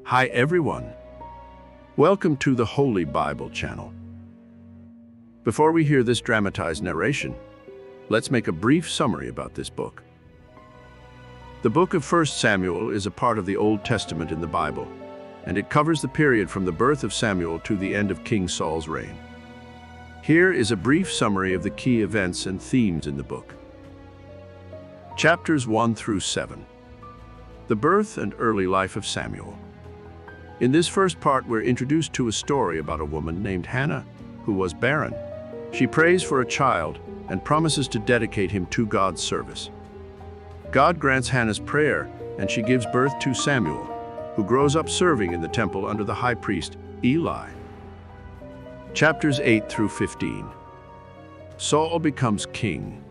Hi everyone. Welcome to the Holy Bible channel. Before we hear this dramatized narration, let's make a brief summary about this book. The book of 1 Samuel is a part of the Old Testament in the Bible, and it covers the period from the birth of Samuel to the end of King Saul's reign. Here is a brief summary of the key events and themes in the book. Chapters 1 through 7. The birth and early life of Samuel. In this first part, we're introduced to a story about a woman named Hannah, who was barren. She prays for a child and promises to dedicate him to God's service. God grants Hannah's prayer, and she gives birth to Samuel, who grows up serving in the temple under the high priest, Eli. Chapters 8 through 15. Saul becomes king.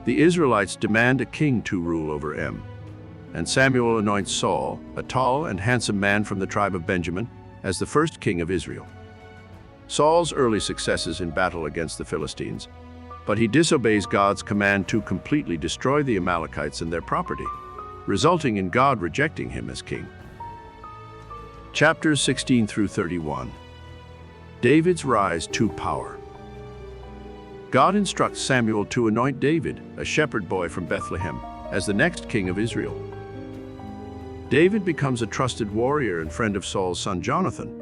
The Israelites demand a king to rule over them, and Samuel anoints Saul, a tall and handsome man from the tribe of Benjamin, as the first king of Israel. Saul's early successes in battle against the Philistines, but he disobeys God's command to completely destroy the Amalekites and their property, resulting in God rejecting him as king. Chapters 16 through 31. David's rise to power. God instructs Samuel to anoint David, a shepherd boy from Bethlehem, as the next king of Israel. David becomes a trusted warrior and friend of Saul's son Jonathan,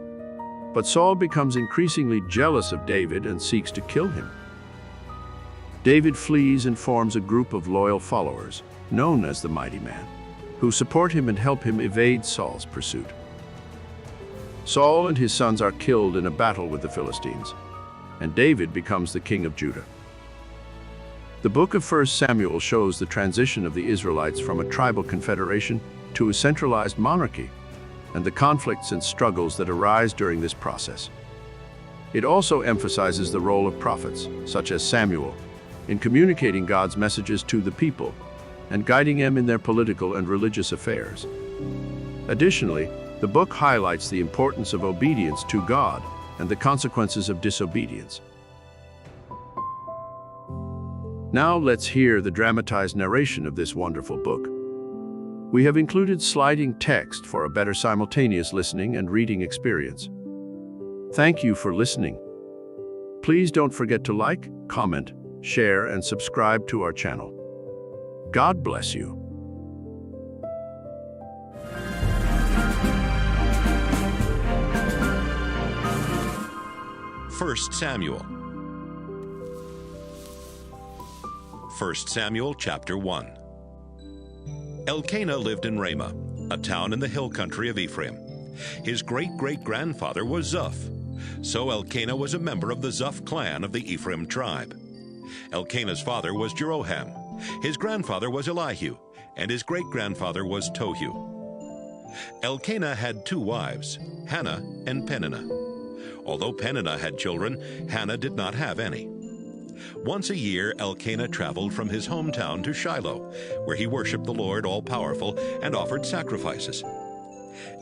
but Saul becomes increasingly jealous of David and seeks to kill him. David flees and forms a group of loyal followers, known as the Mighty Man, who support him and help him evade Saul's pursuit. Saul and his sons are killed in a battle with the Philistines, and David becomes the king of Judah. The book of 1 Samuel shows the transition of the Israelites from a tribal confederation to a centralized monarchy, and the conflicts and struggles that arise during this process. It also emphasizes the role of prophets, such as Samuel, in communicating God's messages to the people and guiding them in their political and religious affairs. Additionally, the book highlights the importance of obedience to God and the consequences of disobedience. Now let's hear the dramatized narration of this wonderful book. We have included sliding text for a better simultaneous listening and reading experience. Thank you for listening. Please don't forget to like, comment, share, and subscribe to our channel. God bless you. First Samuel. 1 Samuel chapter 1. Elkanah lived in Ramah, a town in the hill country of Ephraim. His great-great-grandfather was Zuph. So Elkanah was a member of the Zuph clan of the Ephraim tribe. Elkanah's father was Jeroham. His grandfather was Elihu, and his great-grandfather was Tohu. Elkanah had two wives, Hannah and Peninnah. Although Peninnah had children, Hannah did not have any. Once a year, Elkanah traveled from his hometown to Shiloh, where he worshiped the Lord all-powerful and offered sacrifices.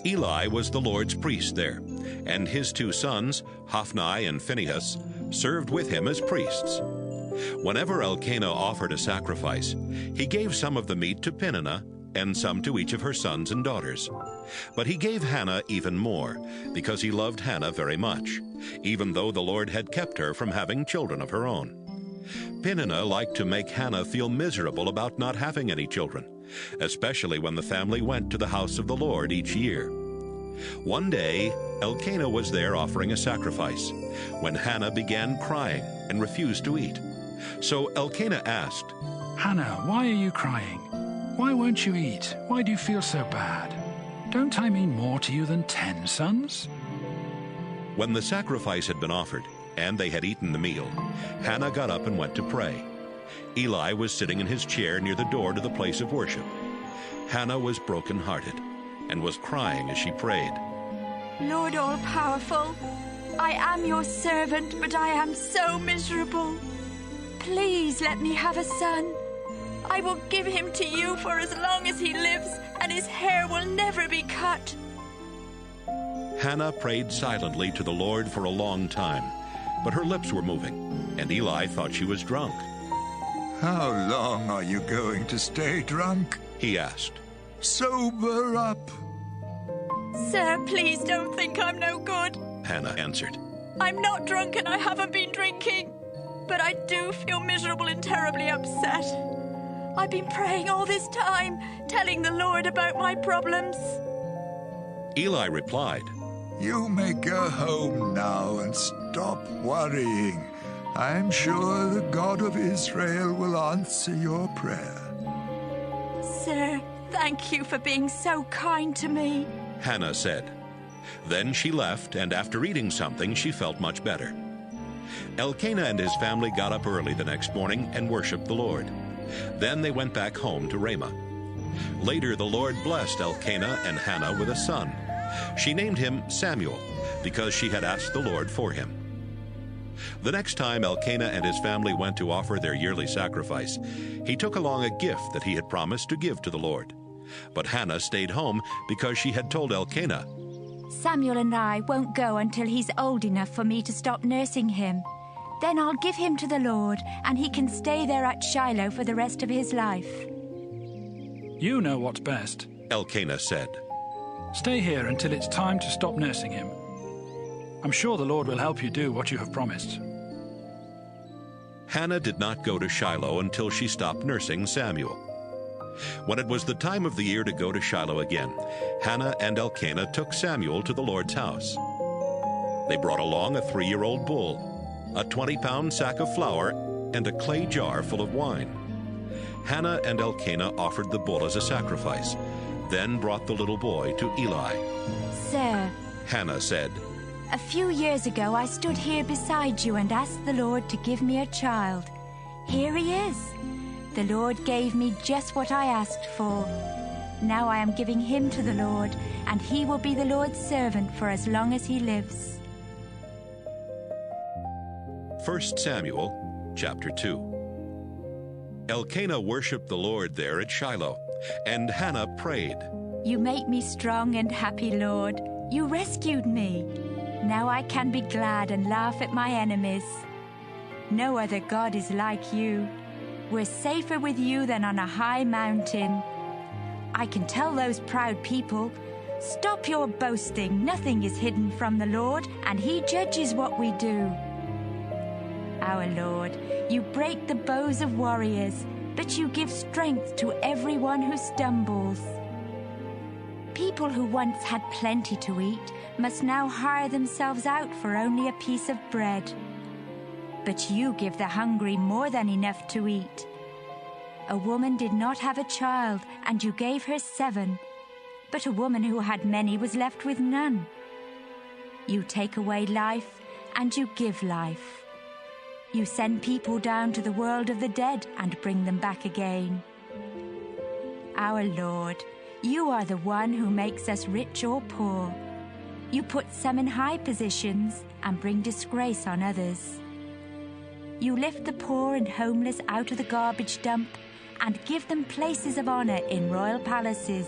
Eli was the Lord's priest there, and his two sons, Hophni and Phinehas, served with him as priests. Whenever Elkanah offered a sacrifice, he gave some of the meat to Peninnah and some to each of her sons and daughters. But he gave Hannah even more, because he loved Hannah very much, even though the Lord had kept her from having children of her own. Peninnah liked to make Hannah feel miserable about not having any children, especially when the family went to the house of the Lord each year. One day, Elkanah was there offering a sacrifice, when Hannah began crying and refused to eat. So Elkanah asked, "Hannah, why are you crying? Why won't you eat? Why do you feel so bad? Don't I mean more to you than 10 sons?" When the sacrifice had been offered, and they had eaten the meal, Hannah got up and went to pray. Eli was sitting in his chair near the door to the place of worship. Hannah was broken-hearted and was crying as she prayed. "Lord all-powerful, I am your servant, but I am so miserable. Please let me have a son. I will give him to you for as long as he lives, and his hair will never be cut." Hannah prayed silently to the Lord for a long time, but her lips were moving, and Eli thought she was drunk. "How long are you going to stay drunk?" he asked. "Sober up." Sir, please don't think I'm no good. Hannah answered. I'm not drunk and I haven't been drinking. But I do feel miserable and terribly upset. I've been praying all this time, telling the Lord about my problems. Eli replied, You may go home now and stop worrying. I'm sure the God of Israel will answer your prayer. Sir, thank you for being so kind to me. Hannah said. Then she left, and after eating something, she felt much better. Elkanah and his family got up early the next morning and worshiped the Lord. Then they went back home to Ramah. Later, the Lord blessed Elkanah and Hannah with a son. She named him Samuel, because she had asked the Lord for him. The next time Elkanah and his family went to offer their yearly sacrifice, he took along a gift that he had promised to give to the Lord. But Hannah stayed home because she had told Elkanah, Samuel and I won't go until he's old enough for me to stop nursing him. Then I'll give him to the Lord, and he can stay there at Shiloh for the rest of his life. You know what's best. Elkanah said. Stay here until it's time to stop nursing him. I'm sure the Lord will help you do what you have promised. Hannah did not go to Shiloh until she stopped nursing Samuel. When it was the time of the year to go to Shiloh again, Hannah and Elkanah took Samuel to the Lord's house. They brought along a 3-year-old bull, a 20-pound sack of flour, and a clay jar full of wine. Hannah and Elkanah offered the bull as a sacrifice, then brought the little boy to Eli. Sir, Hannah said, a few years ago I stood here beside you and asked the Lord to give me a child. Here he is. The Lord gave me just what I asked for. Now I am giving him to the Lord, and he will be the Lord's servant for as long as he lives. 1 Samuel chapter 2. Elkanah worshipped the Lord there at Shiloh, and Hannah prayed, You make me strong and happy, Lord. You rescued me. Now I can be glad and laugh at my enemies. No other God is like you. We're safer with you than on a high mountain. I can tell those proud people, stop your boasting. Nothing is hidden from the Lord, and he judges what we do. Our Lord, you break the bows of warriors, but you give strength to everyone who stumbles. People who once had plenty to eat must now hire themselves out for only a piece of bread. But you give the hungry more than enough to eat. A woman did not have a child, and you gave her 7. But a woman who had many was left with none. You take away life, and you give life. You send people down to the world of the dead and bring them back again. Our Lord, you are the one who makes us rich or poor. You put some in high positions and bring disgrace on others. You lift the poor and homeless out of the garbage dump and give them places of honor in royal palaces.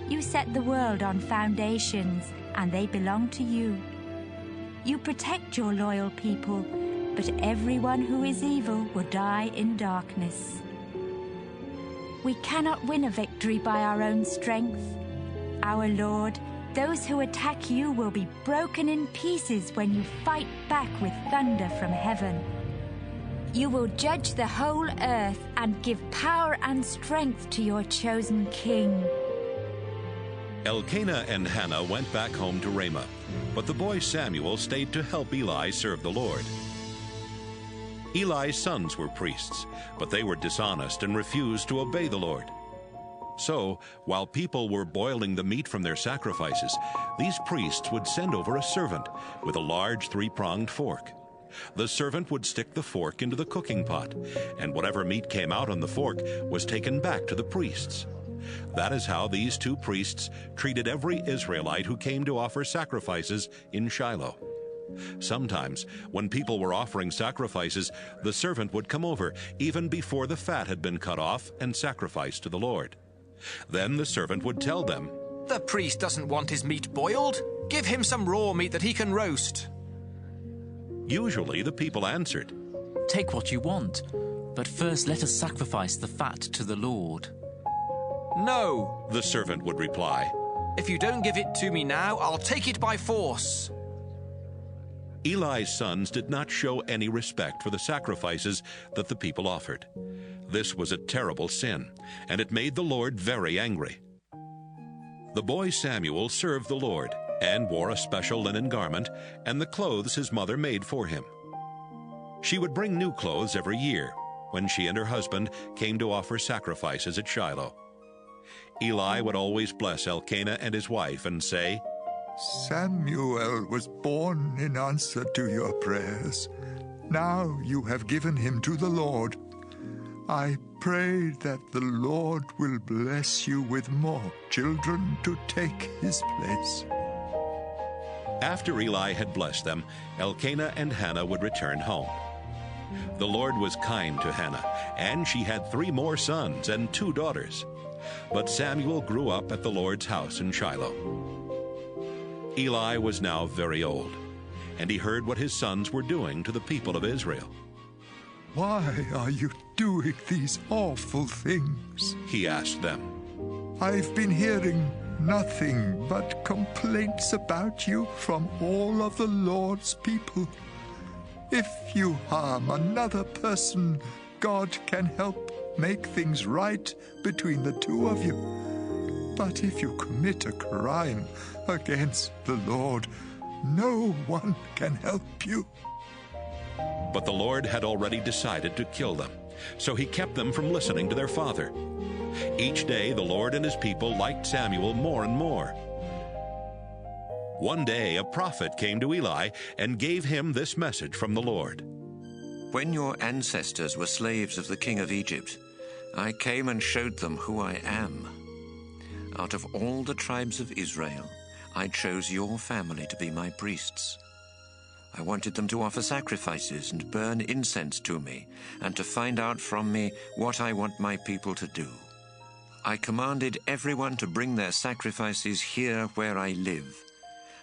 You set the world on foundations, and they belong to you. You protect your loyal people, but everyone who is evil will die in darkness. We cannot win a victory by our own strength. Our Lord, those who attack you will be broken in pieces when you fight back with thunder from heaven. You will judge the whole earth and give power and strength to your chosen king. Elkanah and Hannah went back home to Ramah, but the boy Samuel stayed to help Eli serve the Lord. Eli's sons were priests, but they were dishonest and refused to obey the Lord. So, while people were boiling the meat from their sacrifices, these priests would send over a servant with a large 3-pronged fork. The servant would stick the fork into the cooking pot, and whatever meat came out on the fork was taken back to the priests. That is how these 2 priests treated every Israelite who came to offer sacrifices in Shiloh. Sometimes, when people were offering sacrifices, the servant would come over even before the fat had been cut off and sacrificed to the Lord. Then the servant would tell them, The priest doesn't want his meat boiled. Give him some raw meat that he can roast. Usually the people answered, Take what you want, but first let us sacrifice the fat to the Lord. No, the servant would reply. If you don't give it to me now, I'll take it by force. Eli's sons did not show any respect for the sacrifices that the people offered. This was a terrible sin, and it made the Lord very angry. The boy Samuel served the Lord and wore a special linen garment and the clothes his mother made for him. She would bring new clothes every year when she and her husband came to offer sacrifices at Shiloh. Eli would always bless Elkanah and his wife and say, Samuel was born in answer to your prayers. Now you have given him to the Lord. I pray that the Lord will bless you with more children to take his place. After Eli had blessed them, Elkanah and Hannah would return home. The Lord was kind to Hannah, and she had 3 more sons and 2 daughters. But Samuel grew up at the Lord's house in Shiloh. Eli was now very old, and he heard what his sons were doing to the people of Israel. Why are you doing these awful things? He asked them. I've been hearing nothing but complaints about you from all of the Lord's people. If you harm another person, God can help make things right between the 2 of you. But if you commit a crime against the Lord, no one can help you. But the Lord had already decided to kill them, so he kept them from listening to their father. Each day the Lord and his people liked Samuel more and more. One day a prophet came to Eli and gave him this message from the Lord. When your ancestors were slaves of the king of Egypt, I came and showed them who I am. Out of all the tribes of Israel, I chose your family to be my priests. I wanted them to offer sacrifices and burn incense to me, and to find out from me what I want my people to do. I commanded everyone to bring their sacrifices here where I live,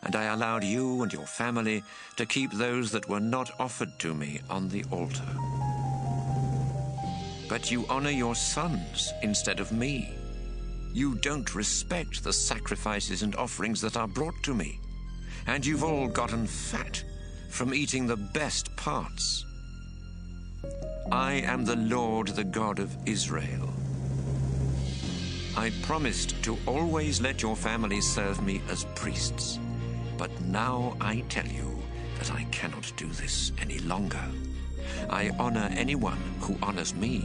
and I allowed you and your family to keep those that were not offered to me on the altar. But you honor your sons instead of me. You don't respect the sacrifices and offerings that are brought to me, and you've all gotten fat from eating the best parts. I am the Lord, the God of Israel. I promised to always let your family serve me as priests, but now I tell you that I cannot do this any longer. I honor anyone who honors me,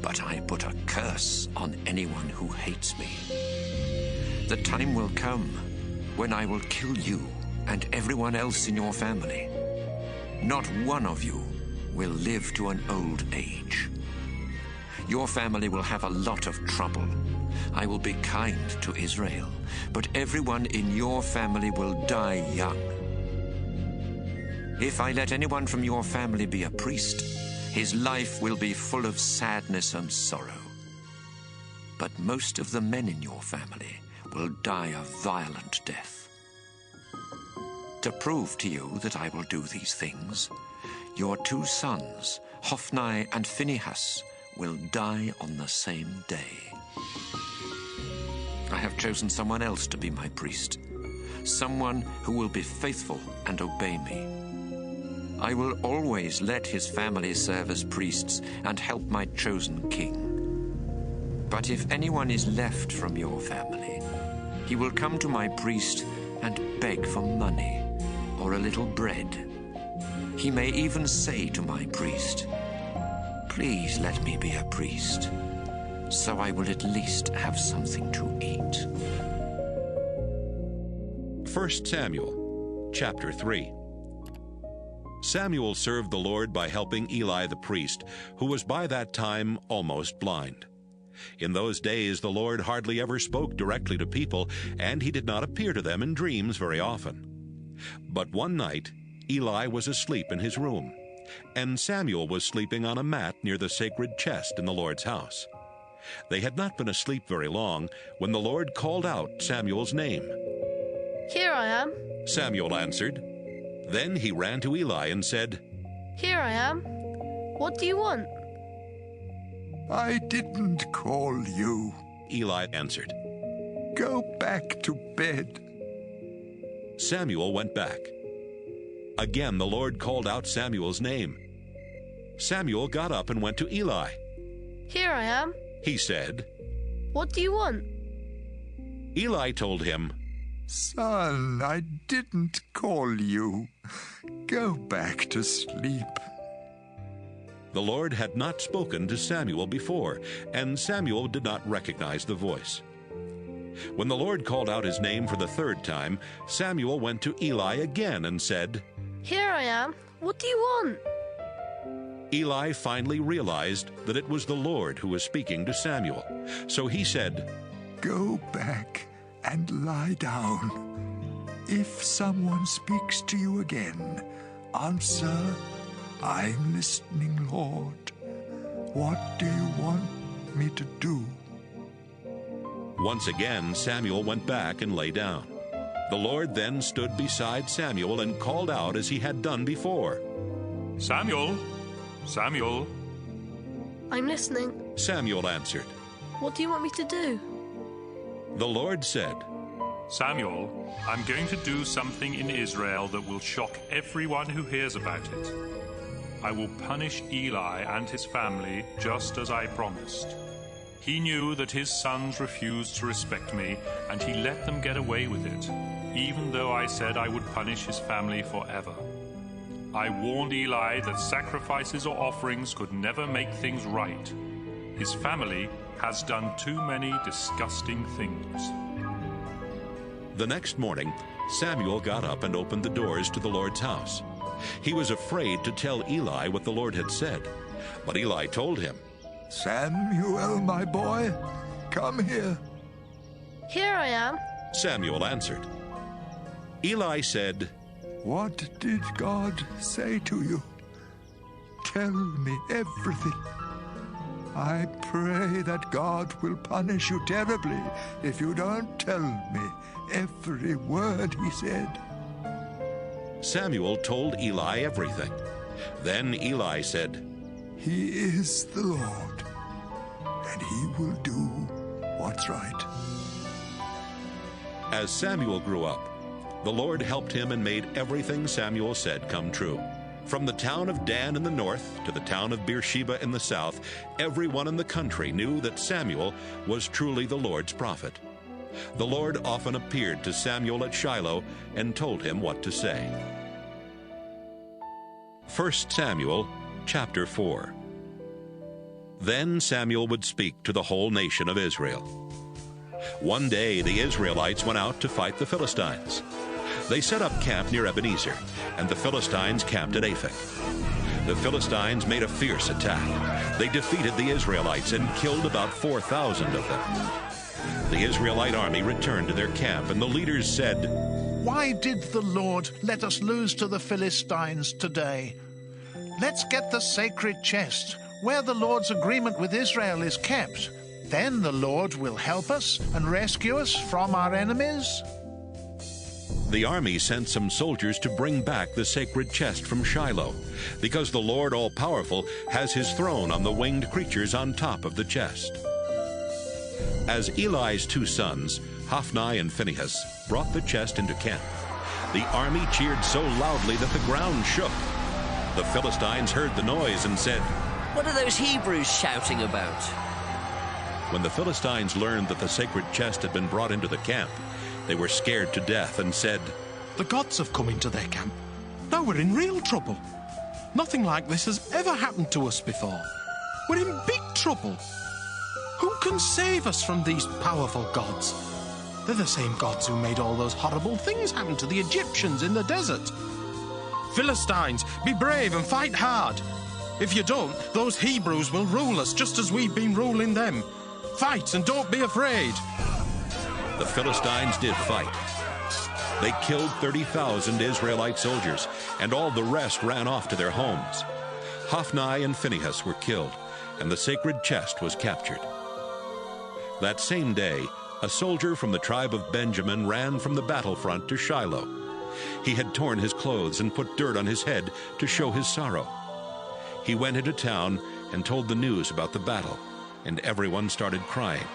but I put a curse on anyone who hates me. The time will come when I will kill you and everyone else in your family. Not one of you will live to an old age. Your family will have a lot of trouble. I will be kind to Israel, but everyone in your family will die young. If I let anyone from your family be a priest, his life will be full of sadness and sorrow. But most of the men in your family will die a violent death. To prove to you that I will do these things, your 2 sons, Hophni and Phinehas, will die on the same day. I have chosen someone else to be my priest, someone who will be faithful and obey me. I will always let his family serve as priests and help my chosen king. But if anyone is left from your family, he will come to my priest and beg for money or a little bread. He may even say to my priest, "Please let me be a priest, so I will at least have something to eat." 1 Samuel, chapter 3. Samuel served the Lord by helping Eli the priest, who was by that time almost blind. In those days the Lord hardly ever spoke directly to people, and he did not appear to them in dreams very often. But one night Eli was asleep in his room, and Samuel was sleeping on a mat near the sacred chest in the Lord's house. They had not been asleep very long when the Lord called out Samuel's name. "Here I am." Samuel answered. Then he ran to Eli and said, "Here I am. What do you want?" I didn't call you. Eli answered. Go back to bed. Samuel went back. Again the Lord called out Samuel's name. Samuel got up and went to Eli. Here I am. He said, What do you want? Eli told him, Son, I didn't call you. Go back to sleep. The Lord had not spoken to Samuel before, and Samuel did not recognize the voice. When the Lord called out his name for the third time, Samuel went to Eli again and said, Here I am. What do you want? Eli finally realized that it was the Lord who was speaking to Samuel. So he said, Go back and lie down. If someone speaks to you again, answer, I'm listening, Lord. What do you want me to do? Once again, Samuel went back and lay down. The Lord then stood beside Samuel and called out as he had done before. Samuel! Samuel! I'm listening. Samuel answered. What do you want me to do? The Lord said, Samuel, I'm going to do something in Israel that will shock everyone who hears about it. I will punish Eli and his family just as I promised. He knew that his sons refused to respect me, and he let them get away with it, even though I said I would punish his family forever. I warned Eli that sacrifices or offerings could never make things right. His family has done too many disgusting things. The next morning, Samuel got up and opened the doors to the Lord's house. He was afraid to tell Eli what the Lord had said, but Eli told him, Samuel, my boy, come here. Here I am. Samuel answered. Eli said, What did God say to you? Tell me everything. I pray that God will punish you terribly if you don't tell me every word he said. Samuel told Eli everything. Then Eli said, He is the Lord, and he will do what's right. As Samuel grew up, the Lord helped him and made everything Samuel said come true. From the town of Dan in the north to the town of Beersheba in the south, everyone in the country knew that Samuel was truly the Lord's prophet. The Lord often appeared to Samuel at Shiloh and told him what to say. 1 Samuel chapter 4. Then Samuel would speak to the whole nation of Israel. One day the Israelites went out to fight the Philistines. They set up camp near Ebenezer, and the Philistines camped at Aphek. The Philistines made a fierce attack. They defeated the Israelites and killed about 4,000 of them. The Israelite army returned to their camp, and the leaders said, Why did the Lord let us lose to the Philistines today? Let's get the sacred chest, where the Lord's agreement with Israel is kept. Then the Lord will help us and rescue us from our enemies. The army sent some soldiers to bring back the sacred chest from Shiloh, because the Lord All-Powerful has his throne on the winged creatures on top of the chest. As Eli's two sons, Hophni and Phinehas, brought the chest into camp, the army cheered so loudly that the ground shook. The Philistines heard the noise and said, What are those Hebrews shouting about? When the Philistines learned that the sacred chest had been brought into the camp, they were scared to death and said, The gods have come into their camp. Now we're in real trouble. Nothing like this has ever happened to us before. We're in big trouble. Who can save us from these powerful gods? They're the same gods who made all those horrible things happen to the Egyptians in the desert. Philistines, be brave and fight hard. If you don't, those Hebrews will rule us just as we've been ruling them. Fight and don't be afraid. The Philistines did fight. They killed 30,000 Israelite soldiers, and all the rest ran off to their homes. Hophni and Phinehas were killed, and the sacred chest was captured. That same day, a soldier from the tribe of Benjamin ran from the battlefront to Shiloh. He had torn his clothes and put dirt on his head to show his sorrow. He went into town and told the news about the battle, and everyone started crying.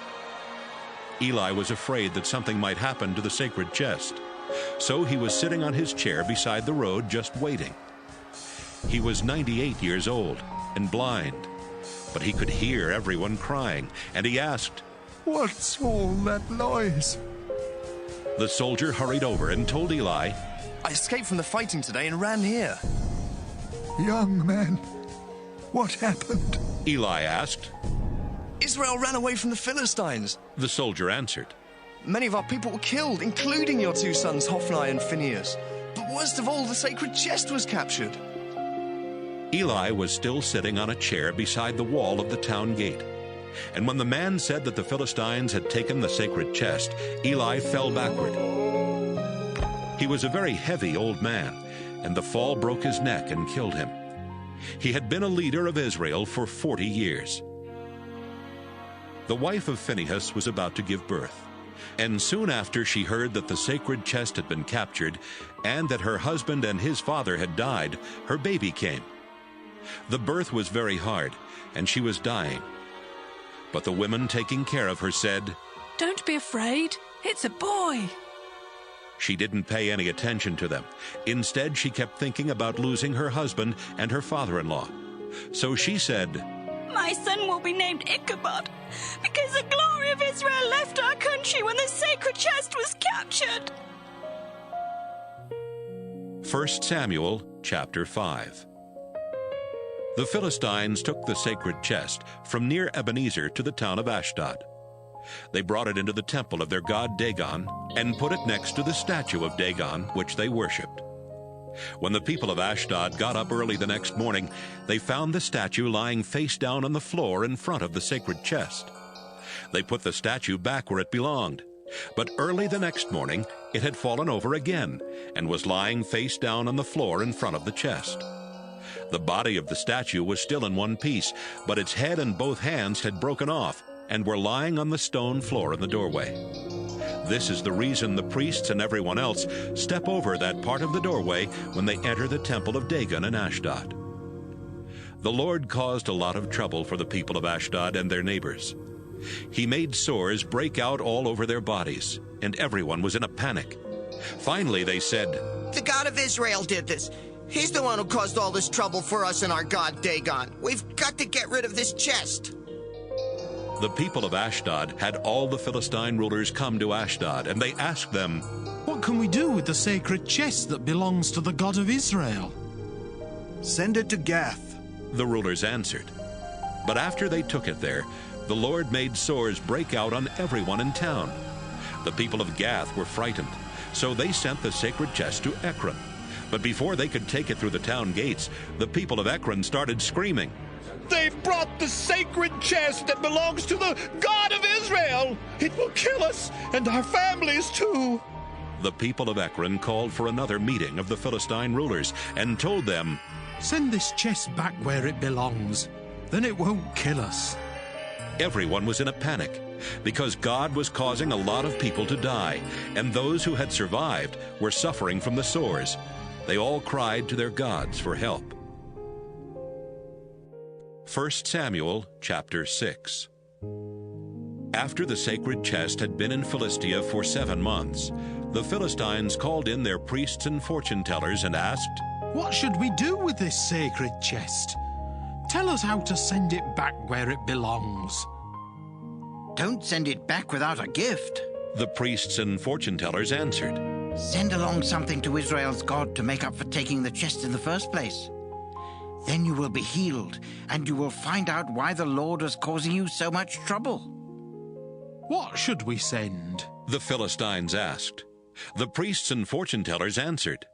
Eli was afraid that something might happen to the sacred chest. So he was sitting on his chair beside the road just waiting. He was 98 years old and blind, but he could hear everyone crying, and he asked, "What's all that noise?" The soldier hurried over and told Eli, "I escaped from the fighting today and ran here." "Young man, what happened?" Eli asked. "Israel ran away from the Philistines," the soldier answered. "Many of our people were killed, including your two sons, Hophni and Phinehas. But worst of all, the sacred chest was captured." Eli was still sitting on a chair beside the wall of the town gate. And when the man said that the Philistines had taken the sacred chest, Eli fell backward. He was a very heavy old man, and the fall broke his neck and killed him. He had been a leader of Israel for 40 years. The wife of Phinehas was about to give birth, and soon after she heard that the sacred chest had been captured and that her husband and his father had died, her baby came. The birth was very hard, and she was dying. But the women taking care of her said, "Don't be afraid, it's a boy." She didn't pay any attention to them. Instead, she kept thinking about losing her husband and her father-in-law. So she said, "My son will be named Ichabod, because the glory of Israel left our country when the sacred chest was captured." 1 Samuel chapter 5. The Philistines took the sacred chest from near Ebenezer to the town of Ashdod. They brought it into the temple of their god Dagon and put it next to the statue of Dagon, which they worshipped. When the people of Ashdod got up early the next morning, they found the statue lying face down on the floor in front of the sacred chest. They put the statue back where it belonged, but early the next morning it had fallen over again and was lying face down on the floor in front of the chest. The body of the statue was still in one piece, but its head and both hands had broken off and were lying on the stone floor in the doorway. This is the reason the priests and everyone else step over that part of the doorway when they enter the temple of Dagon in Ashdod. The Lord caused a lot of trouble for the people of Ashdod and their neighbors. He made sores break out all over their bodies, and everyone was in a panic. Finally, they said, "The God of Israel did this. He's the one who caused all this trouble for us and our god Dagon. We've got to get rid of this chest." The people of Ashdod had all the Philistine rulers come to Ashdod, and they asked them, "What can we do with the sacred chest that belongs to the God of Israel?" "Send it to Gath," the rulers answered. But after they took it there, the Lord made sores break out on everyone in town. The people of Gath were frightened, so they sent the sacred chest to Ekron. But before they could take it through the town gates, the people of Ekron started screaming, "They've brought the sacred chest that belongs to the God of Israel! It will kill us and our families too!" The people of Ekron called for another meeting of the Philistine rulers and told them, "Send this chest back where it belongs. Then it won't kill us." Everyone was in a panic because God was causing a lot of people to die, and those who had survived were suffering from the sores. They all cried to their gods for help. 1 Samuel chapter 6. After the sacred chest had been in Philistia for 7 months, the Philistines called in their priests and fortune-tellers and asked, "What should we do with this sacred chest? Tell us how to send it back where it belongs." "Don't send it back without a gift," the priests and fortune-tellers answered. "Send along something to Israel's God to make up for taking the chest in the first place. Then you will be healed, and you will find out why the Lord was causing you so much trouble." "What should we send?" the Philistines asked. The priests and fortune-tellers answered,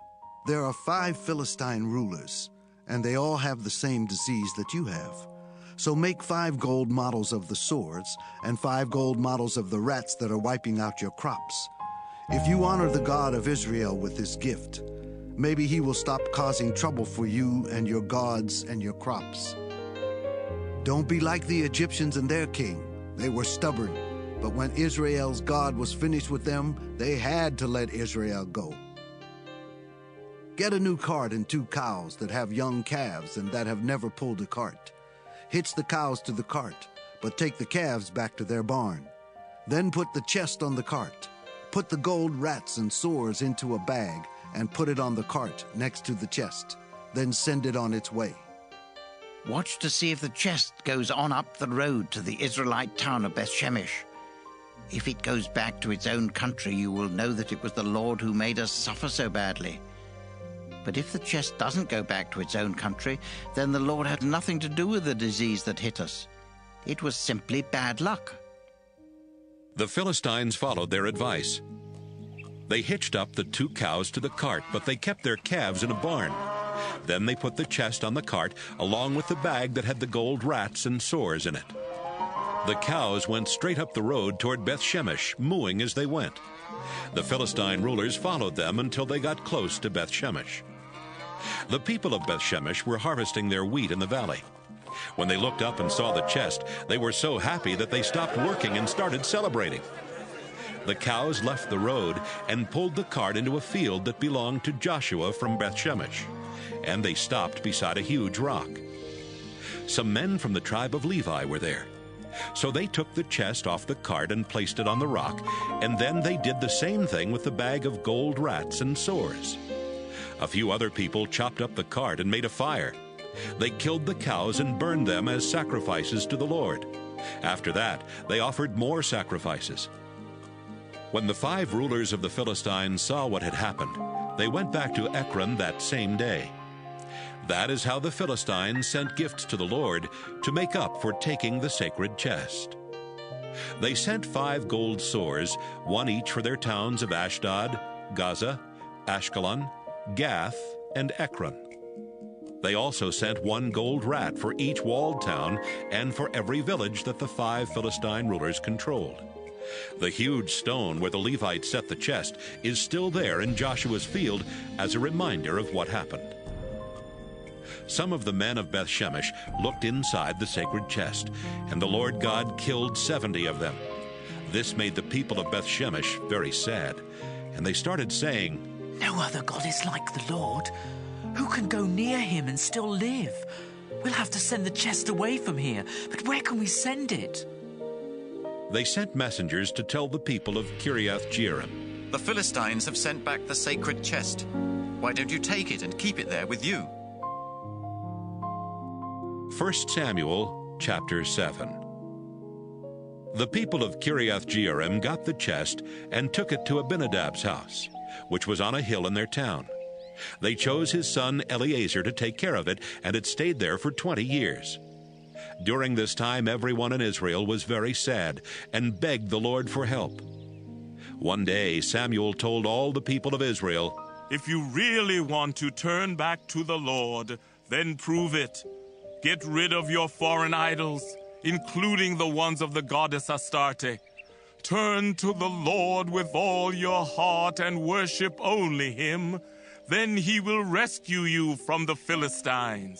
"There are 5 Philistine rulers, and they all have the same disease that you have. So make 5 gold models of the swords and 5 gold models of the rats that are wiping out your crops. If you honor the God of Israel with this gift, maybe he will stop causing trouble for you and your gods and your crops. Don't be like the Egyptians and their king. They were stubborn, but when Israel's God was finished with them, they had to let Israel go. Get a new cart and 2 cows that have young calves and that have never pulled a cart. Hitch the cows to the cart, but take the calves back to their barn. Then put the chest on the cart. Put the gold rats and sores into a bag and put it on the cart next to the chest. Then send it on its way. Watch to see if the chest goes on up the road to the Israelite town of Beth-Shemesh. If it goes back to its own country, you will know that it was the Lord who made us suffer so badly. But if the chest doesn't go back to its own country, then the Lord had nothing to do with the disease that hit us. It was simply bad luck. The Philistines followed their advice. They hitched up the 2 cows to the cart, but they kept their calves in a barn. Then they put the chest on the cart, along with the bag that had the gold rats and sores in it. The cows went straight up the road toward Beth-Shemesh, mooing as they went. The Philistine rulers followed them until they got close to Beth-Shemesh. The people of Beth-Shemesh were harvesting their wheat in the valley. When they looked up and saw the chest, they were so happy that they stopped working and started celebrating. The cows left the road and pulled the cart into a field that belonged to Joshua from Beth-Shemesh, and they stopped beside a huge rock. Some men from the tribe of Levi were there. So they took the chest off the cart and placed it on the rock, and then they did the same thing with the bag of gold rats and sores. A few other people chopped up the cart and made a fire. They killed the cows and burned them as sacrifices to the Lord. After that, they offered more sacrifices. When the 5 rulers of the Philistines saw what had happened, they went back to Ekron that same day. That is how the Philistines sent gifts to the Lord to make up for taking the sacred chest. They sent 5 gold sores, 1 each for their towns of Ashdod, Gaza, Ashkelon, Gath, and Ekron. They also sent 1 gold rat for each walled town and for every village that the 5 Philistine rulers controlled. The huge stone where the Levites set the chest is still there in Joshua's field as a reminder of what happened. Some of the men of Beth-Shemesh looked inside the sacred chest, and the Lord God killed 70 of them. This made the people of Beth-Shemesh very sad, and they started saying, "No other God is like the Lord. Who can go near him and still live? We'll have to send the chest away from here, but where can we send it?" They sent messengers to tell the people of Kiriath-Jearim, "The Philistines have sent back the sacred chest. Why don't you take it and keep it there with you?" 1 Samuel chapter 7. The people of Kiriath-Jearim got the chest and took it to Abinadab's house, which was on a hill in their town. They chose his son Eleazar to take care of it, and it stayed there for 20 years. During this time, everyone in Israel was very sad and begged the Lord for help. One day, Samuel told all the people of Israel, "If you really want to turn back to the Lord, then prove it. Get rid of your foreign idols, including the ones of the goddess Astarte. Turn to the Lord with all your heart and worship only him. Then he will rescue you from the Philistines."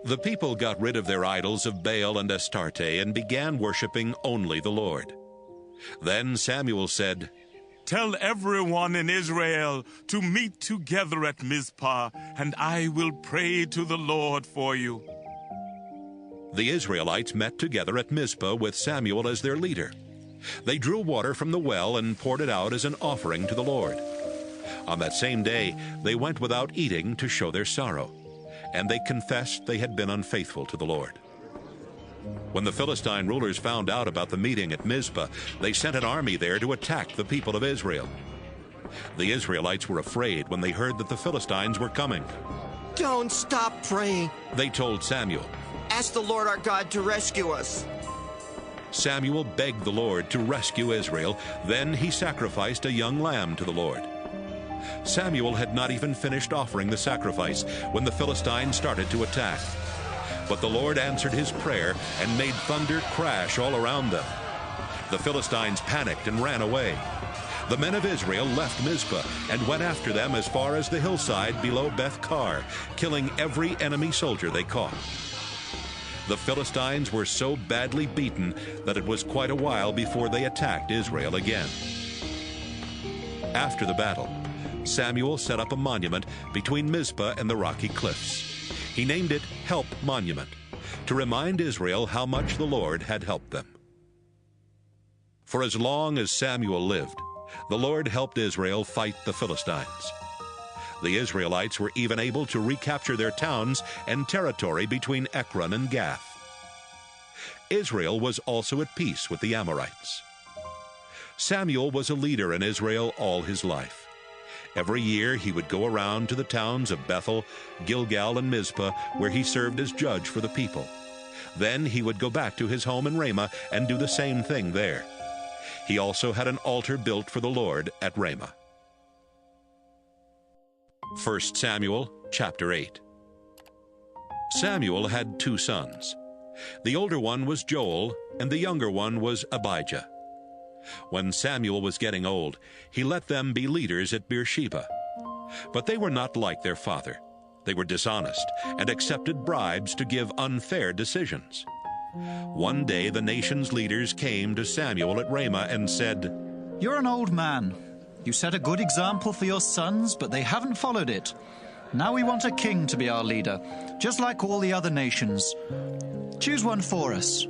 The people got rid of their idols of Baal and Astarte and began worshiping only the Lord. Then Samuel said, "Tell everyone in Israel to meet together at Mizpah, and I will pray to the Lord for you." The Israelites met together at Mizpah with Samuel as their leader. They drew water from the well and poured it out as an offering to the Lord. On that same day, they went without eating to show their sorrow, and they confessed they had been unfaithful to the Lord. When the Philistine rulers found out about the meeting at Mizpah, they sent an army there to attack the people of Israel. The Israelites were afraid when they heard that the Philistines were coming. "Don't stop praying," they told Samuel. "Ask the Lord our God to rescue us." Samuel begged the Lord to rescue Israel. Then he sacrificed a young lamb to the Lord. Samuel had not even finished offering the sacrifice when the Philistines started to attack. But the Lord answered his prayer and made thunder crash all around them. The Philistines panicked and ran away. The men of Israel left Mizpah and went after them as far as the hillside below Beth-Kar, killing every enemy soldier they caught. The Philistines were so badly beaten that it was quite a while before they attacked Israel again. After the battle, Samuel set up a monument between Mizpah and the rocky cliffs. He named it Help Monument, to remind Israel how much the Lord had helped them. For as long as Samuel lived, the Lord helped Israel fight the Philistines. The Israelites were even able to recapture their towns and territory between Ekron and Gath. Israel was also at peace with the Amorites. Samuel was a leader in Israel all his life. Every year he would go around to the towns of Bethel, Gilgal, and Mizpah, where he served as judge for the people. Then he would go back to his home in Ramah and do the same thing there. He also had an altar built for the Lord at Ramah. 1 Samuel chapter 8. Samuel had 2 sons. The older one was Joel, and the younger one was Abijah. When Samuel was getting old, he let them be leaders at Beersheba. But they were not like their father. They were dishonest and accepted bribes to give unfair decisions. One day the nation's leaders came to Samuel at Ramah and said, "You're an old man. You set a good example for your sons, but they haven't followed it. Now we want a king to be our leader, just like all the other nations. Choose one for us."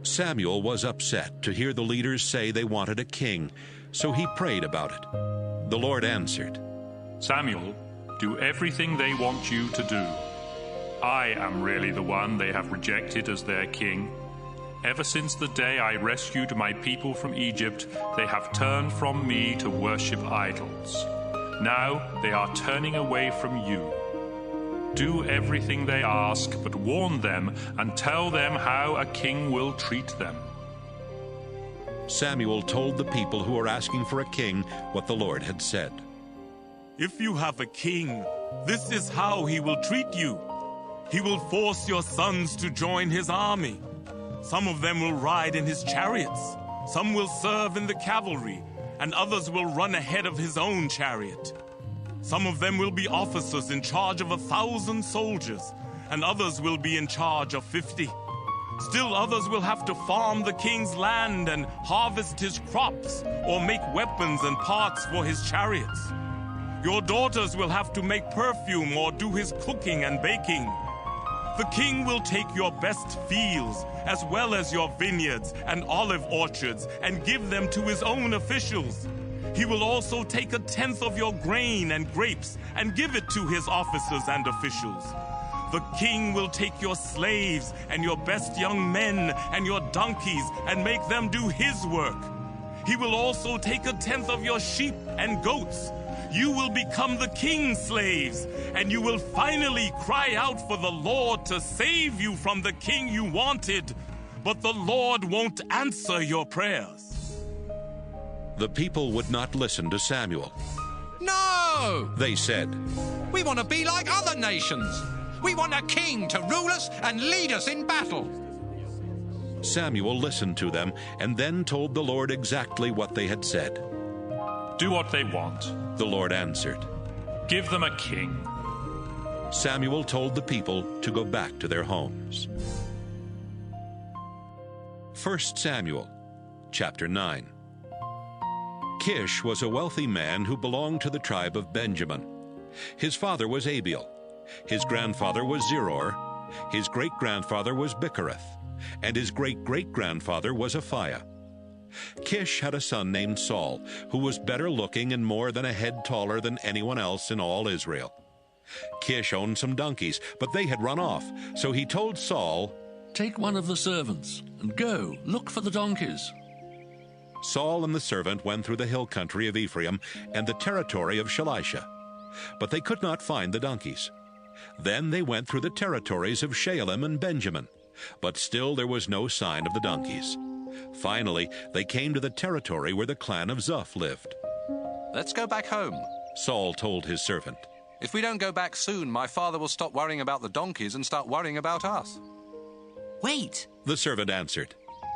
Samuel was upset to hear the leaders say they wanted a king, so he prayed about it. The Lord answered, Samuel, do everything they want you to do. I am really the one they have rejected as their king. Ever since the day I rescued my people from Egypt, they have turned from me to worship idols. Now they are turning away from you. Do everything they ask, but warn them and tell them how a king will treat them. Samuel told the people who were asking for a king what the Lord had said. If you have a king, this is how he will treat you. He will force your sons to join his army. Some of them will ride in his chariots, some will serve in the cavalry, and others will run ahead of his own chariot. Some of them will be officers in charge of 1,000 soldiers, and others will be in charge of 50. Still others will have to farm the king's land and harvest his crops, or make weapons and parts for his chariots. Your daughters will have to make perfume or do his cooking and baking. The king will take your best fields, as well as your vineyards and olive orchards, and give them to his own officials. He will also take 1/10 of your grain and grapes and give it to his officers and officials. The king will take your slaves and your best young men and your donkeys and make them do his work. He will also take 1/10 of your sheep and goats. You will become the king's slaves, and you will finally cry out for the Lord to save you from the king you wanted. But the Lord won't answer your prayers. The people would not listen to Samuel. No! They said, We want to be like other nations. We want a king to rule us and lead us in battle. Samuel listened to them and then told the Lord exactly what they had said. Do what they want, the Lord answered. Give them a king. Samuel told the people to go back to their homes. 1 Samuel chapter 9. Kish was a wealthy man who belonged to the tribe of Benjamin. His father was Abiel. His grandfather was Zeror. His great-grandfather was Bichereth. And his great-great-grandfather was Aphiah. Kish had a son named Saul, who was better looking and more than a head taller than anyone else in all Israel. Kish owned some donkeys, but they had run off, so he told Saul, "Take one of the servants and go, look for the donkeys." Saul and the servant went through the hill country of Ephraim and the territory of Shalisha, but they could not find the donkeys. Then they went through the territories of Shaalim and Benjamin, but still there was no sign of the donkeys. Finally, they came to the territory where the clan of Zuph lived. "Let's go back home," Saul told his servant. "If we don't go back soon, my father will stop worrying about the donkeys and start worrying about us." Wait, The servant answered.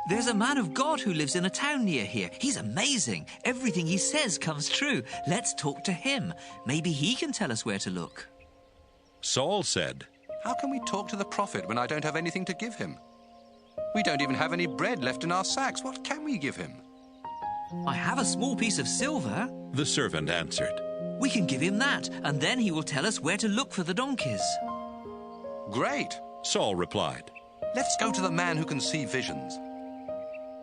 there's a man of God who lives in a town near here. He's amazing. Everything he says comes true. Let's talk to him. Maybe he can tell us where to look. Saul said, "How can we talk to the prophet when I don't have anything to give him? We don't even have any bread left in our sacks. What can we give him?" I have a small piece of silver. The servant answered. We can give him that, and then he will tell us where to look for the donkeys. "Great," Saul replied. "Let's go to the man who can see visions."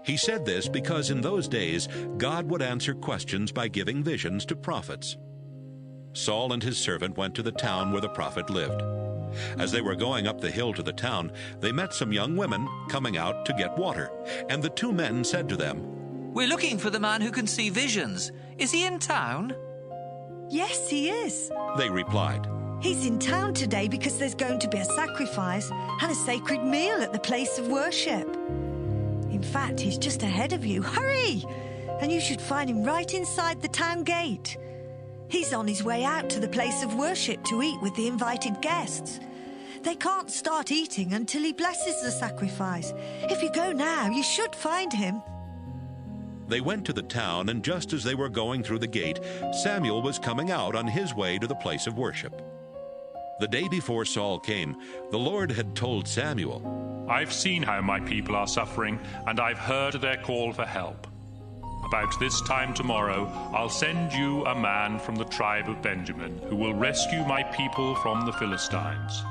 He said this because in those days God would answer questions by giving visions to prophets. Saul and his servant went to the town where the prophet lived. As they were going up the hill to the town, they met some young women coming out to get water, and the two men said to them, "We're looking for the man who can see visions. Is he in town?" "Yes, he is," they replied. "He's in town today because there's going to be a sacrifice and a sacred meal at the place of worship. In fact, he's just ahead of you. Hurry! And you should find him right inside the town gate. He's on his way out to the place of worship to eat with the invited guests. They can't start eating until he blesses the sacrifice. If you go now, you should find him." They went to the town, and just as they were going through the gate, Samuel was coming out on his way to the place of worship. The day before Saul came, the Lord had told Samuel, "I've seen how my people are suffering, and I've heard their call for help. About this time tomorrow, I'll send you a man from the tribe of Benjamin who will rescue my people from the Philistines.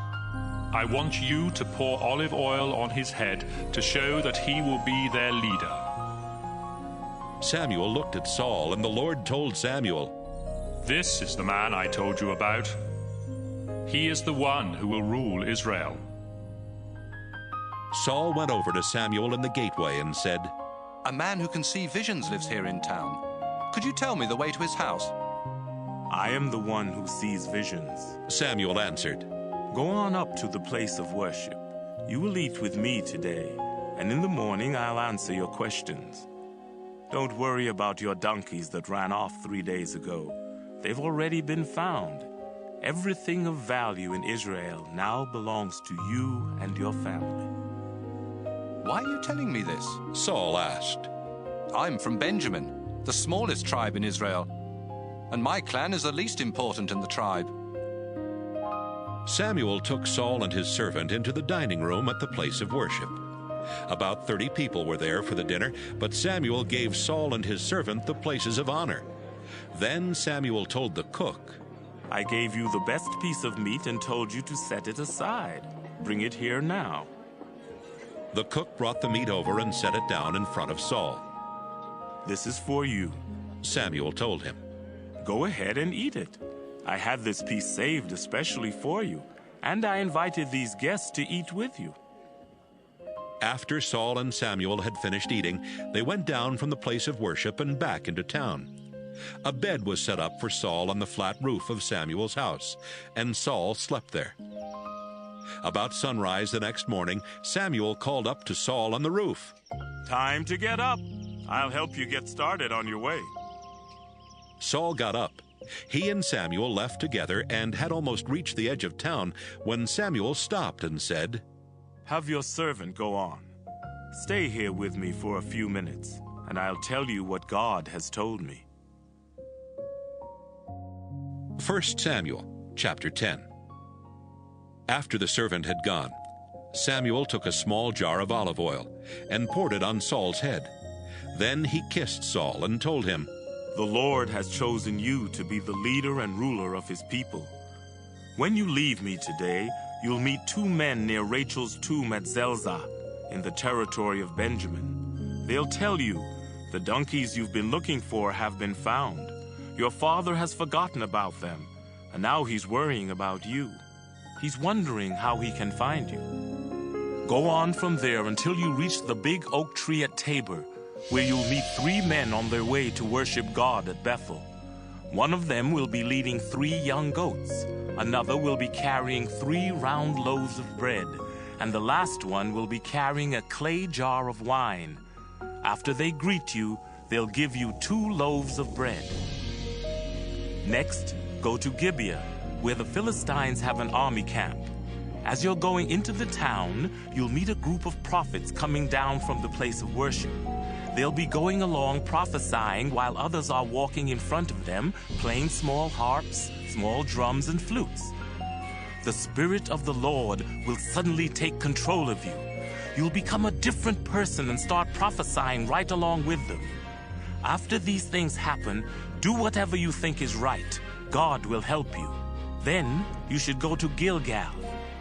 I want you to pour olive oil on his head to show that he will be their leader." Samuel looked at Saul, and the Lord told Samuel, "This is the man I told you about. He is the one who will rule Israel." Saul went over to Samuel in the gateway and said, "A man who can see visions lives here in town. Could you tell me the way to his house?" "I am the one who sees visions," Samuel answered. "Go on up to the place of worship. You will eat with me today, and in the morning I'll answer your questions. Don't worry about your donkeys that ran off 3 days ago. They've already been found. Everything of value in Israel now belongs to you and your family." "Why are you telling me this?" Saul asked. "I'm from Benjamin, the smallest tribe in Israel, and my clan is the least important in the tribe." Samuel took Saul and his servant into the dining room at the place of worship. About 30 people were there for the dinner, but Samuel gave Saul and his servant the places of honor. Then Samuel told the cook, "I gave you the best piece of meat and told you to set it aside. Bring it here now." The cook brought the meat over and set it down in front of Saul. "This is for you," Samuel told him. "Go ahead and eat it. I had this piece saved especially for you, and I invited these guests to eat with you." After Saul and Samuel had finished eating, they went down from the place of worship and back into town. A bed was set up for Saul on the flat roof of Samuel's house, and Saul slept there. About sunrise the next morning, Samuel called up to Saul on the roof. "Time to get up. I'll help you get started on your way." Saul got up. He and Samuel left together and had almost reached the edge of town when Samuel stopped and said, "Have your servant go on. Stay here with me for a few minutes, and I'll tell you what God has told me." 1 Samuel chapter 10. After the servant had gone, Samuel took a small jar of olive oil and poured it on Saul's head. Then he kissed Saul and told him, "The Lord has chosen you to be the leader and ruler of his people. When you leave me today, you'll meet 2 men near Rachel's tomb at Zelzah in the territory of Benjamin. They'll tell you, 'The donkeys you've been looking for have been found. Your father has forgotten about them, and now he's worrying about you. He's wondering how he can find you. Go on from there until you reach the big oak tree at Tabor, where you'll meet 3 men on their way to worship God at Bethel. One of them will be leading 3 young goats. Another will be carrying 3 round loaves of bread, and the last one will be carrying a clay jar of wine. After they greet you, they'll give you 2 loaves of bread. Next, go to Gibeah, where the Philistines have an army camp. As you're going into the town, you'll meet a group of prophets coming down from the place of worship. They'll be going along prophesying while others are walking in front of them, playing small harps, small drums, and flutes. The Spirit of the Lord will suddenly take control of you. You'll become a different person and start prophesying right along with them. After these things happen, do whatever you think is right. God will help you. Then you should go to Gilgal.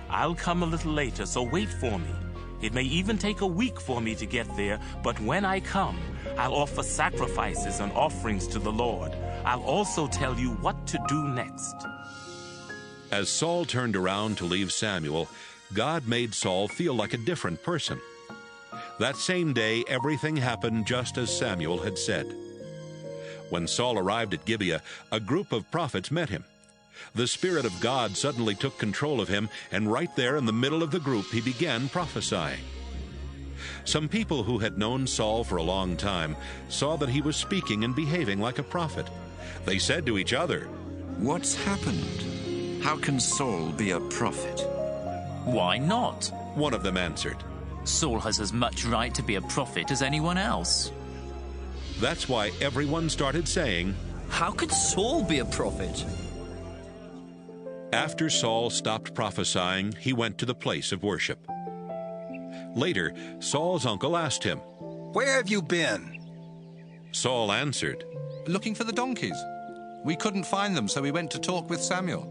I'll come a little later, so wait for me. It may even take a week for me to get there, but when I come, I'll offer sacrifices and offerings to the Lord. I'll also tell you what to do next." As Saul turned around to leave Samuel, God made Saul feel like a different person. That same day, everything happened just as Samuel had said. When Saul arrived at Gibeah, a group of prophets met him. The Spirit of God suddenly took control of him, and right there in the middle of the group, he began prophesying. Some people who had known Saul for a long time saw that he was speaking and behaving like a prophet. They said to each other, "What's happened? How can Saul be a prophet?" "Why not?" one of them answered. "Saul has as much right to be a prophet as anyone else." That's why everyone started saying, "How could Saul be a prophet?" After Saul stopped prophesying, he went to the place of worship. Later, Saul's uncle asked him, "Where have you been?" Saul answered, "Looking for the donkeys. We couldn't find them, so we went to talk with Samuel."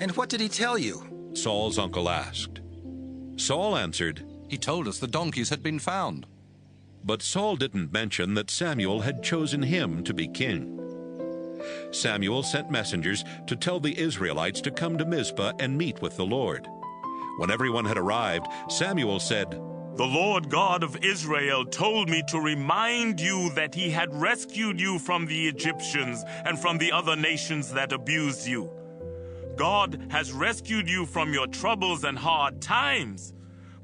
"And what did he tell you?" Saul's uncle asked. Saul answered, "He told us the donkeys had been found." But Saul didn't mention that Samuel had chosen him to be king. Samuel sent messengers to tell the Israelites to come to Mizpah and meet with the Lord. When everyone had arrived, Samuel said, "The Lord God of Israel told me to remind you that he had rescued you from the Egyptians and from the other nations that abused you. God has rescued you from your troubles and hard times,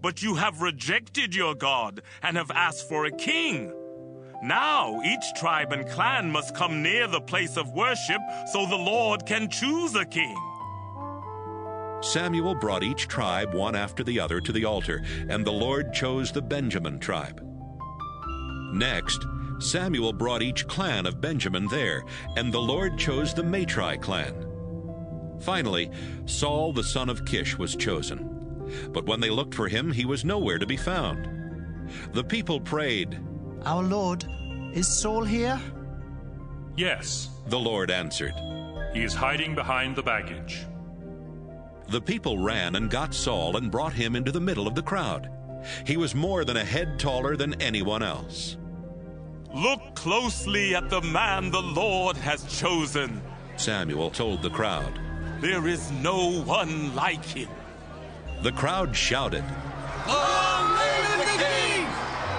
but you have rejected your God and have asked for a king. Now each tribe and clan must come near the place of worship so the Lord can choose a king." Samuel brought each tribe one after the other to the altar, and the Lord chose the Benjamin tribe. Next, Samuel brought each clan of Benjamin there, and the Lord chose the Matri clan. Finally, Saul the son of Kish was chosen. But when they looked for him, he was nowhere to be found. The people prayed, "Our Lord, is Saul here?" "Yes," the Lord answered. "He is hiding behind the baggage." The people ran and got Saul and brought him into the middle of the crowd. He was more than a head taller than anyone else. "Look closely at the man the Lord has chosen," Samuel told the crowd. "There is no one like him." The crowd shouted, "Long live the king!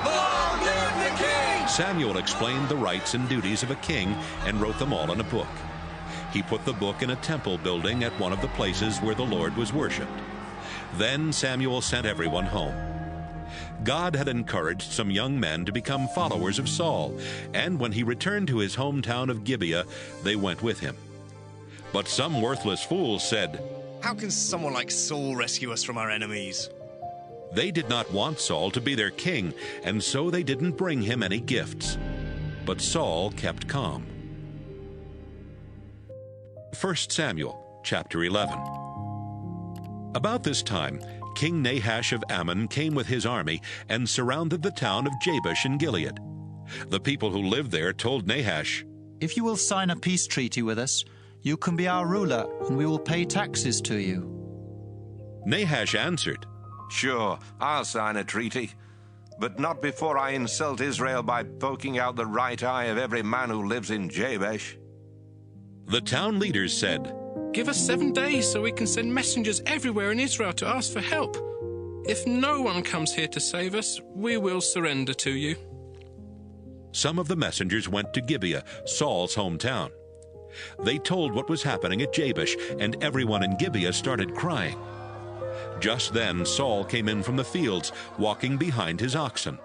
Long live the king!" Samuel explained the rights and duties of a king and wrote them all in a book. He put the book in a temple building at one of the places where the Lord was worshipped. Then Samuel sent everyone home. God had encouraged some young men to become followers of Saul, and when he returned to his hometown of Gibeah, they went with him. But some worthless fools said, "How can someone like Saul rescue us from our enemies?" They did not want Saul to be their king, and so they didn't bring him any gifts. But Saul kept calm. 1 Samuel chapter 11. About this time, King Nahash of Ammon came with his army and surrounded the town of Jabesh in Gilead. The people who lived there told Nahash, "If you will sign a peace treaty with us, you can be our ruler, and we will pay taxes to you." Nahash answered, "Sure, I'll sign a treaty, but not before I insult Israel by poking out the right eye of every man who lives in Jabesh." The town leaders said, "Give us 7 days so we can send messengers everywhere in Israel to ask for help. If no one comes here to save us, we will surrender to you." Some of the messengers went to Gibeah, Saul's hometown. They told what was happening at Jabesh, and everyone in Gibeah started crying. Just then Saul came in from the fields, walking behind his oxen.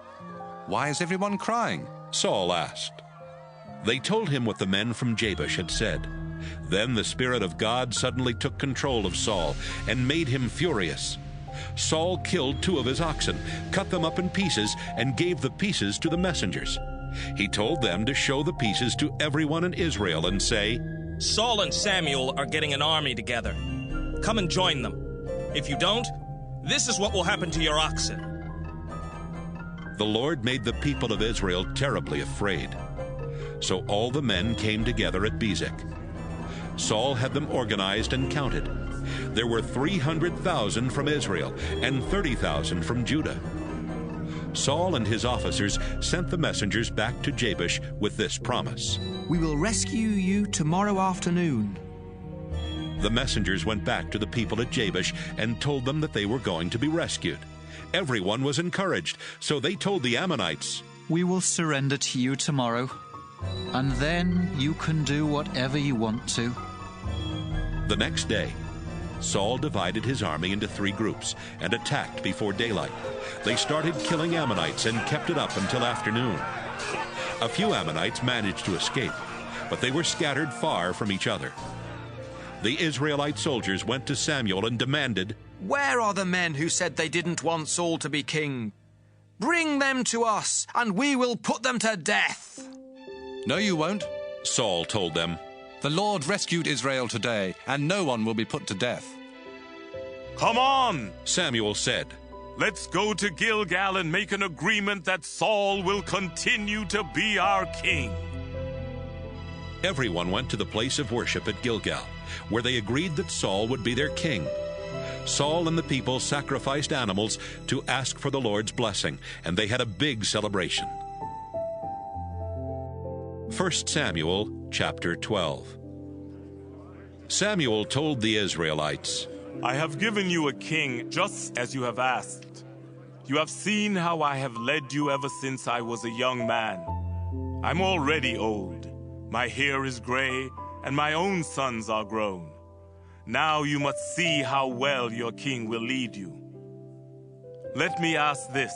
"Why is everyone crying?" Saul asked. They told him what the men from Jabesh had said. Then the Spirit of God suddenly took control of Saul and made him furious. Saul killed 2 of his oxen, cut them up in pieces, and gave the pieces to the messengers. He told them to show the pieces to everyone in Israel and say, "Saul and Samuel are getting an army together. Come and join them. If you don't, this is what will happen to your oxen." The Lord made the people of Israel terribly afraid. So all the men came together at Bezek. Saul had them organized and counted. There were 300,000 from Israel and 30,000 from Judah. Saul and his officers sent the messengers back to Jabesh with this promise. We will rescue you tomorrow afternoon. The messengers went back to the people at Jabesh and told them that they were going to be rescued. Everyone was encouraged, so they told the Ammonites, "We will surrender to you tomorrow, and then you can do whatever you want to." The next day, Saul divided his army into 3 groups and attacked before daylight. They started killing Ammonites and kept it up until afternoon. A few Ammonites managed to escape, but they were scattered far from each other. The Israelite soldiers went to Samuel and demanded, "Where are the men who said they didn't want Saul to be king? Bring them to us, and we will put them to death." "No, you won't," Saul told them. "The Lord rescued Israel today, and no one will be put to death." "Come on," Samuel said. "Let's go to Gilgal and make an agreement that Saul will continue to be our king." Everyone went to the place of worship at Gilgal, where they agreed that Saul would be their king. Saul and the people sacrificed animals to ask for the Lord's blessing, and they had a big celebration. 1 Samuel chapter 12. Samuel told the Israelites, "I have given you a king just as you have asked. You have seen how I have led you ever since I was a young man. I'm already old. My hair is gray, and my own sons are grown. Now you must see how well your king will lead you. Let me ask this.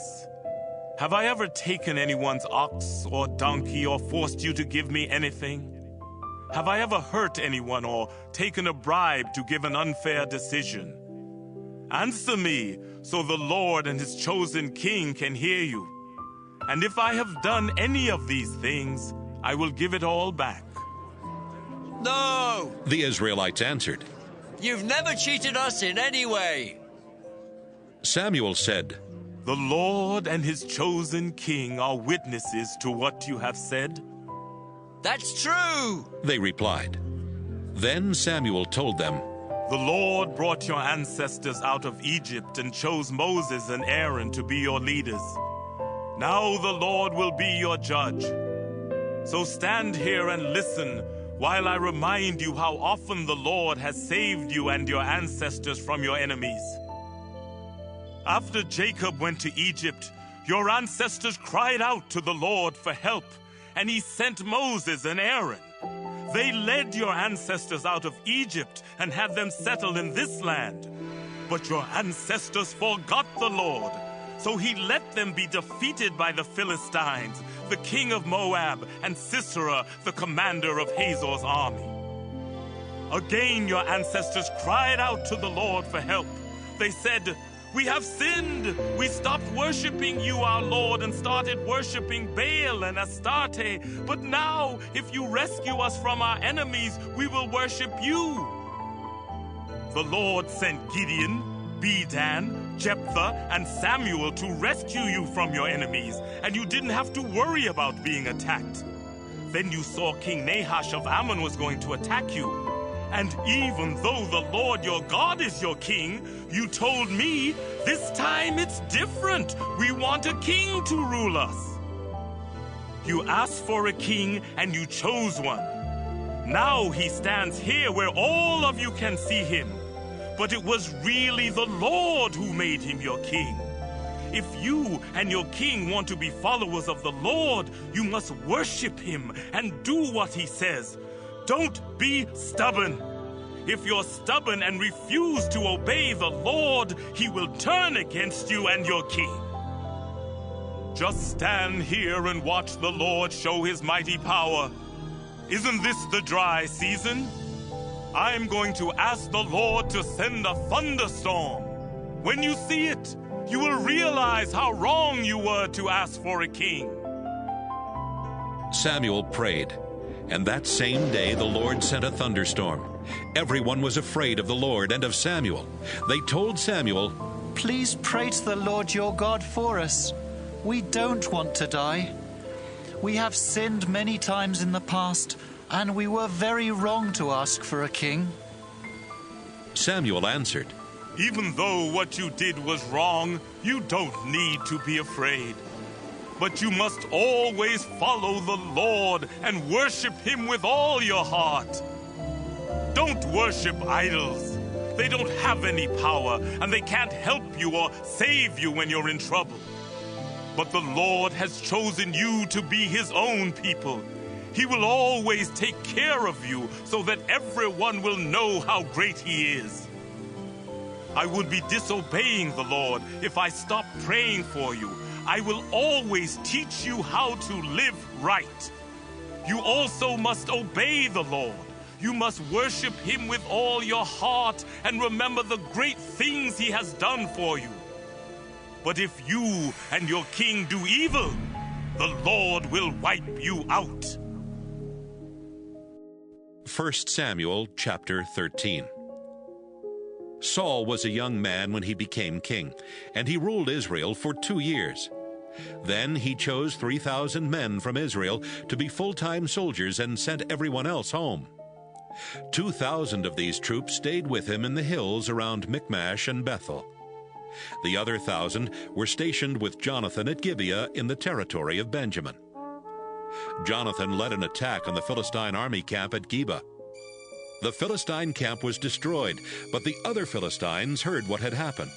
Have I ever taken anyone's ox or donkey or forced you to give me anything? Have I ever hurt anyone or taken a bribe to give an unfair decision? Answer me, so the Lord and his chosen king can hear you. And if I have done any of these things, I will give it all back." "No!" the Israelites answered. "You've never cheated us in any way." Samuel said, "The Lord and his chosen king are witnesses to what you have said." "That's true," they replied. Then Samuel told them, "The Lord brought your ancestors out of Egypt and chose Moses and Aaron to be your leaders. Now the Lord will be your judge. So stand here and listen while I remind you how often the Lord has saved you and your ancestors from your enemies. After Jacob went to Egypt, your ancestors cried out to the Lord for help, and he sent Moses and Aaron. They led your ancestors out of Egypt and had them settle in this land. But your ancestors forgot the Lord, so he let them be defeated by the Philistines, the king of Moab, and Sisera, the commander of Hazor's army. Again your ancestors cried out to the Lord for help. They said, 'We have sinned. We stopped worshiping you, our Lord, and started worshiping Baal and Astarte. But now, if you rescue us from our enemies, we will worship you.' The Lord sent Gideon, Bedan, Jephthah, and Samuel to rescue you from your enemies, and you didn't have to worry about being attacked. Then you saw King Nahash of Ammon was going to attack you. And even though the Lord your God is your king, you told me, 'This time it's different. We want a king to rule us.' You asked for a king and you chose one. Now he stands here where all of you can see him. But it was really the Lord who made him your king. If you and your king want to be followers of the Lord, you must worship him and do what he says. Don't be stubborn. If you're stubborn and refuse to obey the Lord, he will turn against you and your king. Just stand here and watch the Lord show his mighty power. Isn't this the dry season? I'm going to ask the Lord to send a thunderstorm. When you see it, you will realize how wrong you were to ask for a king." Samuel prayed, and that same day the Lord sent a thunderstorm. Everyone was afraid of the Lord and of Samuel. They told Samuel, "Please pray to the Lord your God for us. We don't want to die. We have sinned many times in the past, and we were very wrong to ask for a king." Samuel answered, "Even though what you did was wrong, you don't need to be afraid. But you must always follow the Lord and worship him with all your heart. Don't worship idols. They don't have any power, and they can't help you or save you when you're in trouble. But the Lord has chosen you to be his own people. He will always take care of you so that everyone will know how great he is. I would be disobeying the Lord if I stopped praying for you. I will always teach you how to live right. You also must obey the Lord. You must worship him with all your heart and remember the great things he has done for you. But if you and your king do evil, the Lord will wipe you out. 1 Samuel chapter 13. Saul was a young man when he became king, and he ruled Israel for 2 years. Then he chose 3,000 men from Israel to be full-time soldiers and sent everyone else home. 2,000 of these troops stayed with him in the hills around Michmash and Bethel. The other 1,000 were stationed with Jonathan at Gibeah in the territory of Benjamin. Jonathan led an attack on the Philistine army camp at Gibeah. The Philistine camp was destroyed, but the other Philistines heard what had happened.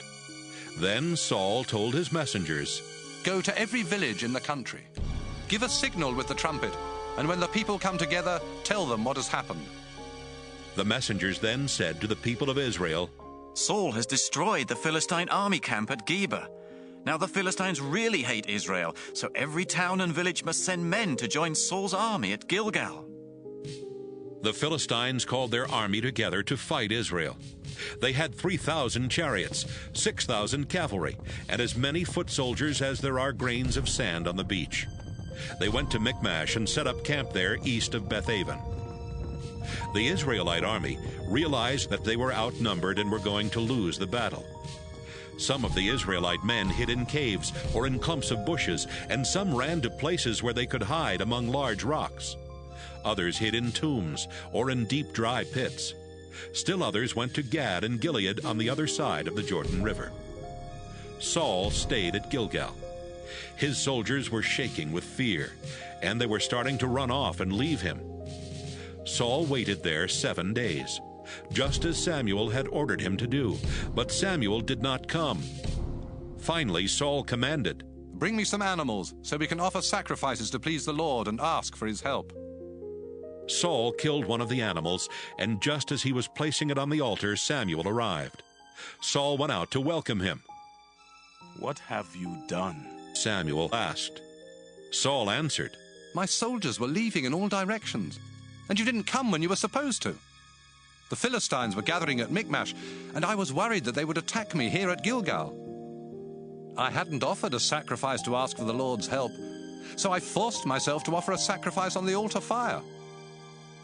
Then Saul told his messengers, "Go to every village in the country. Give a signal with the trumpet, and when the people come together, tell them what has happened." The messengers then said to the people of Israel, "Saul has destroyed the Philistine army camp at Gibeah. Now the Philistines really hate Israel, so every town and village must send men to join Saul's army at Gilgal." The Philistines called their army together to fight Israel. They had 3,000 chariots, 6,000 cavalry, and as many foot soldiers as there are grains of sand on the beach. They went to Michmash and set up camp there east of Bethaven. The Israelite army realized that they were outnumbered and were going to lose the battle. Some of the Israelite men hid in caves or in clumps of bushes, and some ran to places where they could hide among large rocks. Others hid in tombs or in deep, dry pits. Still others went to Gad and Gilead on the other side of the Jordan River. Saul stayed at Gilgal. His soldiers were shaking with fear, and they were starting to run off and leave him. Saul waited there 7 days, just as Samuel had ordered him to do, but Samuel did not come. Finally, Saul commanded, "Bring me some animals, so we can offer sacrifices to please the Lord and ask for his help." Saul killed one of the animals, and just as he was placing it on the altar, Samuel arrived. Saul went out to welcome him. "What have you done?" Samuel asked. Saul answered, "My soldiers were leaving in all directions, and you didn't come when you were supposed to. The Philistines were gathering at Michmash, and I was worried that they would attack me here at Gilgal. I hadn't offered a sacrifice to ask for the Lord's help, so I forced myself to offer a sacrifice on the altar fire."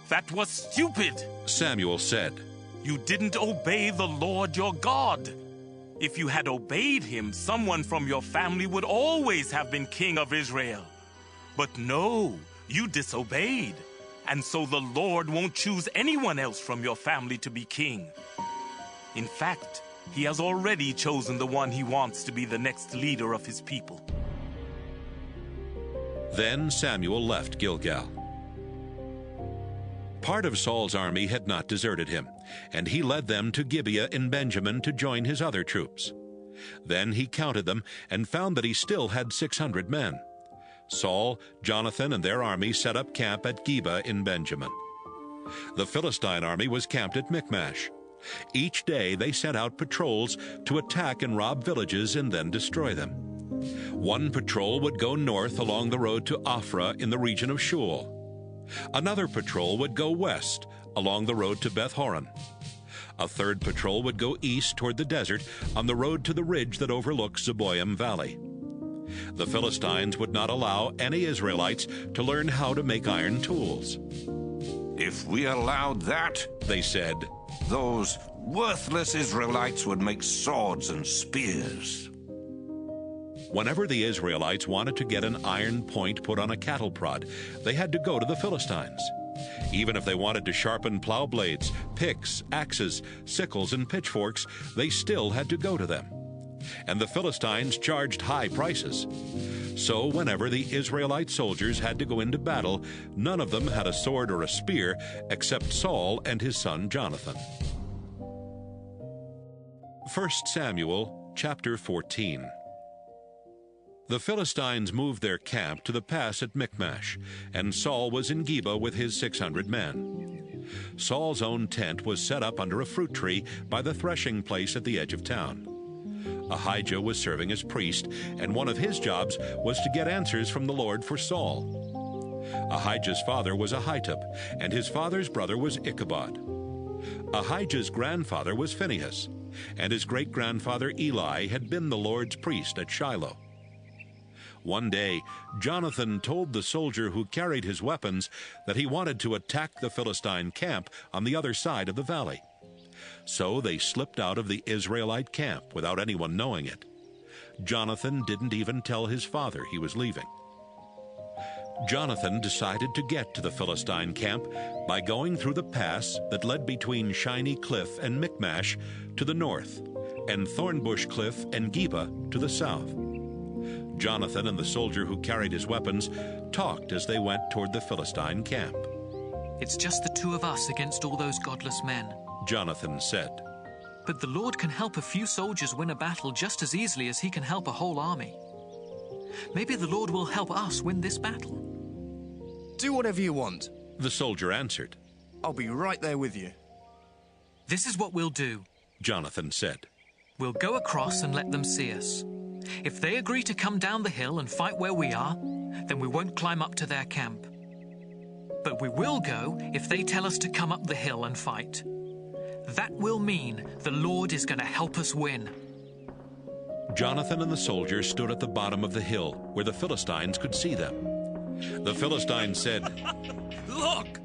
"That was stupid," Samuel said. "You didn't obey the Lord your God. If you had obeyed him, someone from your family would always have been king of Israel. But no, you disobeyed, and so the Lord won't choose anyone else from your family to be king. In fact, he has already chosen the one he wants to be the next leader of his people." Then Samuel left Gilgal. Part of Saul's army had not deserted him, and he led them to Gibeah in Benjamin to join his other troops. Then he counted them and found that he still had 600 men. Saul, Jonathan, and their army set up camp at Gibeah in Benjamin. The Philistine army was camped at Michmash. Each day they sent out patrols to attack and rob villages and then destroy them. One patrol would go north along the road to Ophrah in the region of Shul. Another patrol would go west along the road to Beth-horon. A third patrol would go east toward the desert on the road to the ridge that overlooks Zeboim Valley. The Philistines would not allow any Israelites to learn how to make iron tools. "If we allowed that," they said, "those worthless Israelites would make swords and spears." Whenever the Israelites wanted to get an iron point put on a cattle prod, they had to go to the Philistines. Even if they wanted to sharpen plow blades, picks, axes, sickles, and pitchforks, they still had to go to them. And the Philistines charged high prices. So whenever the Israelite soldiers had to go into battle, none of them had a sword or a spear except Saul and his son Jonathan. 1 Samuel chapter 14. The Philistines moved their camp to the pass at Michmash, and Saul was in Geba with his 600 men. Saul's own tent was set up under a fruit tree by the threshing place at the edge of town. Ahijah was serving as priest, and one of his jobs was to get answers from the Lord for Saul. Ahijah's father was Ahitub, and his father's brother was Ichabod. Ahijah's grandfather was Phinehas, and his great-grandfather Eli had been the Lord's priest at Shiloh. One day, Jonathan told the soldier who carried his weapons that he wanted to attack the Philistine camp on the other side of the valley. So they slipped out of the Israelite camp without anyone knowing it. Jonathan didn't even tell his father he was leaving. Jonathan decided to get to the Philistine camp by going through the pass that led between Shiny Cliff and Michmash to the north, and Thornbush Cliff and Geba to the south. Jonathan and the soldier who carried his weapons talked as they went toward the Philistine camp. "It's just the two of us against all those godless men," Jonathan said. "But the Lord can help a few soldiers win a battle just as easily as he can help a whole army. Maybe the Lord will help us win this battle." "Do whatever you want," the soldier answered. "I'll be right there with you." "This is what we'll do," Jonathan said. "We'll go across and let them see us. If they agree to come down the hill and fight where we are, then we won't climb up to their camp. But we will go if they tell us to come up the hill and fight. That will mean the Lord is going to help us win." Jonathan and the soldier stood at the bottom of the hill where the Philistines could see them. The Philistines said, "Look!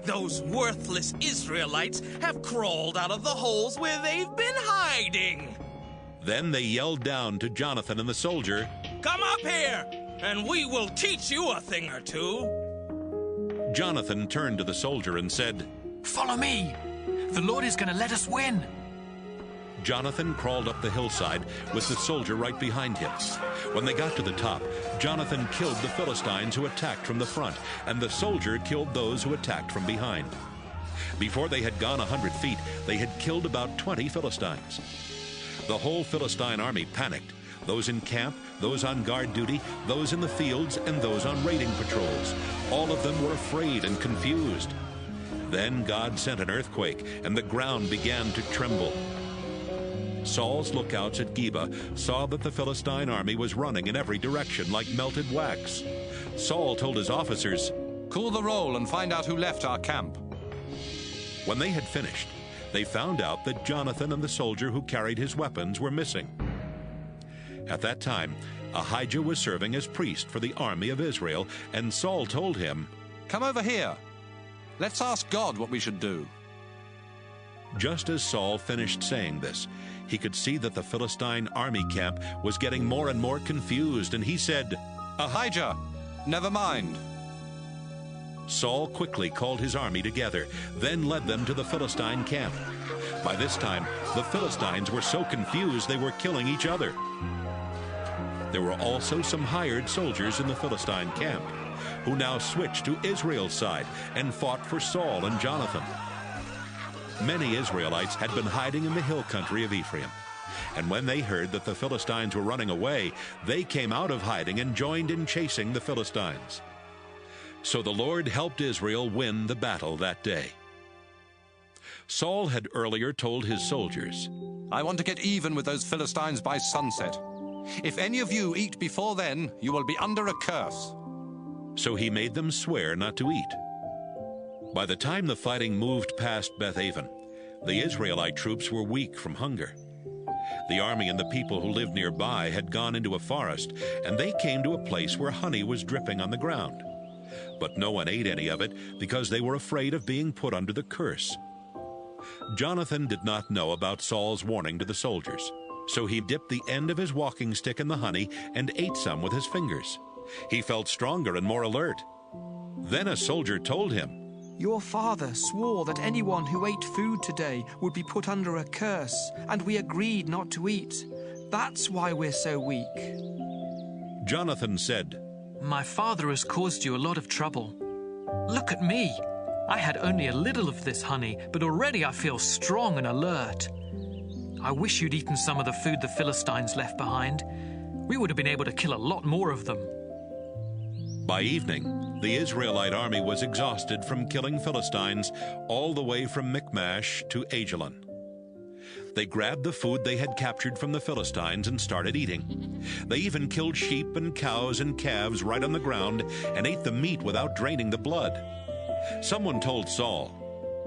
Those worthless Israelites have crawled out of the holes where they've been hiding!" Then they yelled down to Jonathan and the soldier, "Come up here, and we will teach you a thing or two." Jonathan turned to the soldier and said, "Follow me. The Lord is going to let us win." Jonathan crawled up the hillside with the soldier right behind him. When they got to the top, Jonathan killed the Philistines who attacked from the front, and the soldier killed those who attacked from behind. Before they had gone 100 feet, they had killed about 20 Philistines. The whole Philistine army panicked. Those in camp, those on guard duty, those in the fields, and those on raiding patrols. All of them were afraid and confused. Then God sent an earthquake, and the ground began to tremble. Saul's lookouts at Geba saw that the Philistine army was running in every direction like melted wax. Saul told his officers, "Call the roll and find out who left our camp." When they had finished, they found out that Jonathan and the soldier who carried his weapons were missing. At that time, Ahijah was serving as priest for the army of Israel, and Saul told him, "Come over here. Let's ask God what we should do." Just as Saul finished saying this, he could see that the Philistine army camp was getting more and more confused, and he said, "Ahijah, never mind." Saul quickly called his army together, then led them to the Philistine camp. By this time, the Philistines were so confused they were killing each other. There were also some hired soldiers in the Philistine camp, who now switched to Israel's side and fought for Saul and Jonathan. Many Israelites had been hiding in the hill country of Ephraim, and when they heard that the Philistines were running away, they came out of hiding and joined in chasing the Philistines. So the Lord helped Israel win the battle that day. Saul had earlier told his soldiers, "I want to get even with those Philistines by sunset. If any of you eat before then, you will be under a curse." So he made them swear not to eat. By the time the fighting moved past Beth-aven, the Israelite troops were weak from hunger. The army and the people who lived nearby had gone into a forest, and they came to a place where honey was dripping on the ground. But no one ate any of it because they were afraid of being put under the curse. Jonathan did not know about Saul's warning to the soldiers, so he dipped the end of his walking stick in the honey and ate some with his fingers. He felt stronger and more alert. Then a soldier told him, "Your father swore that anyone who ate food today would be put under a curse, and we agreed not to eat. That's why we're so weak." Jonathan said, "My father has caused you a lot of trouble. Look at me. I had only a little of this honey, but already I feel strong and alert. I wish you'd eaten some of the food the Philistines left behind. We would have been able to kill a lot more of them." By evening, the Israelite army was exhausted from killing Philistines all the way from Michmash to Ajalon. They grabbed the food they had captured from the Philistines and started eating. They even killed sheep and cows and calves right on the ground and ate the meat without draining the blood. Someone told Saul,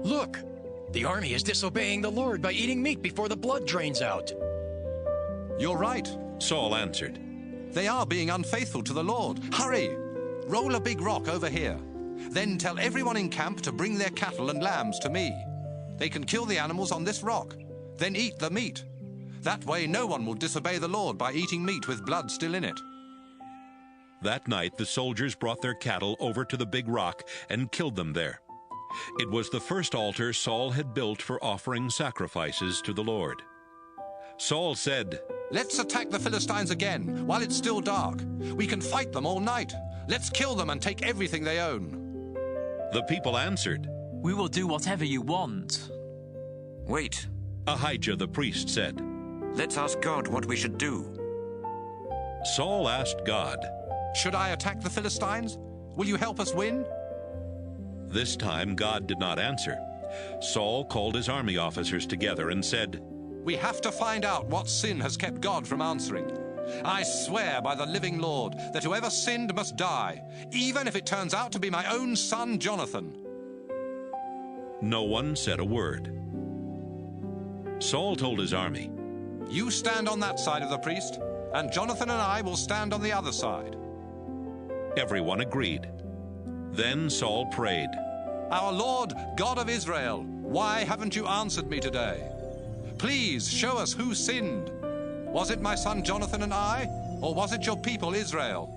"Look, the army is disobeying the Lord by eating meat before the blood drains out." "You're right," Saul answered. "They are being unfaithful to the Lord. Hurry! Roll a big rock over here. Then tell everyone in camp to bring their cattle and lambs to me. They can kill the animals on this rock, then eat the meat. That way no one will disobey the Lord by eating meat with blood still in it." That night the soldiers brought their cattle over to the big rock and killed them there. It was the first altar Saul had built for offering sacrifices to the Lord. Saul said, "Let's attack the Philistines again while it's still dark. We can fight them all night. Let's kill them and take everything they own." The people answered, "We will do whatever you want." "Wait," Ahijah the priest said. "Let's ask God what we should do." Saul asked God, "Should I attack the Philistines? Will you help us win?" This time God did not answer. Saul called his army officers together and said, "We have to find out what sin has kept God from answering. I swear by the living Lord that whoever sinned must die, even if it turns out to be my own son Jonathan." No one said a word. Saul told his army, "You stand on that side of the priest, and Jonathan and I will stand on the other side." Everyone agreed. Then Saul prayed, "Our Lord, God of Israel, why haven't you answered me today? Please show us who sinned. Was it my son Jonathan and I, or was it your people Israel?"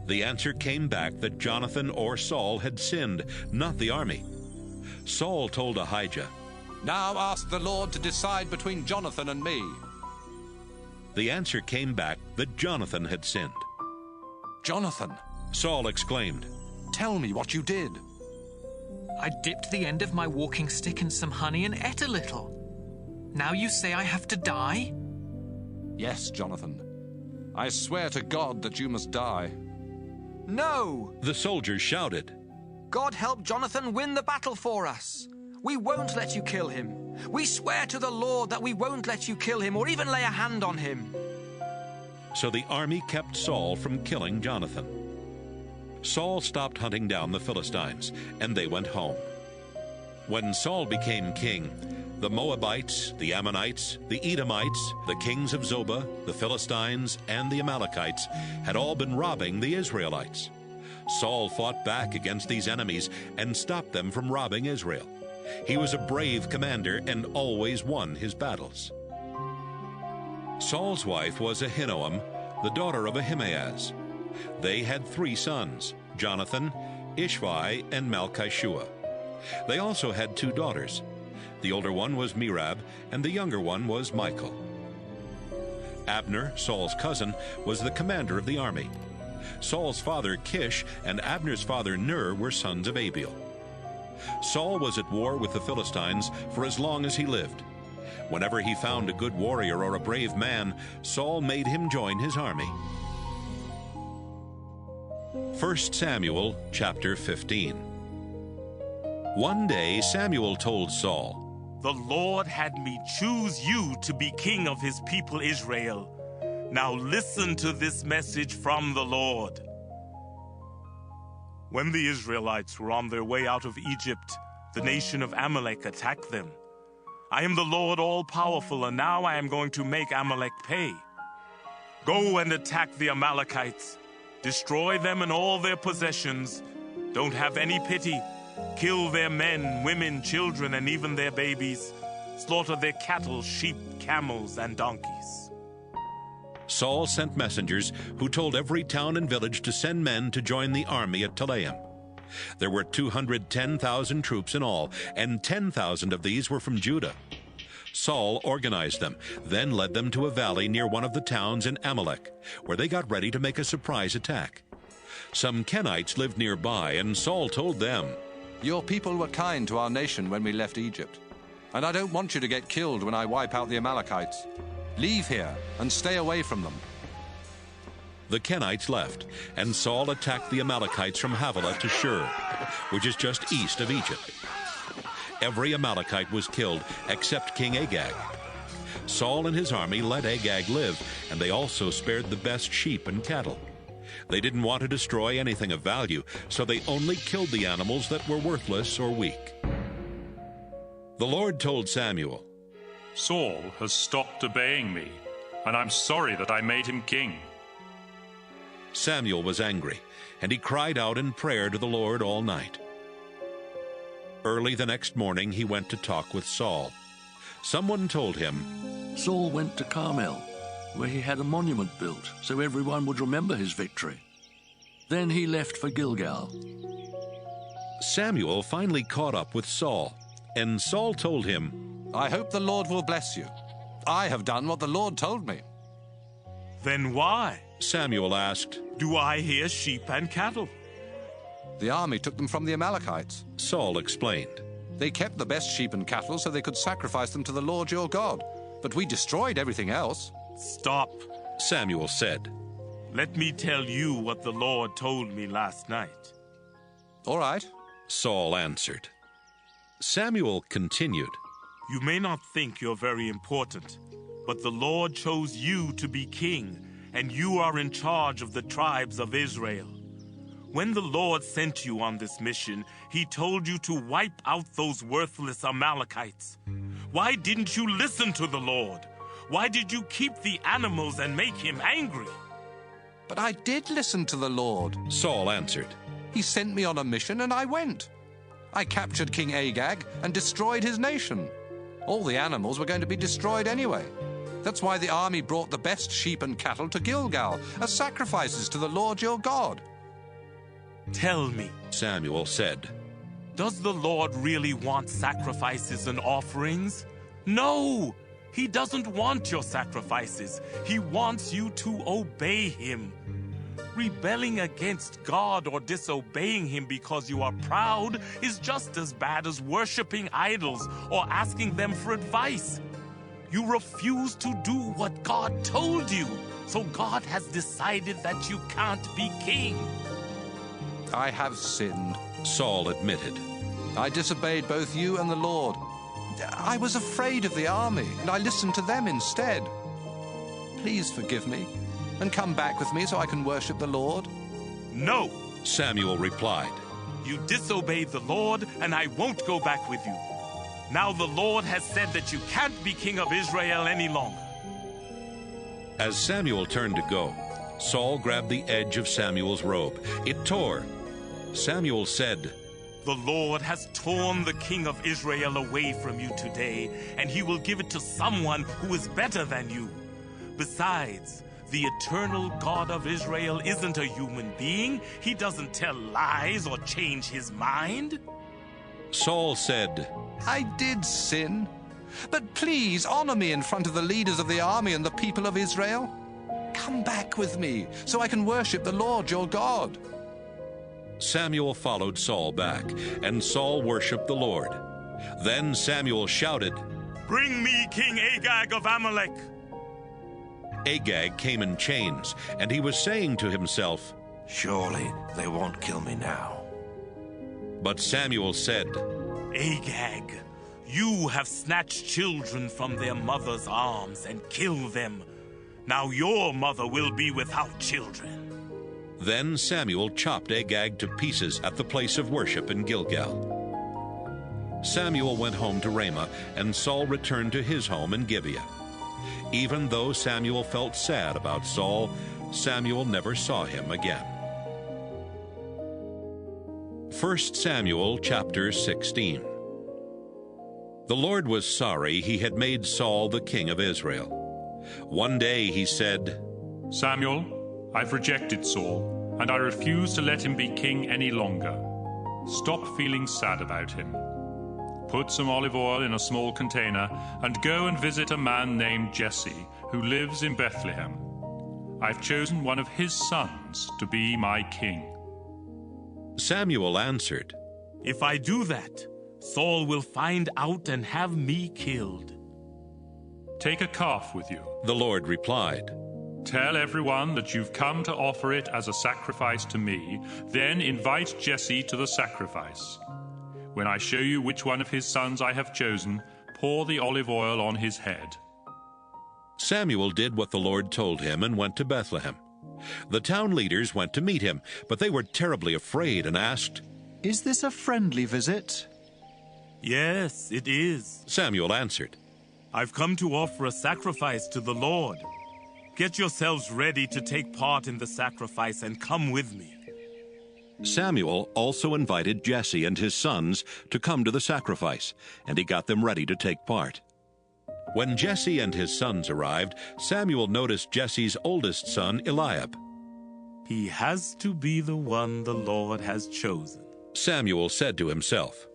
The answer came back that Jonathan or Saul had sinned, not the army. Saul told Ahijah, "Now ask the Lord to decide between Jonathan and me." The answer came back that Jonathan had sinned. "Jonathan," Saul exclaimed, "tell me what you did." "I dipped the end of my walking stick in some honey and ate a little. Now you say I have to die?" "Yes, Jonathan. I swear to God that you must die." "No!" the soldiers shouted. "God help Jonathan win the battle for us. We won't let you kill him. We swear to the Lord that we won't let you kill him or even lay a hand on him." So the army kept Saul from killing Jonathan. Saul stopped hunting down the Philistines, and they went home. When Saul became king, the Moabites, the Ammonites, the Edomites, the kings of Zobah, the Philistines, and the Amalekites had all been robbing the Israelites. Saul fought back against these enemies and stopped them from robbing Israel. He was a brave commander and always won his battles. Saul's wife was Ahinoam, the daughter of Ahimaaz. They had 3 sons, Jonathan, Ishvi, and Malchishua. They also had 2 daughters. The older one was Merab, and the younger one was Michal. Abner, Saul's cousin, was the commander of the army. Saul's father Kish and Abner's father Ner were sons of Abiel. Saul was at war with the Philistines for as long as he lived. Whenever he found a good warrior or a brave man, Saul made him join his army. 1 Samuel chapter 15. One day Samuel told Saul, "The Lord had me choose you to be king of his people Israel. Now listen to this message from the Lord. When the Israelites were on their way out of Egypt, the nation of Amalek attacked them. I am the Lord all-powerful, and now I am going to make Amalek pay. Go and attack the Amalekites. Destroy them and all their possessions. Don't have any pity. Kill their men, women, children, and even their babies. Slaughter their cattle, sheep, camels, and donkeys." Saul sent messengers who told every town and village to send men to join the army at Telaim. There were 210,000 troops in all, and 10,000 of these were from Judah. Saul organized them, then led them to a valley near one of the towns in Amalek, where they got ready to make a surprise attack. Some Kenites lived nearby, and Saul told them, "Your people were kind to our nation when we left Egypt, and I don't want you to get killed when I wipe out the Amalekites. Leave here and stay away from them." The Kenites left, and Saul attacked the Amalekites from Havilah to Shur, which is just east of Egypt. Every Amalekite was killed except King Agag. Saul and his army let Agag live, and they also spared the best sheep and cattle. They didn't want to destroy anything of value, so they only killed the animals that were worthless or weak. The Lord told Samuel, "Saul has stopped obeying me, and I'm sorry that I made him king." Samuel was angry, and he cried out in prayer to the Lord all night. Early the next morning he went to talk with Saul. Someone told him, "Saul went to Carmel, where he had a monument built so everyone would remember his victory. Then he left for Gilgal." Samuel finally caught up with Saul, and Saul told him, "I hope the Lord will bless you. I have done what the Lord told me." "Then why?" Samuel asked, "Do I hear sheep and cattle?" "The army took them from the Amalekites," Saul explained. "They kept the best sheep and cattle so they could sacrifice them to the Lord your God, but we destroyed everything else." "Stop," Samuel said. "Let me tell you what the Lord told me last night." "All right," Saul answered. Samuel continued, "You may not think you're very important, but the Lord chose you to be king, and you are in charge of the tribes of Israel. When the Lord sent you on this mission, he told you to wipe out those worthless Amalekites. Why didn't you listen to the Lord? Why did you keep the animals and make him angry?" "But I did listen to the Lord," Saul answered. "He sent me on a mission and I went. I captured King Agag and destroyed his nation. All the animals were going to be destroyed anyway. That's why the army brought the best sheep and cattle to Gilgal as sacrifices to the Lord your God." "Tell me," Samuel said, "does the Lord really want sacrifices and offerings? No! He doesn't want your sacrifices. He wants you to obey him. Rebelling against God or disobeying him because you are proud is just as bad as worshiping idols or asking them for advice. You refuse to do what God told you, so God has decided that you can't be king." "I have sinned," Saul admitted. "I disobeyed both you and the Lord. I was afraid of the army, and I listened to them instead. Please forgive me, and come back with me so I can worship the Lord." "No," Samuel replied. "You disobeyed the Lord, and I won't go back with you. Now the Lord has said that you can't be king of Israel any longer." As Samuel turned to go, Saul grabbed the edge of Samuel's robe. It tore. Samuel said, "The Lord has torn the king of Israel away from you today, and he will give it to someone who is better than you. Besides, the eternal God of Israel isn't a human being. He doesn't tell lies or change his mind." Saul said, "I did sin, but please honor me in front of the leaders of the army and the people of Israel. Come back with me so I can worship the Lord your God." Samuel followed Saul back, and Saul worshipped the Lord. Then Samuel shouted, "Bring me King Agag of Amalek." Agag came in chains, and he was saying to himself, "Surely they won't kill me now." But Samuel said, "Agag, you have snatched children from their mother's arms and killed them. Now your mother will be without children." Then Samuel chopped Agag to pieces at the place of worship in Gilgal. Samuel went home to Ramah, and Saul returned to his home in Gibeah. Even though Samuel felt sad about Saul, Samuel never saw him again. 1 Samuel chapter 16. The Lord was sorry he had made Saul the king of Israel. One day he said, "Samuel, I've rejected Saul, and I refuse to let him be king any longer. Stop feeling sad about him." Put some olive oil in a small container and go and visit a man named Jesse who lives in Bethlehem. I've chosen one of his sons to be my king." Samuel answered, "If I do that, Saul will find out and have me killed." "Take a calf with you," the Lord replied. "Tell everyone that you've come to offer it as a sacrifice to me, then invite Jesse to the sacrifice. When I show you which one of his sons I have chosen, pour the olive oil on his head." Samuel did what the Lord told him and went to Bethlehem. The town leaders went to meet him, but they were terribly afraid and asked, "Is this a friendly visit?" "Yes, it is," Samuel answered. "I've come to offer a sacrifice to the Lord. Get yourselves ready to take part in the sacrifice and come with me." Samuel also invited Jesse and his sons to come to the sacrifice, and he got them ready to take part. When Jesse and his sons arrived, Samuel noticed Jesse's oldest son, Eliab. "He has to be the one the Lord has chosen," Samuel said to himself.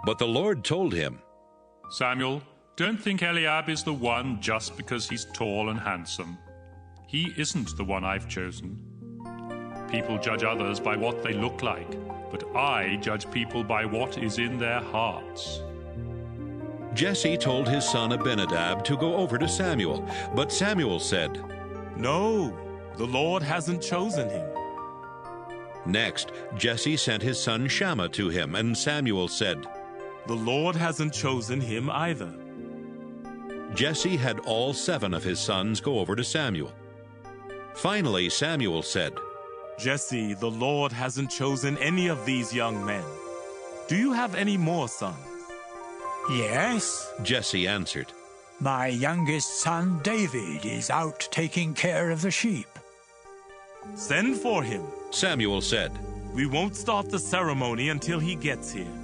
But the Lord told him, "Samuel, don't think Eliab is the one just because he's tall and handsome. He isn't the one I've chosen. People judge others by what they look like, but I judge people by what is in their hearts." Jesse told his son Abinadab to go over to Samuel, but Samuel said, "No, the Lord hasn't chosen him." Next, Jesse sent his son Shammah to him, and Samuel said, "The Lord hasn't chosen him either." Jesse had all 7 of his sons go over to Samuel. Finally, Samuel said, "Jesse, the Lord hasn't chosen any of these young men. Do you have any more sons?" "Yes," Jesse answered. "My youngest son David is out taking care of the sheep." "Send for him," Samuel said. "We won't start the ceremony until he gets here."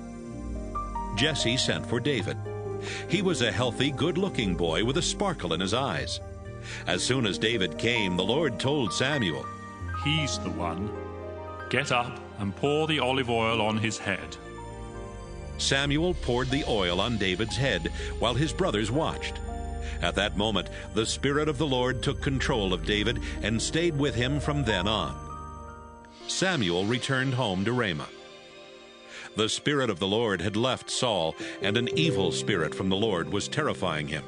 Jesse sent for David. He was a healthy, good-looking boy with a sparkle in his eyes. As soon as David came, the Lord told Samuel, "He's the one. Get up and pour the olive oil on his head." Samuel poured the oil on David's head while his brothers watched. At that moment, the Spirit of the Lord took control of David and stayed with him from then on. Samuel returned home to Ramah. The Spirit of the Lord had left Saul, and an evil spirit from the Lord was terrifying him.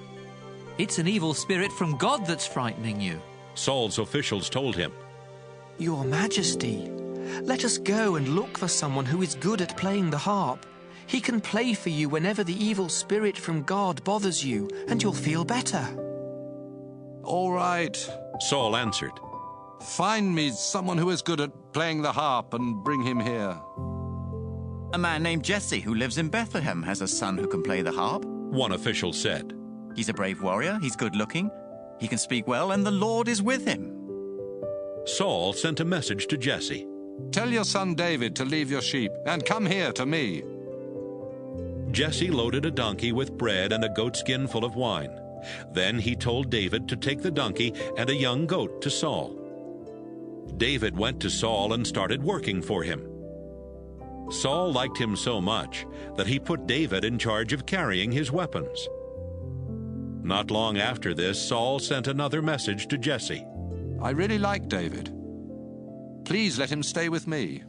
"It's an evil spirit from God that's frightening you." Saul's officials told him, "Your Majesty, let us go and look for someone who is good at playing the harp. He can play for you whenever the evil spirit from God bothers you, and you'll feel better." "All right," Saul answered. "Find me someone who is good at playing the harp and bring him here." "A man named Jesse who lives in Bethlehem has a son who can play the harp," one official said. "He's a brave warrior, he's good-looking, he can speak well, and the Lord is with him." Saul sent a message to Jesse. "Tell your son David to leave your sheep and come here to me." Jesse loaded a donkey with bread and a goatskin full of wine. Then he told David to take the donkey and a young goat to Saul. David went to Saul and started working for him. Saul liked him so much that he put David in charge of carrying his weapons. Not long after this, Saul sent another message to Jesse. "I really like David. Please let him stay with me."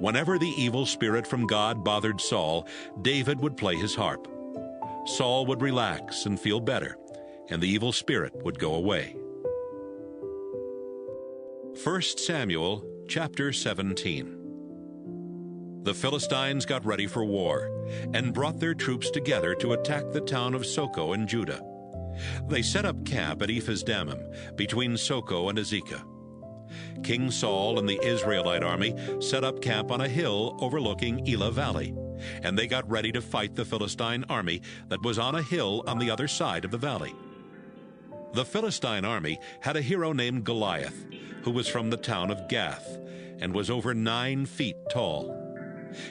Whenever the evil spirit from God bothered Saul, David would play his harp. Saul would relax and feel better, and the evil spirit would go away. 1 Samuel chapter 17. The Philistines got ready for war and brought their troops together to attack the town of Soko in Judah. They set up camp at Ephes-dammim between Soko and Azekah. King Saul and the Israelite army set up camp on a hill overlooking Elah Valley, and they got ready to fight the Philistine army that was on a hill on the other side of the valley. The Philistine army had a hero named Goliath, who was from the town of Gath, and was over 9 feet tall.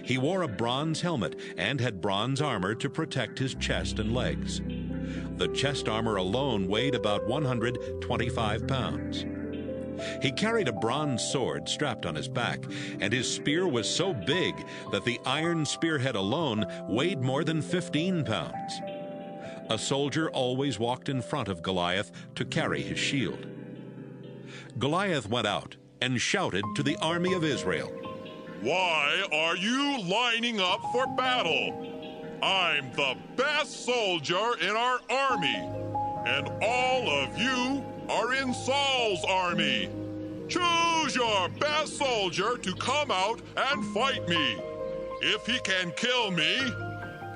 He wore a bronze helmet and had bronze armor to protect his chest and legs. The chest armor alone weighed about 125 pounds. He carried a bronze sword strapped on his back, and his spear was so big that the iron spearhead alone weighed more than 15 pounds. A soldier always walked in front of Goliath to carry his shield. Goliath went out and shouted to the army of Israel, "Why are you lining up for battle? I'm the best soldier in our army, and all of you are in Saul's army. Choose your best soldier to come out and fight me. If he can kill me,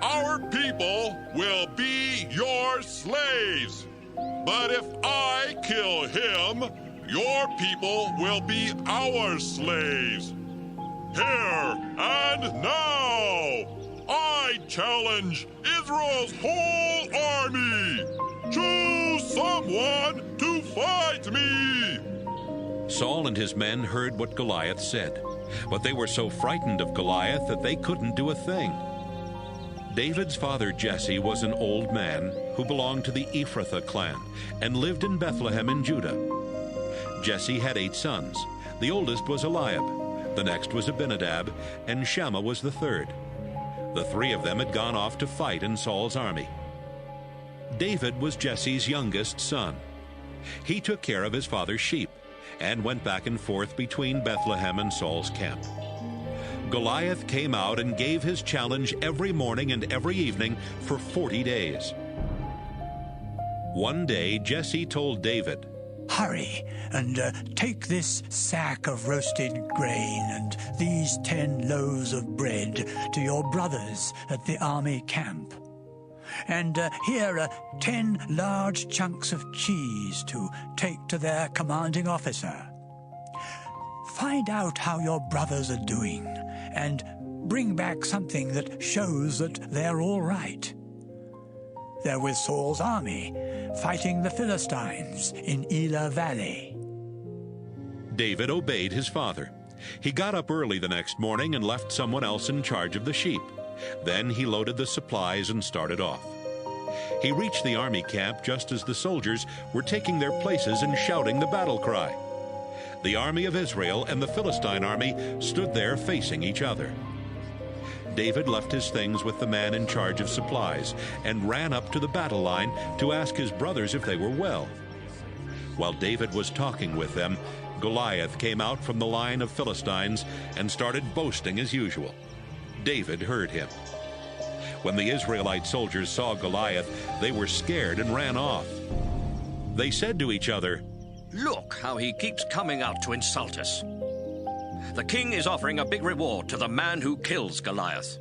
our people will be your slaves. But if I kill him, your people will be our slaves. Here and now, I challenge Israel's whole army. Choose someone to fight me." Saul and his men heard what Goliath said, but they were so frightened of Goliath that they couldn't do a thing. David's father Jesse was an old man who belonged to the Ephrathah clan and lived in Bethlehem in Judah. Jesse had 8 sons. The oldest was Eliab, the next was Abinadab, and Shammah was the third. The 3 of them had gone off to fight in Saul's army. David was Jesse's youngest son. He took care of his father's sheep and went back and forth between Bethlehem and Saul's camp. Goliath came out and gave his challenge every morning and every evening for 40 days. One day, Jesse told David, "Hurry and take this sack of roasted grain and these 10 loaves of bread to your brothers at the army camp. And here are 10 large chunks of cheese to take to their commanding officer. Find out how your brothers are doing and bring back something that shows that they're all right. They're with Saul's army, fighting the Philistines in Elah Valley." David obeyed his father. He got up early the next morning and left someone else in charge of the sheep. Then he loaded the supplies and started off. He reached the army camp just as the soldiers were taking their places and shouting the battle cry. The army of Israel and the Philistine army stood there facing each other. David left his things with the man in charge of supplies and ran up to the battle line to ask his brothers if they were well. While David was talking with them, Goliath came out from the line of Philistines and started boasting as usual. David heard him. When the Israelite soldiers saw Goliath, they were scared and ran off. They said to each other, "Look how he keeps coming out to insult us. The king is offering a big reward to the man who kills Goliath.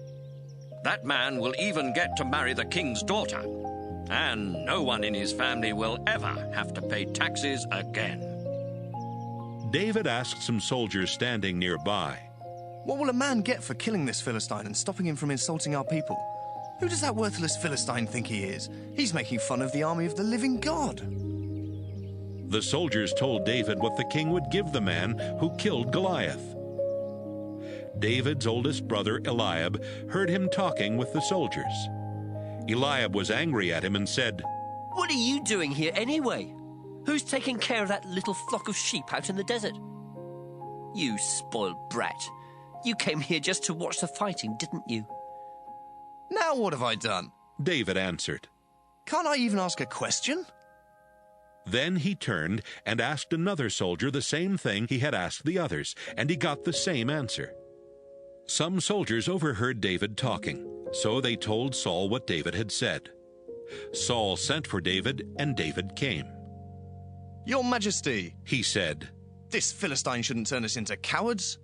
That man will even get to marry the king's daughter, and no one in his family will ever have to pay taxes again." David asked some soldiers standing nearby, "What will a man get for killing this Philistine and stopping him from insulting our people? Who does that worthless Philistine think he is? He's making fun of the army of the living God." The soldiers told David what the king would give the man who killed Goliath. David's oldest brother Eliab heard him talking with the soldiers. Eliab was angry at him and said, "What are you doing here anyway? Who's taking care of that little flock of sheep out in the desert? You spoiled brat. You came here just to watch the fighting, didn't you?" "Now what have I done?" David answered. "Can't I even ask a question?" Then he turned and asked another soldier the same thing he had asked the others, and he got the same answer. Some soldiers overheard David talking, so they told Saul what David had said. Saul sent for David, and David came. "Your Majesty," he said, "this Philistine shouldn't turn us into cowards.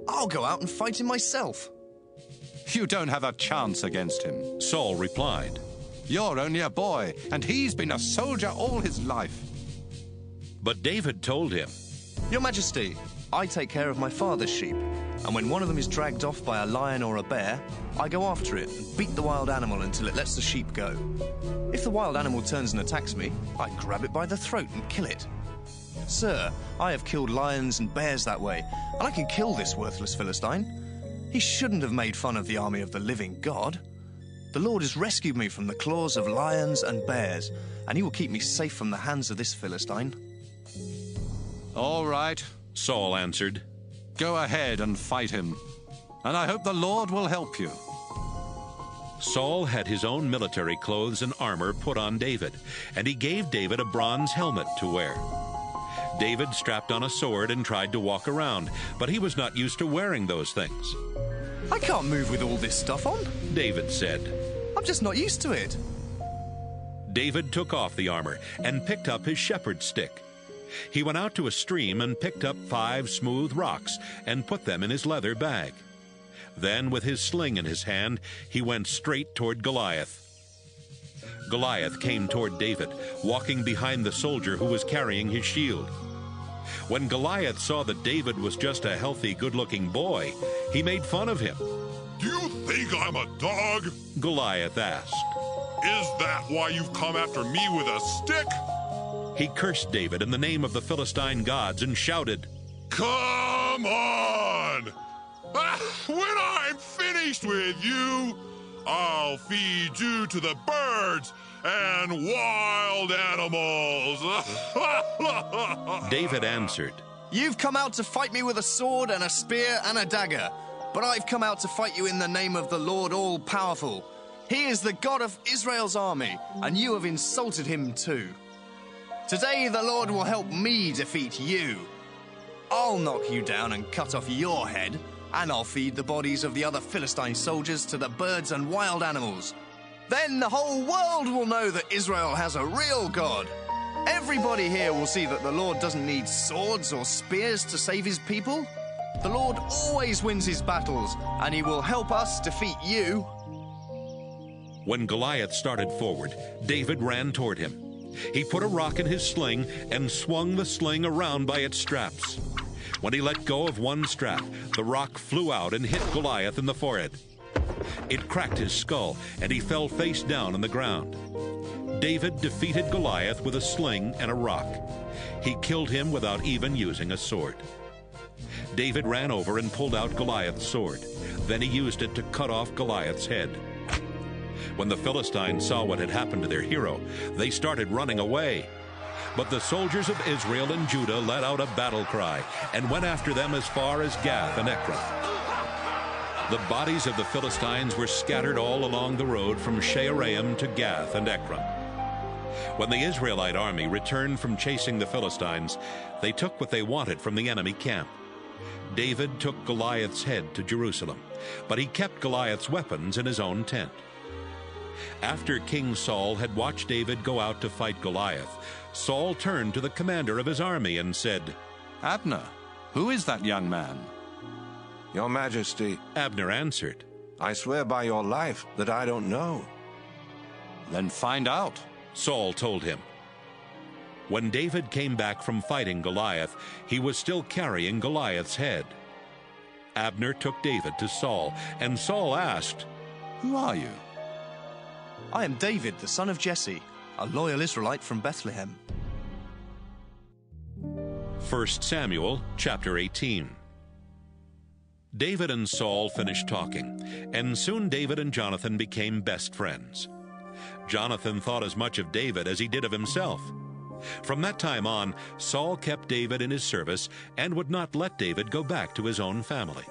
I'll go out and fight him myself." "You don't have a chance against him," Saul replied. "You're only a boy, and he's been a soldier all his life." But David told him, "Your Majesty, I take care of my father's sheep, and when one of them is dragged off by a lion or a bear, I go after it and beat the wild animal until it lets the sheep go. If the wild animal turns and attacks me, I grab it by the throat and kill it. Sir, I have killed lions and bears that way, and I can kill this worthless Philistine. He shouldn't have made fun of the army of the living God. The Lord has rescued me from the claws of lions and bears, and he will keep me safe from the hands of this Philistine." All right, Saul answered. Go ahead and fight him, and I hope the Lord will help you. Saul had his own military clothes and armor put on David, and he gave David a bronze helmet to wear. David strapped on a sword and tried to walk around, but he was not used to wearing those things. I can't move with all this stuff on, David said. I'm just not used to it. David took off the armor and picked up his shepherd's stick. He went out to a stream and picked up 5 smooth rocks and put them in his leather bag. Then, with his sling in his hand, he went straight toward Goliath. Goliath came toward David, walking behind the soldier who was carrying his shield. When Goliath saw that David was just a healthy, good-looking boy, he made fun of him. Do you think I'm a dog? Goliath asked. Is that why you've come after me with a stick? He cursed David in the name of the Philistine gods and shouted, Come on! When I'm finished with you, I'll feed you to the birds and wild animals. David answered, You've come out to fight me with a sword and a spear and a dagger, but I've come out to fight you in the name of the Lord all-powerful. He is the God of Israel's army, and you have insulted him too. Today the Lord will help me defeat you. I'll knock you down and cut off your head, and I'll feed the bodies of the other Philistine soldiers to the birds and wild animals. Then the whole world will know that Israel has a real God. Everybody here will see that the Lord doesn't need swords or spears to save his people. The Lord always wins his battles, and he will help us defeat you. When Goliath started forward, David ran toward him. He put a rock in his sling and swung the sling around by its straps. When he let go of one strap, the rock flew out and hit Goliath in the forehead. It cracked his skull, and he fell face down on the ground. David defeated Goliath with a sling and a rock. He killed him without even using a sword. David ran over and pulled out Goliath's sword. Then he used it to cut off Goliath's head. When the Philistines saw what had happened to their hero, they started running away. But the soldiers of Israel and Judah let out a battle cry and went after them as far as Gath and Ekron. The bodies of the Philistines were scattered all along the road from Shaaraim to Gath and Ekron. When the Israelite army returned from chasing the Philistines, they took what they wanted from the enemy camp. David took Goliath's head to Jerusalem, but he kept Goliath's weapons in his own tent. After King Saul had watched David go out to fight Goliath, Saul turned to the commander of his army and said, Abner, who is that young man? Your Majesty, Abner answered, I swear by your life that I don't know. Then find out, Saul told him. When David came back from fighting Goliath, he was still carrying Goliath's head. Abner took David to Saul, and Saul asked, Who are you? I am David, the son of Jesse, a loyal Israelite from Bethlehem. 1 Samuel chapter 18. David and Saul finished talking, and soon David and Jonathan became best friends. Jonathan thought as much of David as he did of himself. From that time on, Saul kept David in his service and would not let David go back to his own family.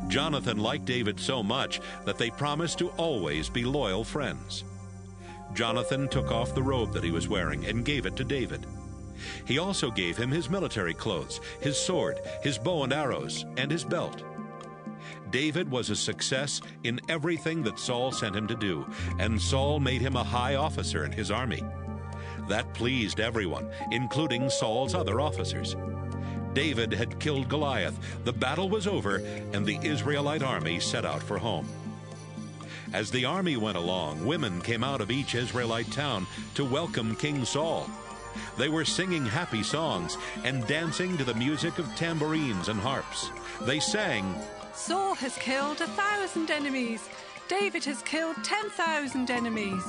Jonathan liked David so much that they promised to always be loyal friends. Jonathan took off the robe that he was wearing and gave it to David. He also gave him his military clothes, his sword, his bow and arrows, and his belt. David was a success in everything that Saul sent him to do, and Saul made him a high officer in his army. That pleased everyone, including Saul's other officers. David had killed Goliath, the battle was over, and the Israelite army set out for home. As the army went along, women came out of each Israelite town to welcome King Saul. They were singing happy songs and dancing to the music of tambourines and harps. They sang, Saul has killed 1,000 enemies. David has killed 10,000 enemies.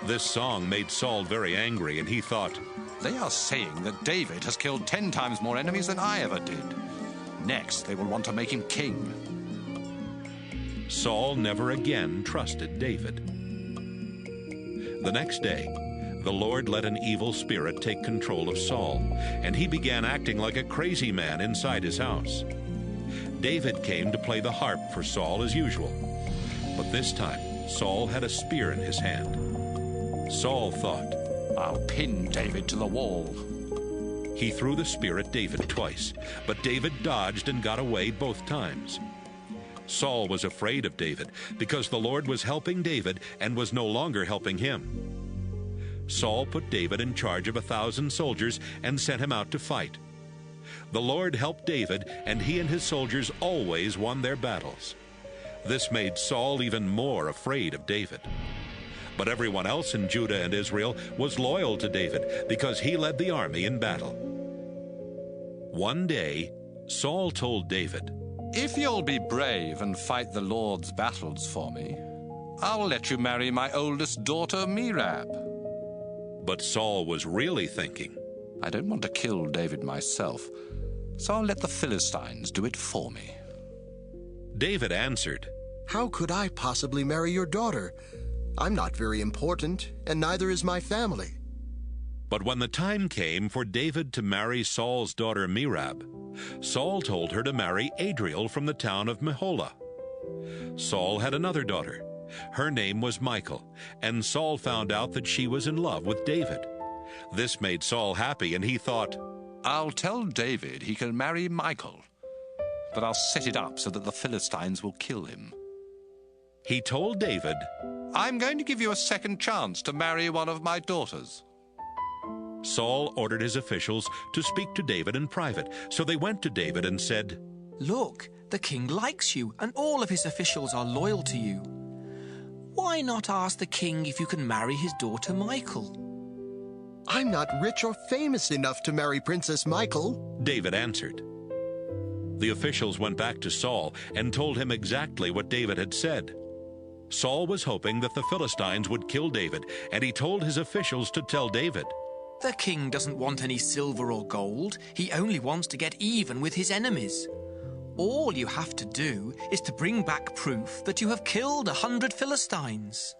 This song made Saul very angry, and he thought, They are saying that David has killed 10 times more enemies than I ever did. Next, they will want to make him king. Saul never again trusted David. The next day, the Lord let an evil spirit take control of Saul, and he began acting like a crazy man inside his house. David came to play the harp for Saul as usual, but this time Saul had a spear in his hand. Saul thought, "I'll pin David to the wall." He threw the spear at David twice, but David dodged and got away both times. Saul was afraid of David because the Lord was helping David and was no longer helping him. Saul put David in charge of 1,000 soldiers and sent him out to fight. The Lord helped David, and he and his soldiers always won their battles. This made Saul even more afraid of David. But everyone else in Judah and Israel was loyal to David because he led the army in battle. One day, Saul told David, "If you'll be brave and fight the Lord's battles for me, I'll let you marry my oldest daughter, Merab." But Saul was really thinking, "I don't want to kill David myself, so I'll let the Philistines do it for me." David answered, "How could I possibly marry your daughter? I'm not very important, and neither is my family." But when the time came for David to marry Saul's daughter Merab, Saul told her to marry Adriel from the town of Meholah. Saul had another daughter. Her name was Michal, and Saul found out that she was in love with David. This made Saul happy, and he thought, "I'll tell David he can marry Michal, but I'll set it up so that the Philistines will kill him." He told David, "I'm going to give you a second chance to marry one of my daughters." Saul ordered his officials to speak to David in private, so they went to David and said, "Look, the king likes you, and all of his officials are loyal to you. Why not ask the king if you can marry his daughter Michal?" "I'm not rich or famous enough to marry Princess Michal," David answered. The officials went back to Saul and told him exactly what David had said. Saul was hoping that the Philistines would kill David, and he told his officials to tell David, "The king doesn't want any silver or gold. He only wants to get even with his enemies. All you have to do is to bring back proof that you have killed 100 Philistines."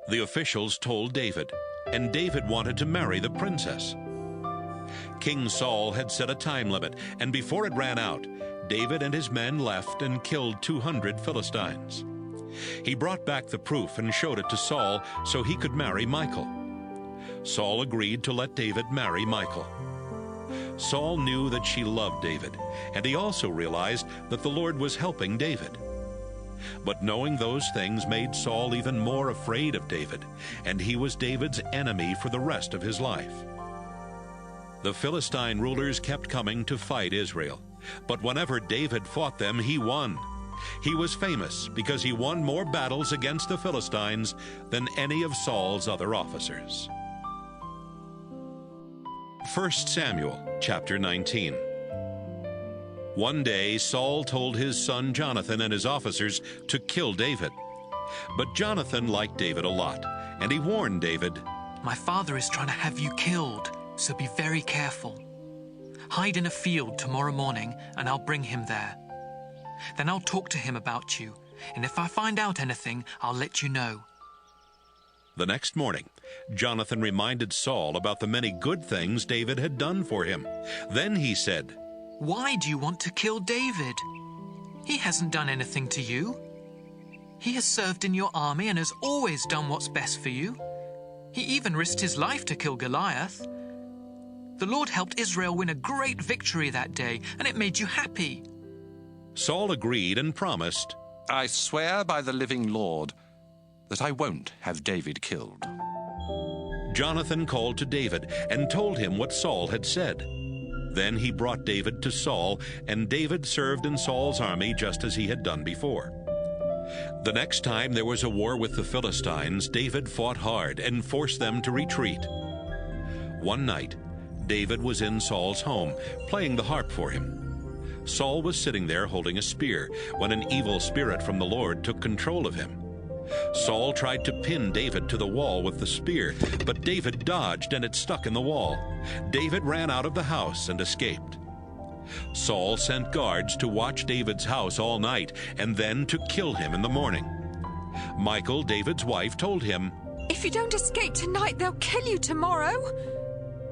The officials told David, and David wanted to marry the princess. King Saul had set a time limit, and before it ran out, David and his men left and killed 200 Philistines. He brought back the proof and showed it to Saul so he could marry Michal. Saul agreed to let David marry Michal. Saul knew that she loved David, and he also realized that the Lord was helping David. But knowing those things made Saul even more afraid of David, and he was David's enemy for the rest of his life. The Philistine rulers kept coming to fight Israel, but whenever David fought them, he won. He was famous because he won more battles against the Philistines than any of Saul's other officers. 1 Samuel chapter 19. One day Saul told his son Jonathan and his officers to kill David. But Jonathan liked David a lot, and he warned David, "My father is trying to have you killed, so be very careful. Hide in a field tomorrow morning, and I'll bring him there. Then I'll talk to him about you, and if I find out anything, I'll let you know." The next morning, Jonathan reminded Saul about the many good things David had done for him. Then he said, "Why do you want to kill David? He hasn't done anything to you. He has served in your army and has always done what's best for you. He even risked his life to kill Goliath. The Lord helped Israel win a great victory that day, and it made you happy." Saul agreed and promised, "I swear by the living Lord that I won't have David killed." Jonathan called to David and told him what Saul had said. Then he brought David to Saul, and David served in Saul's army just as he had done before. The next time there was a war with the Philistines, David fought hard and forced them to retreat. One night, David was in Saul's home, playing the harp for him. Saul was sitting there holding a spear when an evil spirit from the Lord took control of him. Saul tried to pin David to the wall with the spear, but David dodged and it stuck in the wall. David ran out of the house and escaped. Saul sent guards to watch David's house all night and then to kill him in the morning. Michal, David's wife, told him, If you don't escape tonight, they'll kill you tomorrow.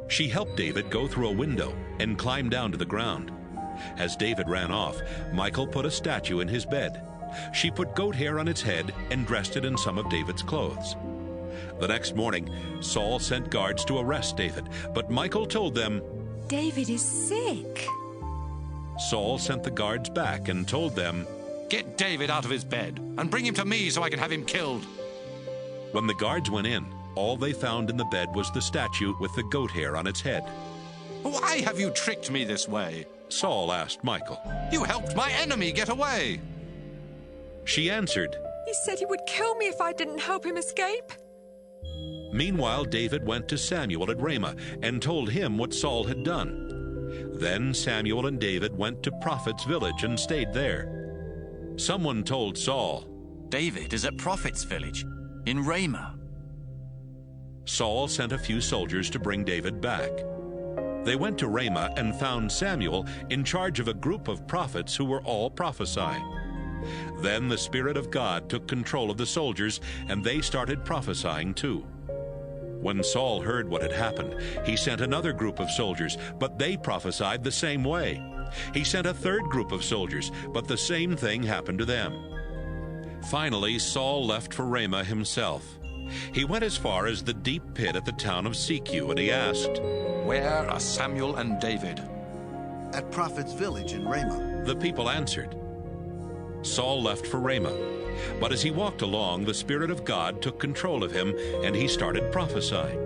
She helped David go through a window and climb down to the ground. As David ran off, Michal put a statue in his bed. She put goat hair on its head and dressed it in some of David's clothes. The next morning, Saul sent guards to arrest David, but Michal told them, David is sick. Saul sent the guards back and told them, Get David out of his bed and bring him to me so I can have him killed. When the guards went in, all they found in the bed was the statue with the goat hair on its head. Why have you tricked me this way? Saul asked Michal. You helped my enemy get away. She answered, He said he would kill me if I didn't help him escape. Meanwhile, David went to Samuel at Ramah and told him what Saul had done. Then Samuel and David went to Prophet's village and stayed there. Someone told Saul, David is at Prophet's village, in Ramah. Saul sent a few soldiers to bring David back. They went to Ramah and found Samuel in charge of a group of prophets who were all prophesying. Then the Spirit of God took control of the soldiers, and they started prophesying too. When Saul heard what had happened, he sent another group of soldiers, but they prophesied the same way. He sent a third group of soldiers, but the same thing happened to them. Finally, Saul left for Ramah himself. He went as far as the deep pit at the town of Seku, and he asked, Where are Samuel and David? At Prophet's village in Ramah. The people answered. Saul left for Ramah, but as he walked along, the Spirit of God took control of him, and he started prophesying.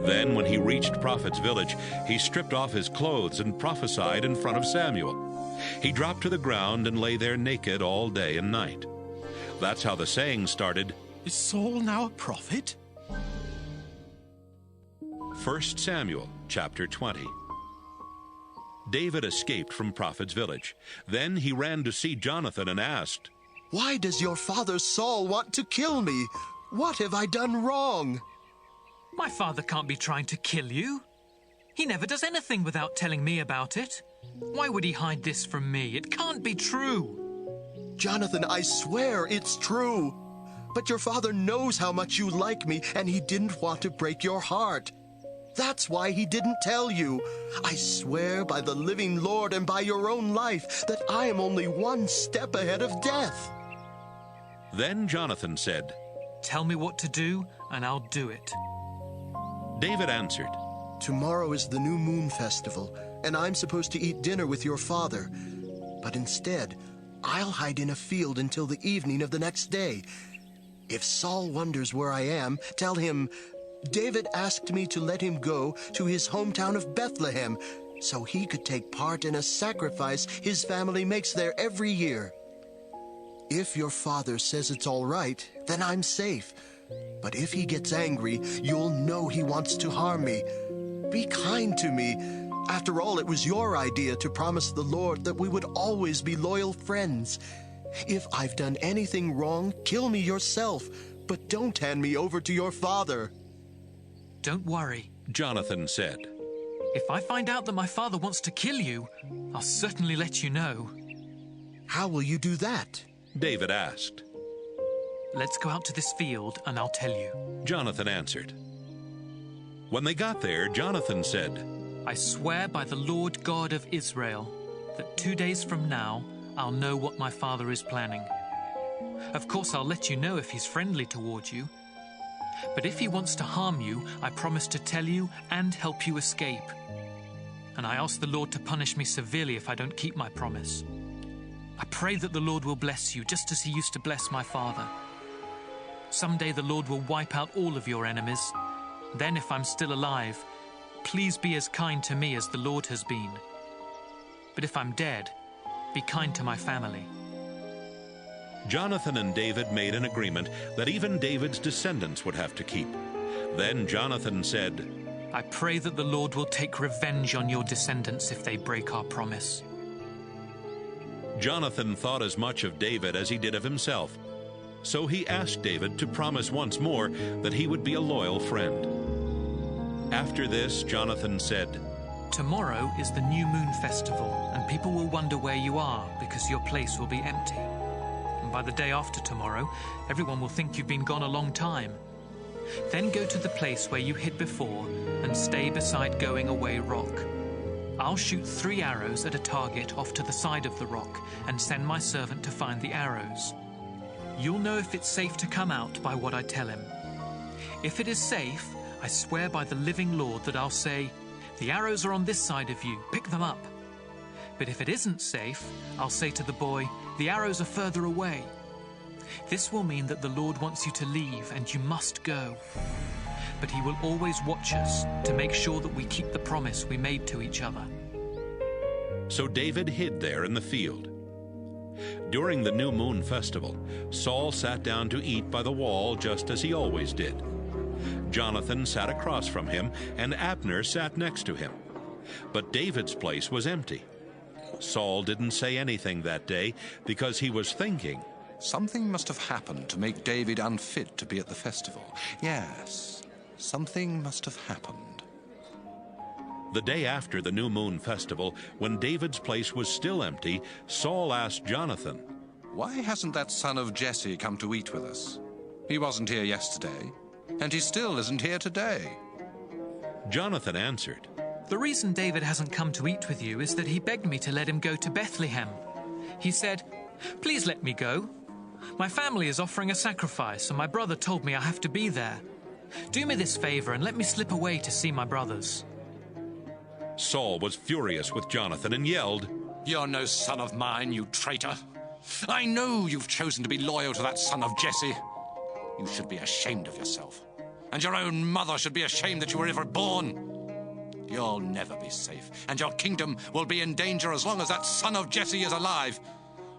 Then, when he reached Prophet's village, he stripped off his clothes and prophesied in front of Samuel. He dropped to the ground and lay there naked all day and night. That's how the saying started, Is Saul now a prophet? 1 Samuel chapter 20. David escaped from Prophet's village. Then he ran to see Jonathan and asked, Why does your father Saul want to kill me? What have I done wrong? My father can't be trying to kill you. He never does anything without telling me about it. Why would he hide this from me? It can't be true. Jonathan, I swear it's true. But your father knows how much you like me, and he didn't want to break your heart. That's why he didn't tell you. I swear by the living Lord and by your own life that I am only one step ahead of death. Then Jonathan said, Tell me what to do, and I'll do it. David answered, Tomorrow is the new moon festival, and I'm supposed to eat dinner with your father. But instead, I'll hide in a field until the evening of the next day. If Saul wonders where I am, tell him, David asked me to let him go to his hometown of Bethlehem so he could take part in a sacrifice his family makes there every year. If your father says it's all right, then I'm safe. But if he gets angry, you'll know he wants to harm me. Be kind to me. After all, it was your idea to promise the Lord that we would always be loyal friends. If I've done anything wrong, kill me yourself, but don't hand me over to your father. Don't worry, Jonathan said. If I find out that my father wants to kill you, I'll certainly let you know. How will you do that? David asked. Let's go out to this field and I'll tell you. Jonathan answered. When they got there, Jonathan said, I swear by the Lord God of Israel that 2 days from now I'll know what my father is planning. Of course, I'll let you know if he's friendly towards you. But if he wants to harm you, I promise to tell you and help you escape. And I ask the Lord to punish me severely if I don't keep my promise. I pray that the Lord will bless you, just as he used to bless my father. Someday the Lord will wipe out all of your enemies. Then, if I'm still alive, please be as kind to me as the Lord has been. But if I'm dead, be kind to my family. Jonathan and David made an agreement that even David's descendants would have to keep. Then Jonathan said, I pray that the Lord will take revenge on your descendants if they break our promise. Jonathan thought as much of David as he did of himself. So he asked David to promise once more that he would be a loyal friend. After this, Jonathan said, Tomorrow is the new moon festival, and people will wonder where you are because your place will be empty. And by the day after tomorrow, everyone will think you've been gone a long time. Then go to the place where you hid before and stay beside Going Away Rock. I'll shoot 3 arrows at a target off to the side of the rock and send my servant to find the arrows. You'll know if it's safe to come out by what I tell him. If it is safe, I swear by the living Lord that I'll say, 'The arrows are on this side of you, pick them up.' But if it isn't safe, I'll say to the boy, 'The arrows are further away.' This will mean that the Lord wants you to leave and you must go. But he will always watch us to make sure that we keep the promise we made to each other." So David hid there in the field. During the New Moon Festival, Saul sat down to eat by the wall just as he always did. Jonathan sat across from him, and Abner sat next to him. But David's place was empty. Saul didn't say anything that day because he was thinking, something must have happened to make David unfit to be at the festival. Yes, something must have happened. The day after the New Moon Festival, when David's place was still empty, Saul asked Jonathan, "Why hasn't that son of Jesse come to eat with us? He wasn't here yesterday, and he still isn't here today." Jonathan answered, "The reason David hasn't come to eat with you is that he begged me to let him go to Bethlehem. He said, 'Please let me go. My family is offering a sacrifice, and my brother told me I have to be there. Do me this favor and let me slip away to see my brothers.'" Saul was furious with Jonathan and yelled, "You're no son of mine, you traitor. I know you've chosen to be loyal to that son of Jesse. You should be ashamed of yourself. And your own mother should be ashamed that you were ever born. You'll never be safe, and your kingdom will be in danger as long as that son of Jesse is alive.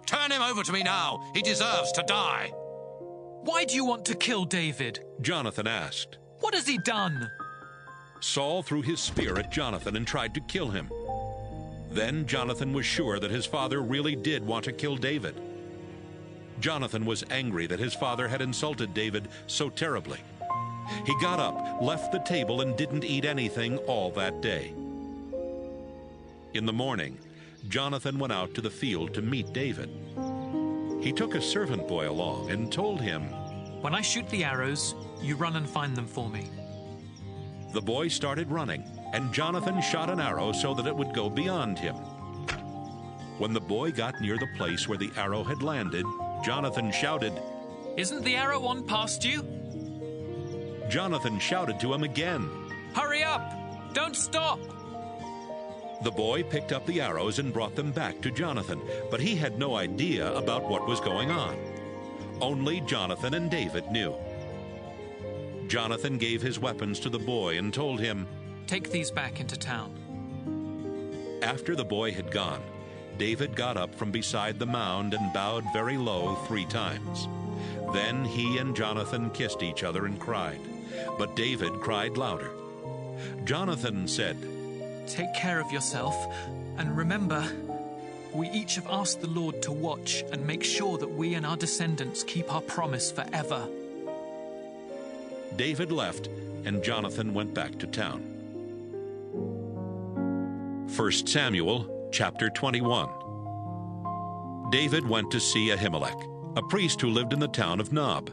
Turn him over to me now. He deserves to die." "Why do you want to kill David?" Jonathan asked. "What has he done?" Saul threw his spear at Jonathan and tried to kill him. Then Jonathan was sure that his father really did want to kill David. Jonathan was angry that his father had insulted David so terribly. He got up, left the table, and didn't eat anything all that day. In the morning, Jonathan went out to the field to meet David. He took a servant boy along and told him, "When I shoot the arrows, you run and find them for me." The boy started running, and Jonathan shot an arrow so that it would go beyond him. When the boy got near the place where the arrow had landed, Jonathan shouted, "Isn't the arrow on past you?" Jonathan shouted to him again, "Hurry up! Don't stop!" The boy picked up the arrows and brought them back to Jonathan, but he had no idea about what was going on. Only Jonathan and David knew. Jonathan gave his weapons to the boy and told him, "Take these back into town." After the boy had gone, David got up from beside the mound and bowed very low 3 times. Then he and Jonathan kissed each other and cried, but David cried louder. Jonathan said, "Take care of yourself, and remember, we each have asked the Lord to watch and make sure that we and our descendants keep our promise forever." David left, and Jonathan went back to town. 1 Samuel chapter 21. David went to see Ahimelech, a priest who lived in the town of Nob.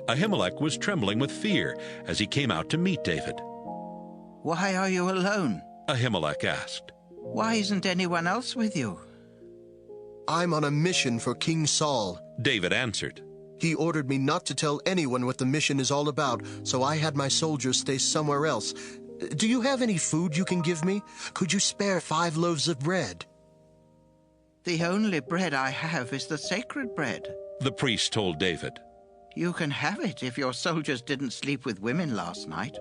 Ahimelech was trembling with fear as he came out to meet David. "Why are you alone?" Ahimelech asked. "Why isn't anyone else with you?" "I'm on a mission for King Saul," David answered. "He ordered me not to tell anyone what the mission is all about, so I had my soldiers stay somewhere else. Do you have any food you can give me? Could you spare 5 loaves of bread?" "The only bread I have is the sacred bread," the priest told David. "You can have it if your soldiers didn't sleep with women last night."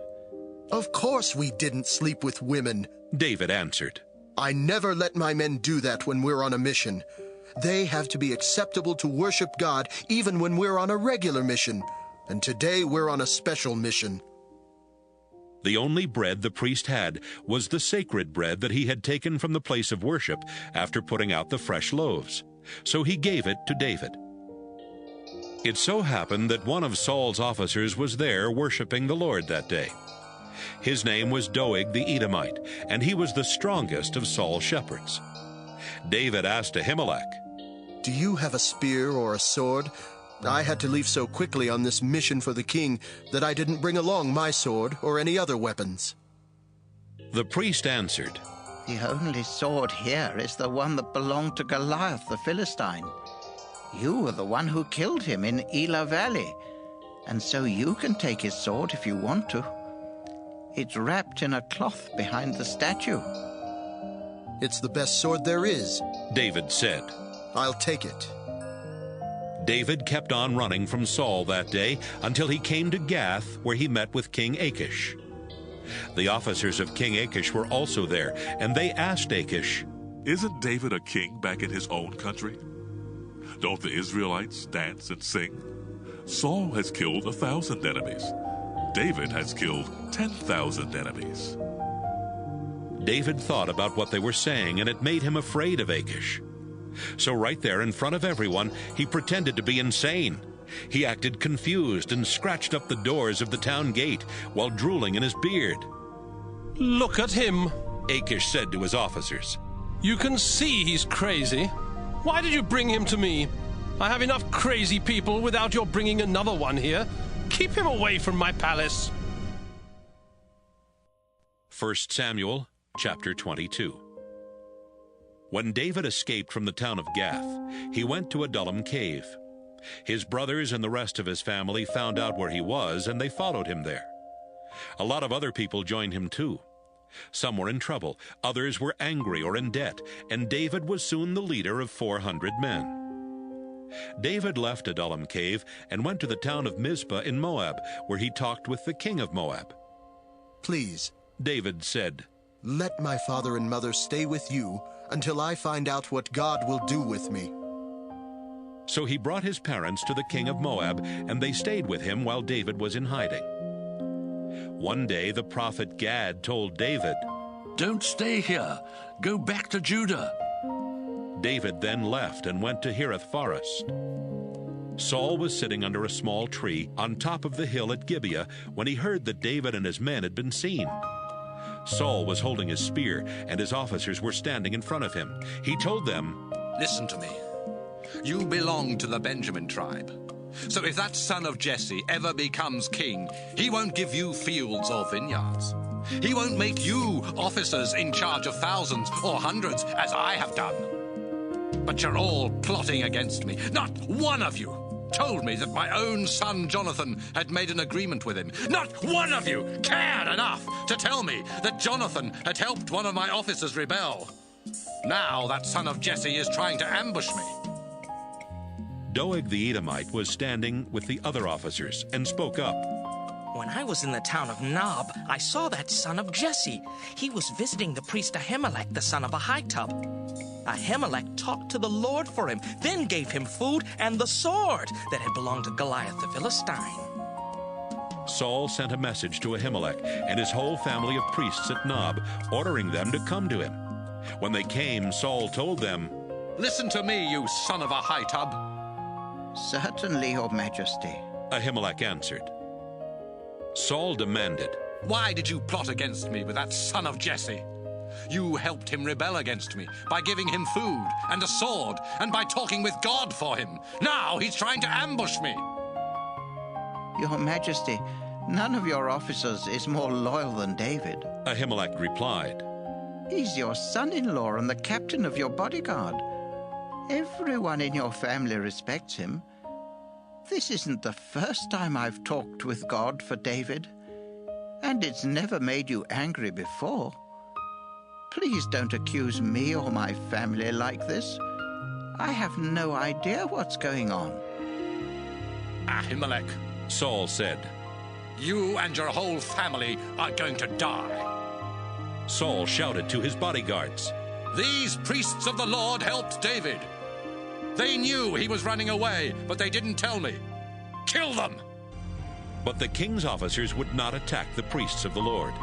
"Of course we didn't sleep with women," David answered. "I never let my men do that when we're on a mission. They have to be acceptable to worship God even when we're on a regular mission. And today we're on a special mission." The only bread the priest had was the sacred bread that he had taken from the place of worship after putting out the fresh loaves. So he gave it to David. It so happened that one of Saul's officers was there worshiping the Lord that day. His name was Doeg the Edomite, and he was the strongest of Saul's shepherds. David asked Ahimelech, "Do you have a spear or a sword? I had to leave so quickly on this mission for the king that I didn't bring along my sword or any other weapons. The priest answered, The only sword here is the one that belonged to Goliath the Philistine. You were the one who killed him in Elah Valley, and so you can take his sword if you want to. It's wrapped in a cloth behind the statue. It's the best sword there is, David said. I'll take it. David kept on running from Saul that day until he came to Gath, where he met with King Achish. The officers of King Achish were also there, and they asked Achish, Isn't David a king back in his own country? Don't the Israelites dance and sing? Saul has killed 1,000 enemies. David has killed 10,000 enemies. David thought about what they were saying, and it made him afraid of Achish. So right there in front of everyone, he pretended to be insane. He acted confused and scratched up the doors of the town gate while drooling in his beard. Look at him, Achish said to his officers. You can see he's crazy. Why did you bring him to me? I have enough crazy people without your bringing another one here. Keep him away from my palace. 1 Samuel chapter 22. When David escaped from the town of Gath, he went to Adullam cave. His brothers and the rest of his family found out where he was, and they followed him there. A lot of other people joined him too. Some were in trouble, others were angry or in debt, and David was soon the leader of 400 men. David left Adullam cave and went to the town of Mizpah in Moab, where he talked with the king of Moab. Please, David said, let my father and mother stay with you until I find out what God will do with me. So he brought his parents to the king of Moab, and they stayed with him while David was in hiding. One day the prophet Gad told David, Don't stay here. Go back to Judah. David then left and went to Hereth Forest. Saul was sitting under a small tree on top of the hill at Gibeah when he heard that David and his men had been seen. Saul was holding his spear, and his officers were standing in front of him. He told them, Listen to me. You belong to the Benjamin tribe. So if that son of Jesse ever becomes king, he won't give you fields or vineyards. He won't make you officers in charge of thousands or hundreds, as I have done. But you're all plotting against me. Not one of you told me that my own son Jonathan had made an agreement with him. Not one of you cared enough to tell me that Jonathan had helped one of my officers rebel. Now that son of Jesse is trying to ambush me. Doeg the Edomite was standing with the other officers and spoke up. When I was in the town of Nob, I saw that son of Jesse. He was visiting the priest Ahimelech, the son of Ahitub. Ahimelech talked to the Lord for him, then gave him food and the sword that had belonged to Goliath the Philistine. Saul sent a message to Ahimelech and his whole family of priests at Nob, ordering them to come to him. When they came, Saul told them, Listen to me, you son of Ahitub. Certainly, Your Majesty, Ahimelech answered. Saul demanded, Why did you plot against me with that son of Jesse? You helped him rebel against me by giving him food and a sword and by talking with God for him. Now he's trying to ambush me. Your Majesty, none of your officers is more loyal than David. Ahimelech replied, He's your son-in-law and the captain of your bodyguard. Everyone in your family respects him. This isn't the first time I've talked with God for David, and it's never made you angry before. Please don't accuse me or my family like this. I have no idea what's going on. Ahimelech, Saul said, you and your whole family are going to die. Saul shouted to his bodyguards, These priests of the Lord helped David. They knew he was running away, but they didn't tell me. Kill them! But the king's officers would not attack the priests of the Lord.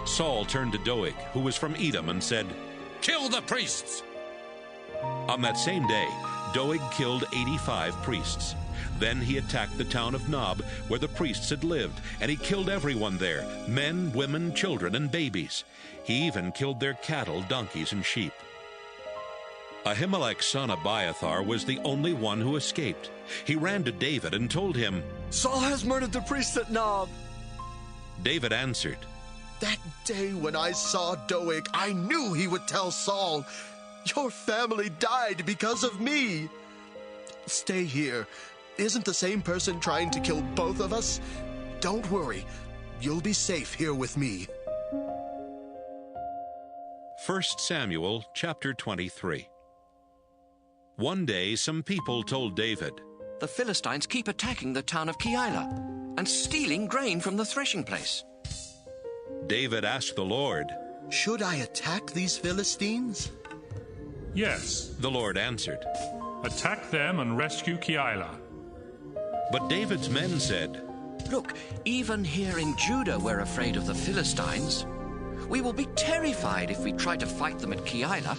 Saul turned to Doeg, who was from Edom, and said, Kill the priests! On that same day, Doeg killed 85 priests. Then he attacked the town of Nob, where the priests had lived, and he killed everyone there, men, women, children, and babies. He even killed their cattle, donkeys, and sheep. Ahimelech's son Abiathar was the only one who escaped. He ran to David and told him, Saul has murdered the priest at Nob. David answered, That day when I saw Doeg, I knew he would tell Saul, Your family died because of me. Stay here. Isn't the same person trying to kill both of us? Don't worry. You'll be safe here with me. 1 Samuel chapter 23. One day some people told David, The Philistines keep attacking the town of Keilah and stealing grain from the threshing place. David asked the Lord, Should I attack these Philistines? Yes. The Lord answered, Attack them and rescue Keilah. But David's men said, Look, even here in Judah we're afraid of the Philistines. We will be terrified if we try to fight them at Keilah.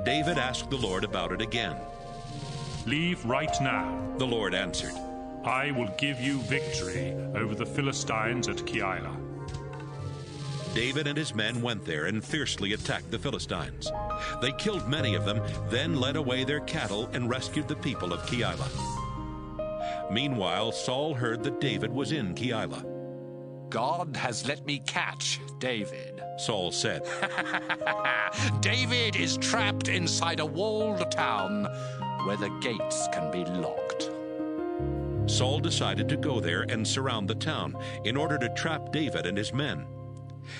David asked the Lord about it again. Leave right now. The Lord answered, I will give you victory over the Philistines at Keilah. David and his men went there and fiercely attacked the Philistines. They killed many of them, then led away their cattle and rescued the people of Keilah. Meanwhile, Saul heard that David was in Keilah. God has let me catch David, Saul said. David is trapped inside a walled town where the gates can be locked. Saul decided to go there and surround the town in order to trap David and his men.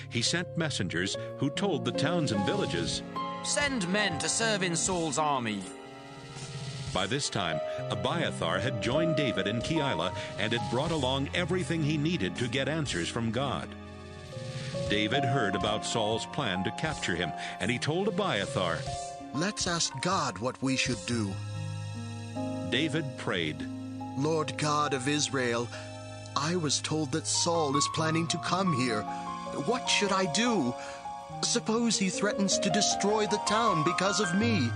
He sent messengers who told the towns and villages, Send men to serve in Saul's army. By this time, Abiathar had joined David in Keilah and had brought along everything he needed to get answers from God. David heard about Saul's plan to capture him, and he told Abiathar, Let's ask God what we should do. David prayed, Lord God of Israel, I was told that Saul is planning to come here. What should I do? Suppose he threatens to destroy the town because of me.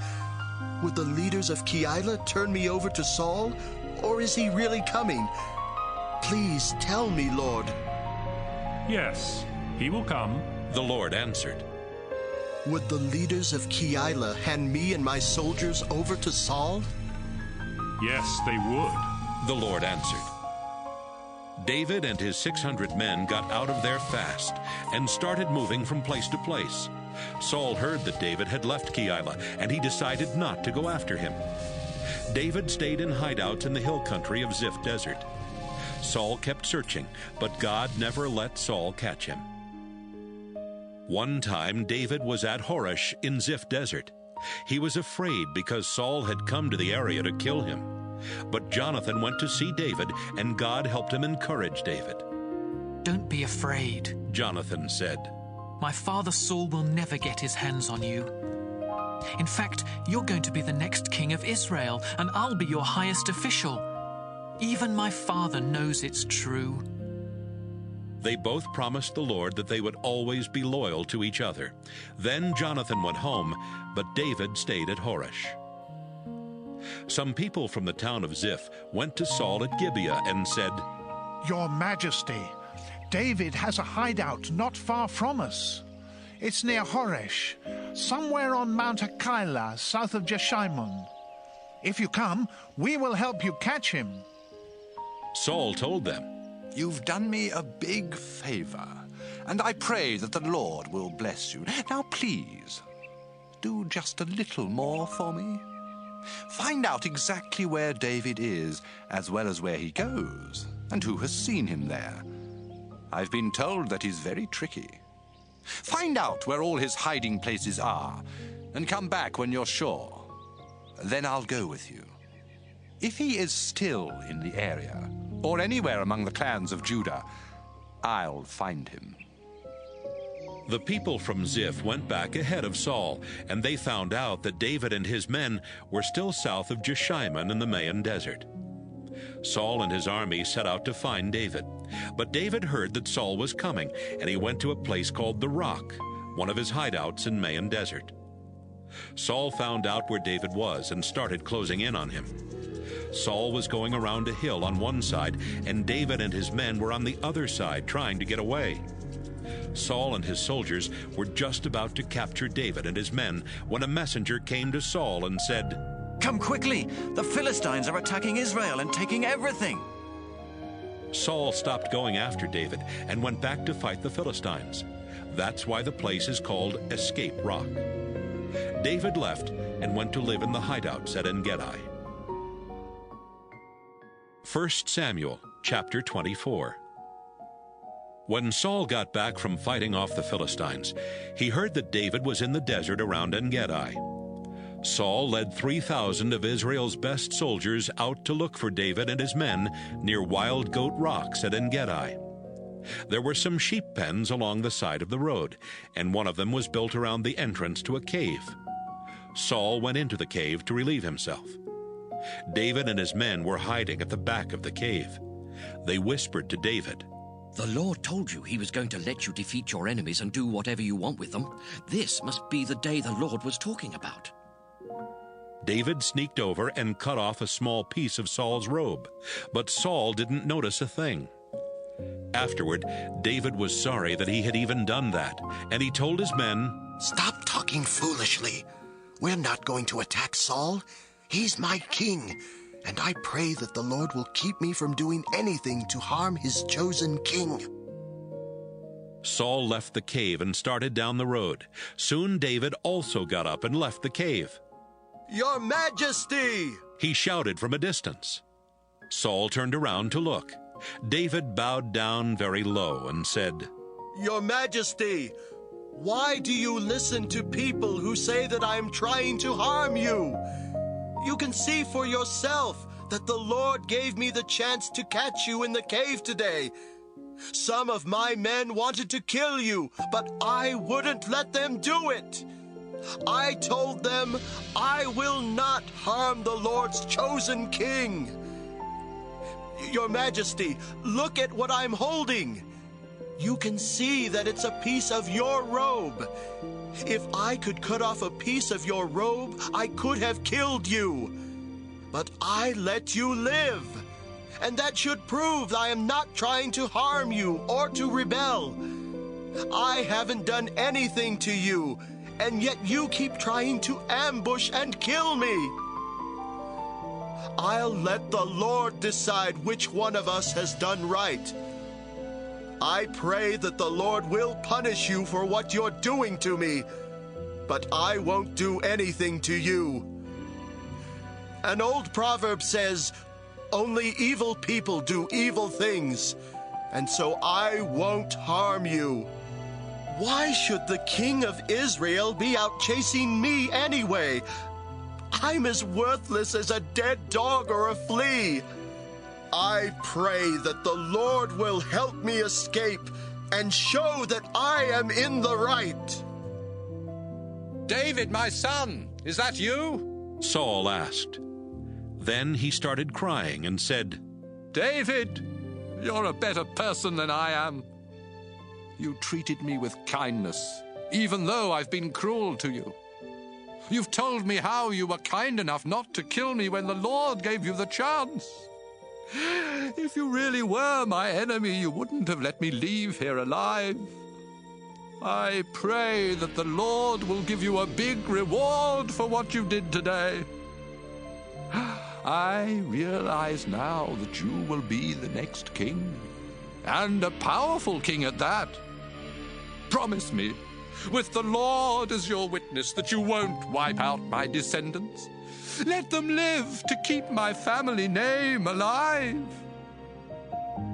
Would the leaders of Keilah turn me over to Saul, or is he really coming? Please tell me, Lord. Yes, he will come. The Lord answered. Would the leaders of Keilah hand me and my soldiers over to Saul? Yes, they would. The Lord answered. David and his 600 men got out of there fast and started moving from place to place. Saul heard that David had left Keilah, and he decided not to go after him. David stayed in hideouts in the hill country of Ziph Desert. Saul kept searching, but God never let Saul catch him. One time David was at Horesh in Ziph Desert. He was afraid because Saul had come to the area to kill him. But Jonathan went to see David, and God helped him encourage David. Don't be afraid, Jonathan said. My father Saul will never get his hands on you. In fact, you're going to be the next king of Israel, and I'll be your highest official. Even my father knows it's true. They both promised the Lord that they would always be loyal to each other. Then Jonathan went home, but David stayed at Horesh. Some people from the town of Ziph went to Saul at Gibeah and said, Your Majesty, David has a hideout not far from us. It's near Horesh, somewhere on Mount Keilah, south of Jeshimon. If you come, we will help you catch him. Saul told them, You've done me a big favor, and I pray that the Lord will bless you. Now please, do just a little more for me. Find out exactly where David is, as well as where he goes, and who has seen him there. I've been told that he's very tricky. Find out where all his hiding places are, and come back when you're sure. Then I'll go with you. If he is still in the area, or anywhere among the clans of Judah, I'll find him. The people from Ziph went back ahead of Saul, and they found out that David and his men were still south of Jeshimon in the Maon Desert. Saul and his army set out to find David, but David heard that Saul was coming, and he went to a place called the Rock, one of his hideouts in Maon Desert. Saul found out where David was and started closing in on him. Saul was going around a hill on one side, and David and his men were on the other side trying to get away. Saul and his soldiers were just about to capture David and his men when a messenger came to Saul and said, "Come quickly! The Philistines are attacking Israel and taking everything!" Saul stopped going after David and went back to fight the Philistines. That's why the place is called Escape Rock. David left and went to live in the hideouts at En-Gedi. 1 Samuel chapter 24. When Saul got back from fighting off the Philistines, he heard that David was in the desert around En-Gedi. Saul led 3,000 of Israel's best soldiers out to look for David and his men near Wild Goat Rocks at En-Gedi. There were some sheep pens along the side of the road, and one of them was built around the entrance to a cave. Saul went into the cave to relieve himself. David and his men were hiding at the back of the cave. They whispered to David, "The Lord told you he was going to let you defeat your enemies and do whatever you want with them. This must be the day the Lord was talking about." David sneaked over and cut off a small piece of Saul's robe, but Saul didn't notice a thing. Afterward, David was sorry that he had even done that, and he told his men, "Stop talking foolishly. We're not going to attack Saul. He's my king, and I pray that the Lord will keep me from doing anything to harm his chosen king." Saul left the cave and started down the road. Soon David also got up and left the cave. "Your Majesty!" he shouted from a distance. Saul turned around to look. David bowed down very low and said, "Your Majesty, why do you listen to people who say that I am trying to harm you? You can see for yourself that the Lord gave me the chance to catch you in the cave today. Some of my men wanted to kill you, but I wouldn't let them do it. I told them, I will not harm the Lord's chosen king. Your Majesty, look at what I'm holding. You can see that it's a piece of your robe. If I could cut off a piece of your robe, I could have killed you. But I let you live. And that should prove I am not trying to harm you or to rebel. I haven't done anything to you, and yet you keep trying to ambush and kill me. I'll let the Lord decide which one of us has done right. I pray that the Lord will punish you for what you're doing to me, but I won't do anything to you. An old proverb says, only evil people do evil things, and so I won't harm you. Why should the king of Israel be out chasing me anyway? I'm as worthless as a dead dog or a flea. I pray that the Lord will help me escape and show that I am in the right." "David, my son, is that you?" Saul asked. Then he started crying and said, "David, you're a better person than I am. You treated me with kindness, even though I've been cruel to you. You've told me how you were kind enough not to kill me when the Lord gave you the chance. If you really were my enemy, you wouldn't have let me leave here alive. I pray that the Lord will give you a big reward for what you did today. I realize now that you will be the next king, and a powerful king at that. Promise me, with the Lord as your witness, that you won't wipe out my descendants. Let them live to keep my family name alive."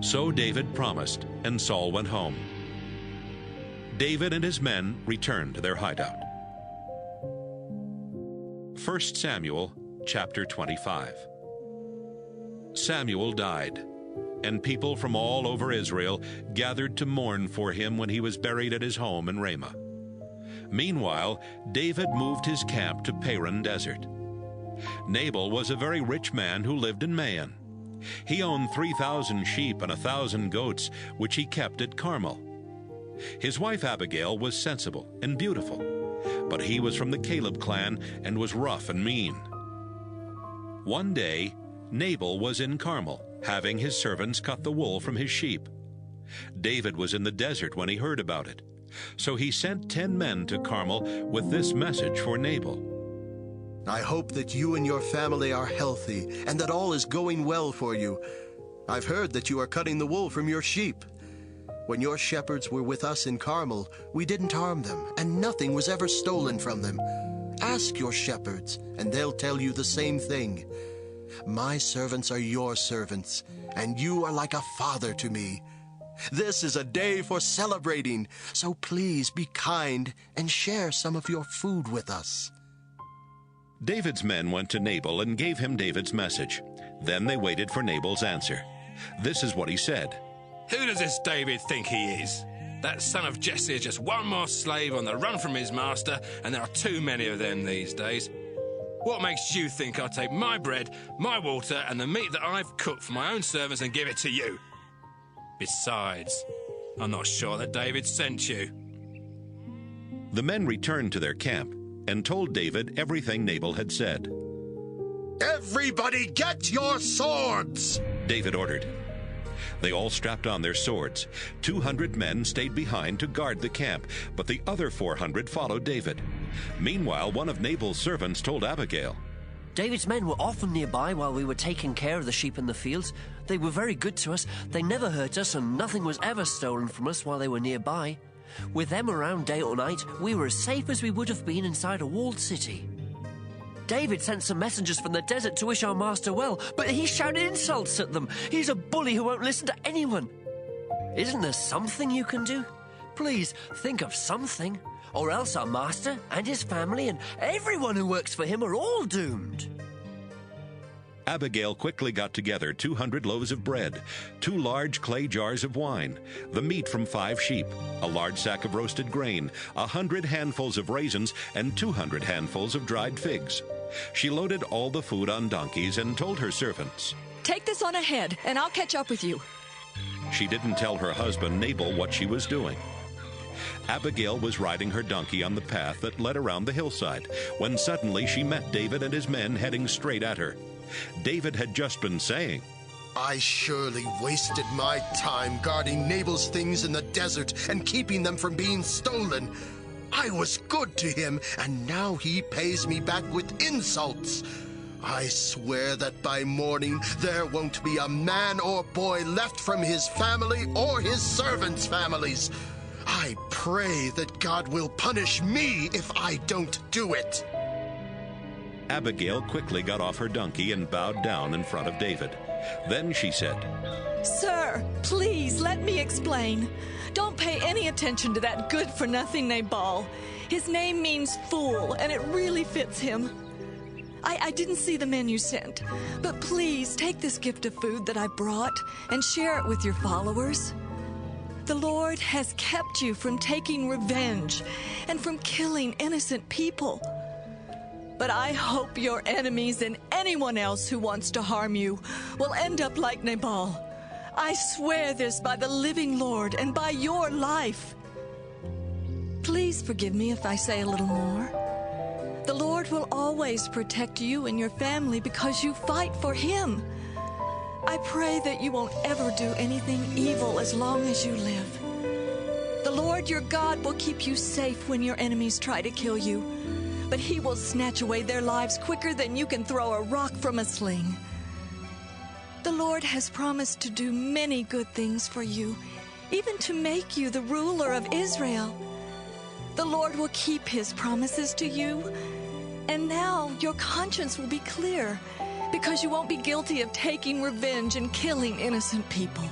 So David promised, and Saul went home. David and his men returned to their hideout. 1 Samuel chapter 25. Samuel died, and people from all over Israel gathered to mourn for him when he was buried at his home in Ramah. Meanwhile, David moved his camp to Paran Desert. Nabal was a very rich man who lived in Maon. He owned 3,000 sheep and 1,000 goats, which he kept at Carmel. His wife Abigail was sensible and beautiful, but he was from the Caleb clan and was rough and mean. One day, Nabal was in Carmel, having his servants cut the wool from his sheep. David was in the desert when he heard about it. So he sent 10 men to Carmel with this message for Nabal. I hope that you and your family are healthy and that all is going well for you. I've heard that you are cutting the wool from your sheep. When your shepherds were with us in Carmel, we didn't harm them, and nothing was ever stolen from them. Ask your shepherds, and they'll tell you the same thing. My servants are your servants, and you are like a father to me. This is a day for celebrating, so please be kind and share some of your food with us. David's men went to Nabal and gave him David's message. Then they waited for Nabal's answer. This is what he said. Who does this David think he is? That son of Jesse is just one more slave on the run from his master, and there are too many of them these days. What makes you think I'll take my bread, my water, and the meat that I've cooked for my own servants and give it to you? Besides, I'm not sure that David sent you. The men returned to their camp and told David everything Nabal had said. Everybody get your swords! David ordered. They all strapped on their swords. 200 men stayed behind to guard the camp, but the other 400 followed David. Meanwhile, one of Nabal's servants told Abigail, David's men were often nearby while we were taking care of the sheep in the fields. They were very good to us. They never hurt us, and nothing was ever stolen from us while they were nearby. With them around day or night, we were as safe as we would have been inside a walled city. David sent some messengers from the desert to wish our master well, but he shouted insults at them. He's a bully who won't listen to anyone. Isn't there something you can do? Please, think of something. Or else our master and his family and everyone who works for him are all doomed. Abigail quickly got together 200 loaves of bread, 2 large clay jars of wine, the meat from 5 sheep, a large sack of roasted grain, 100 handfuls of raisins, and 200 handfuls of dried figs. She loaded all the food on donkeys and told her servants, "Take this on ahead, and I'll catch up with you." She didn't tell her husband Nabal what she was doing. Abigail was riding her donkey on the path that led around the hillside, when suddenly she met David and his men heading straight at her. David had just been saying, I surely wasted my time guarding Nabal's things in the desert and keeping them from being stolen. I was good to him, and now he pays me back with insults. I swear that by morning there won't be a man or boy left from his family or his servants' families. I pray that God will punish me if I don't do it. Abigail quickly got off her donkey and bowed down in front of David. Then she said, "Sir, please let me explain. Don't pay any attention to that good-for-nothing Nabal. His name means fool, and it really fits him. I didn't see the men you sent, but please take this gift of food that I brought and share it with your followers. The Lord has kept you from taking revenge and from killing innocent people. But I hope your enemies and anyone else who wants to harm you will end up like Nabal. I swear this by the living Lord and by your life. Please forgive me if I say a little more. The Lord will always protect you and your family because you fight for Him. I pray that you won't ever do anything evil as long as you live. The Lord your God will keep you safe when your enemies try to kill you, but He will snatch away their lives quicker than you can throw a rock from a sling. The Lord has promised to do many good things for you, even to make you the ruler of Israel. The Lord will keep His promises to you, and now your conscience will be clear because you won't be guilty of taking revenge and killing innocent people.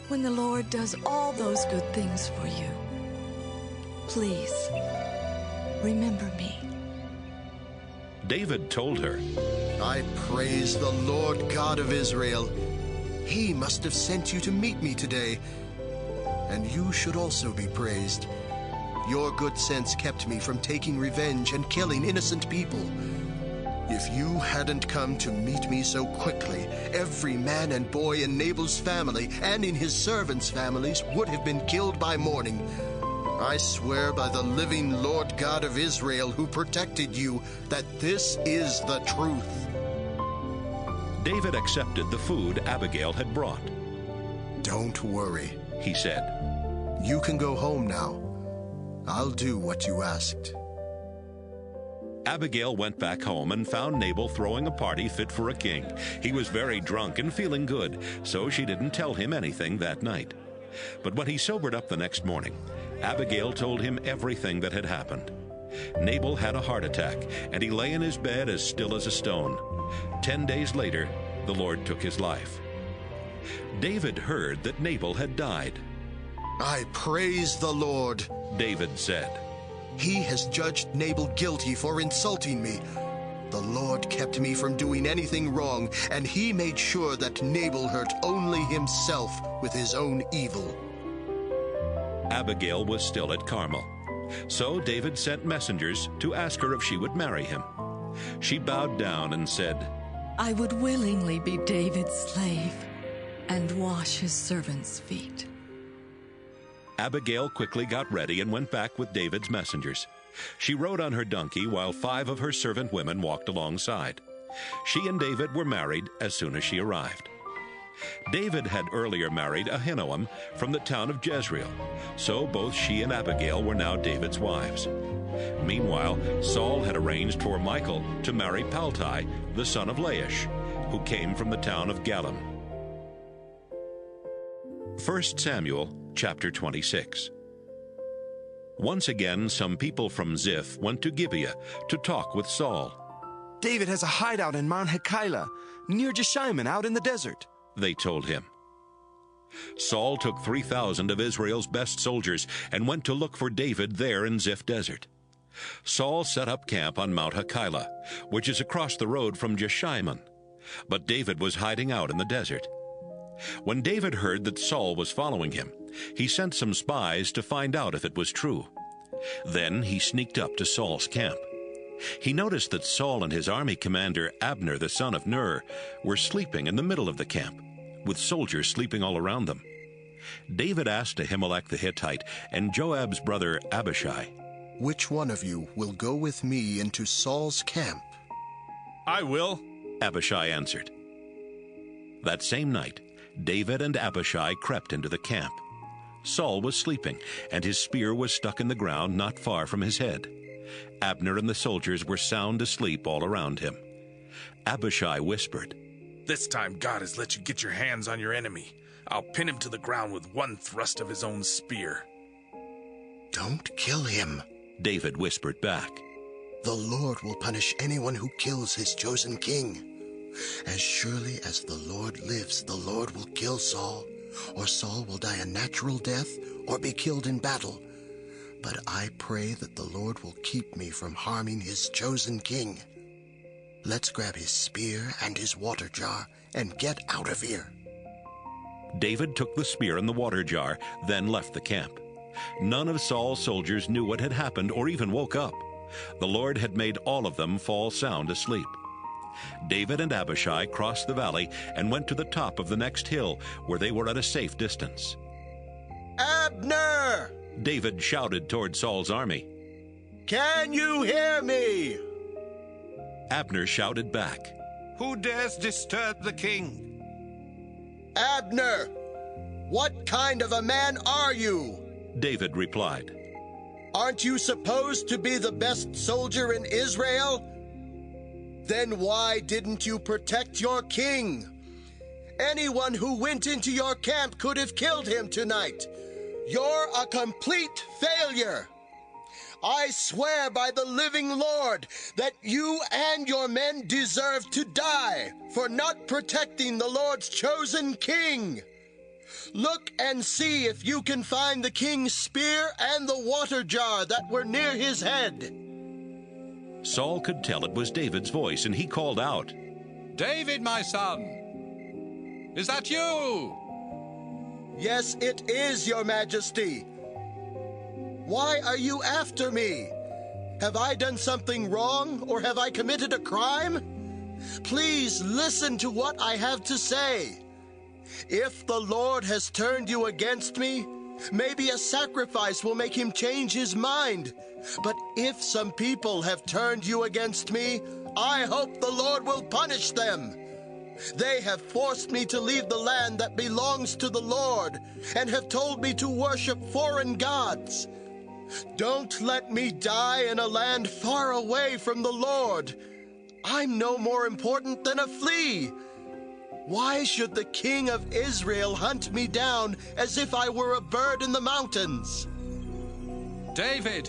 When the Lord does all those good things for you, please remember me." David told her, I praise the Lord God of Israel. He must have sent you to meet me today, and you should also be praised. Your good sense kept me from taking revenge and killing innocent people. If you hadn't come to meet me so quickly, every man and boy in Nabal's family and in his servants' families would have been killed by morning. I swear by the living Lord God of Israel who protected you that this is the truth. David accepted the food Abigail had brought. Don't worry, he said. You can go home now. I'll do what you asked. Abigail went back home and found Nabal throwing a party fit for a king. He was very drunk and feeling good, so she didn't tell him anything that night. But when he sobered up the next morning, Abigail told him everything that had happened. Nabal had a heart attack, and he lay in his bed as still as a stone. 10 days later, the Lord took his life. David heard that Nabal had died. I praise the Lord, David said. He has judged Nabal guilty for insulting me. The Lord kept me from doing anything wrong, and he made sure that Nabal hurt only himself with his own evil. Abigail was still at Carmel. So David sent messengers to ask her if she would marry him. She bowed down and said, I would willingly be David's slave and wash his servants' feet. Abigail quickly got ready and went back with David's messengers. She rode on her donkey while 5 of her servant women walked alongside. She and David were married as soon as she arrived. David had earlier married Ahinoam from the town of Jezreel, so both she and Abigail were now David's wives. Meanwhile, Saul had arranged for Michal to marry Paltai, the son of Laish, who came from the town of Galim. 1 Samuel chapter 26. Once again, some people from Ziph went to Gibeah to talk with Saul. David has a hideout in Mount Hakeilah, near Jeshimon, out in the desert, they told him. Saul took 3,000 of Israel's best soldiers and went to look for David there in Ziph desert. Saul set up camp on Mount Hakeilah, which is across the road from Jeshimon, but David was hiding out in the desert. When David heard that Saul was following him, he sent some spies to find out if it was true. Then he sneaked up to Saul's camp. He noticed that Saul and his army commander Abner, the son of Ner, were sleeping in the middle of the camp, with soldiers sleeping all around them. David asked Ahimelech the Hittite and Joab's brother Abishai, Which one of you will go with me into Saul's camp? I will, Abishai answered. That same night, David and Abishai crept into the camp. Saul was sleeping, and his spear was stuck in the ground not far from his head. Abner and the soldiers were sound asleep all around him. Abishai whispered, This time God has let you get your hands on your enemy. I'll pin him to the ground with one thrust of his own spear. Don't kill him, David whispered back. The Lord will punish anyone who kills his chosen king. As surely as the Lord lives, the Lord will kill Saul, or Saul will die a natural death or be killed in battle. But I pray that the Lord will keep me from harming his chosen king. Let's grab his spear and his water jar and get out of here. David took the spear and the water jar, then left the camp. None of Saul's soldiers knew what had happened or even woke up. The Lord had made all of them fall sound asleep. David and Abishai crossed the valley and went to the top of the next hill, where they were at a safe distance. Abner! David shouted toward Saul's army. Can you hear me? Abner shouted back, Who dares disturb the king? Abner! What kind of a man are you? David replied. Aren't you supposed to be the best soldier in Israel? Then why didn't you protect your king? Anyone who went into your camp could have killed him tonight. You're a complete failure. I swear by the living Lord that you and your men deserve to die for not protecting the Lord's chosen king. Look and see if you can find the king's spear and the water jar that were near his head. Saul could tell it was David's voice, and he called out, David, my son! Is that you? Yes, it is, your majesty. Why are you after me? Have I done something wrong, or have I committed a crime? Please listen to what I have to say. If the Lord has turned you against me, maybe a sacrifice will make him change his mind. But if some people have turned you against me, I hope the Lord will punish them. They have forced me to leave the land that belongs to the Lord and have told me to worship foreign gods. Don't let me die in a land far away from the Lord. I'm no more important than a flea. Why should the king of Israel hunt me down as if I were a bird in the mountains? David,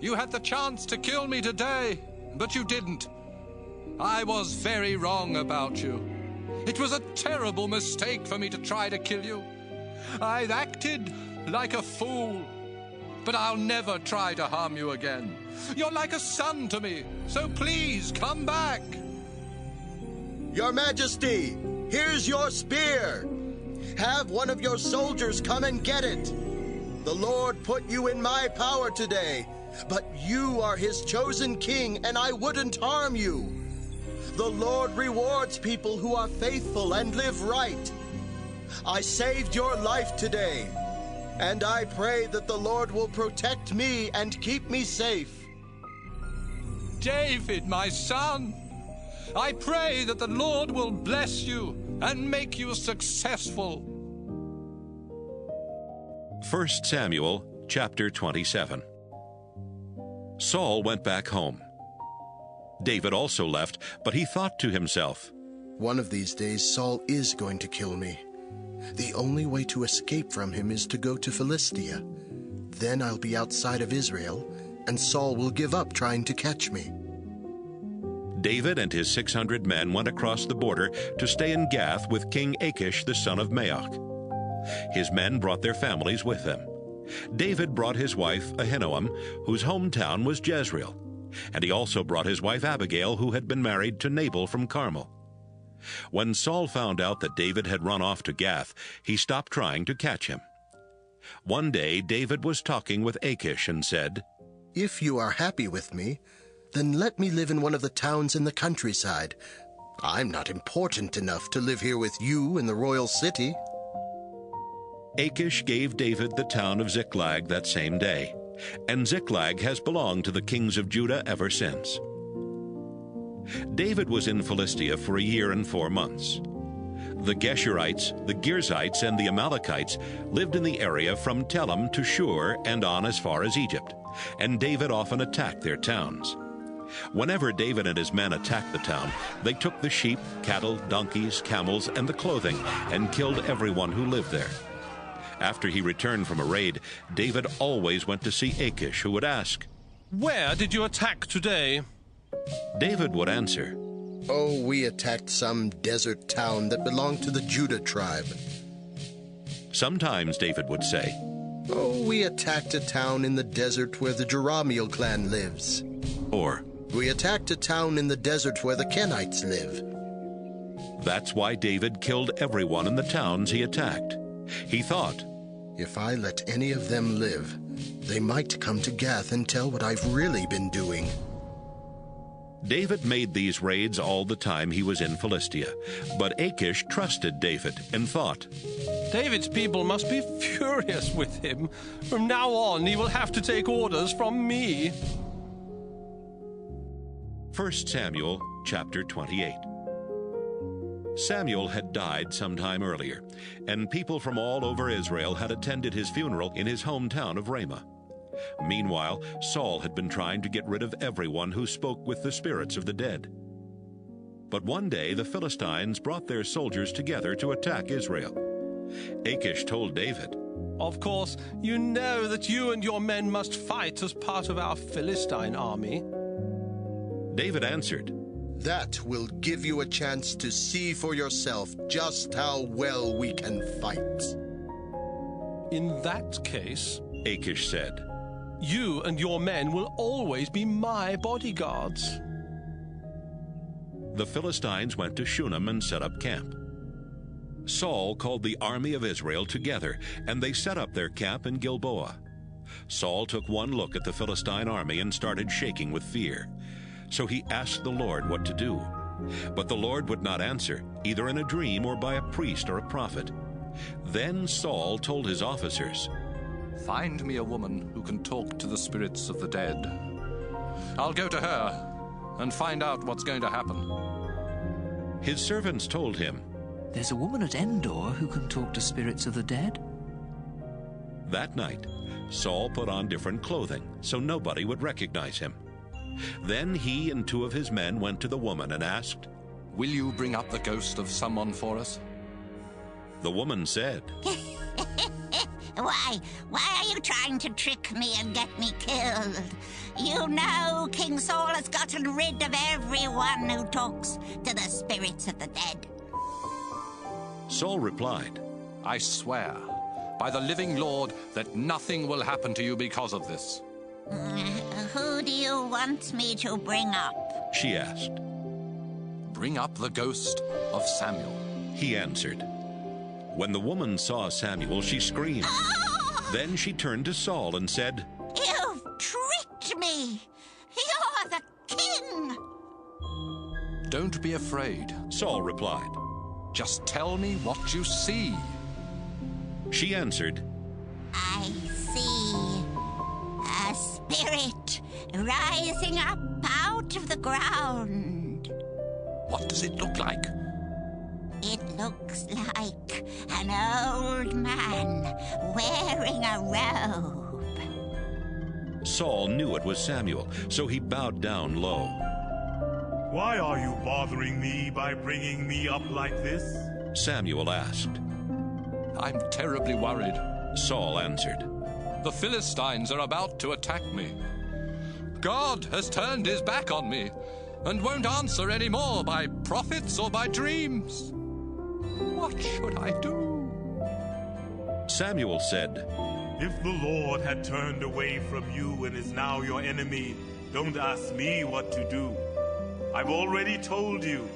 you had the chance to kill me today, but you didn't. I was very wrong about you. It was a terrible mistake for me to try to kill you. I've acted like a fool, but I'll never try to harm you again. You're like a son to me, so please come back. Your Majesty, here's your spear. Have one of your soldiers come and get it. The Lord put you in my power today, but you are his chosen king, and I wouldn't harm you. The Lord rewards people who are faithful and live right. I saved your life today, and I pray that the Lord will protect me and keep me safe. David, my son, I pray that the Lord will bless you and make you successful. 1 Samuel chapter 27. Saul went back home. David also left, but he thought to himself, one of these days Saul is going to kill me. The only way to escape from him is to go to Philistia. Then I'll be outside of Israel, and Saul will give up trying to catch me. David and his 600 men went across the border to stay in Gath with King Achish the son of Maoch. His men brought their families with them. David brought his wife Ahinoam, whose hometown was Jezreel, and he also brought his wife Abigail, who had been married to Nabal from Carmel. When Saul found out that David had run off to Gath, he stopped trying to catch him. One day David was talking with Achish and said, if you are happy with me, then let me live in one of the towns in the countryside. I'm not important enough to live here with you in the royal city. Achish gave David the town of Ziklag that same day, and Ziklag has belonged to the kings of Judah ever since. David was in Philistia for 1 year and 4 months. The Geshurites, the Girzites, and the Amalekites lived in the area from Telem to Shur and on as far as Egypt, and David often attacked their towns. Whenever David and his men attacked the town, they took the sheep, cattle, donkeys, camels, and the clothing, and killed everyone who lived there. After he returned from a raid, David always went to see Achish, who would ask, where did you attack today? David would answer, oh, we attacked some desert town that belonged to the Judah tribe. Sometimes David would say, oh, we attacked a town in the desert where the Jerahmeel clan lives. Or, we attacked a town in the desert where the Kenites live. That's why David killed everyone in the towns he attacked. He thought, if I let any of them live, they might come to Gath and tell what I've really been doing. David made these raids all the time he was in Philistia, but Achish trusted David and thought, David's people must be furious with him. From now on, he will have to take orders from me. 1 Samuel chapter 28. Samuel had died some time earlier, and people from all over Israel had attended his funeral in his hometown of Ramah. Meanwhile, Saul had been trying to get rid of everyone who spoke with the spirits of the dead. But one day the Philistines brought their soldiers together to attack Israel. Achish told David, of course, you know that you and your men must fight as part of our Philistine army. David answered, that will give you a chance to see for yourself just how well we can fight. In that case, Achish said, you and your men will always be my bodyguards. The Philistines went to Shunem and set up camp. Saul called the army of Israel together, and they set up their camp in Gilboa. Saul took one look at the Philistine army and started shaking with fear. So he asked the Lord what to do. But the Lord would not answer, either in a dream or by a priest or a prophet. Then Saul told his officers, find me a woman who can talk to the spirits of the dead. I'll go to her and find out what's going to happen. His servants told him, "There's a woman at Endor who can talk to spirits of the dead." That night, Saul put on different clothing so nobody would recognize him. Then he and 2 of his men went to the woman and asked, "Will you bring up the ghost of someone for us?" The woman said, Why are you trying to trick me and get me killed? You know King Saul has gotten rid of everyone who talks to the spirits of the dead. Saul replied, "I swear by the living Lord that nothing will happen to you because of this." Who do you want me to bring up? She asked. "Bring up the ghost of Samuel," he answered. When the woman saw Samuel, she screamed. Then she turned to Saul and said, You've tricked me! You're the king! "Don't be afraid," Saul replied. "Just tell me what you see." She answered, I see a spirit rising up out of the ground. "What does it look like?" It looks like an old man wearing a robe. Saul knew it was Samuel, so he bowed down low. "Why are you bothering me by bringing me up like this?" Samuel asked. "I'm terribly worried," Saul answered. "The Philistines are about to attack me. God has turned his back on me and won't answer any more by prophets or by dreams. What should I do?" Samuel said, "If the Lord had turned away from you and is now your enemy, don't ask me what to do. I've already told you.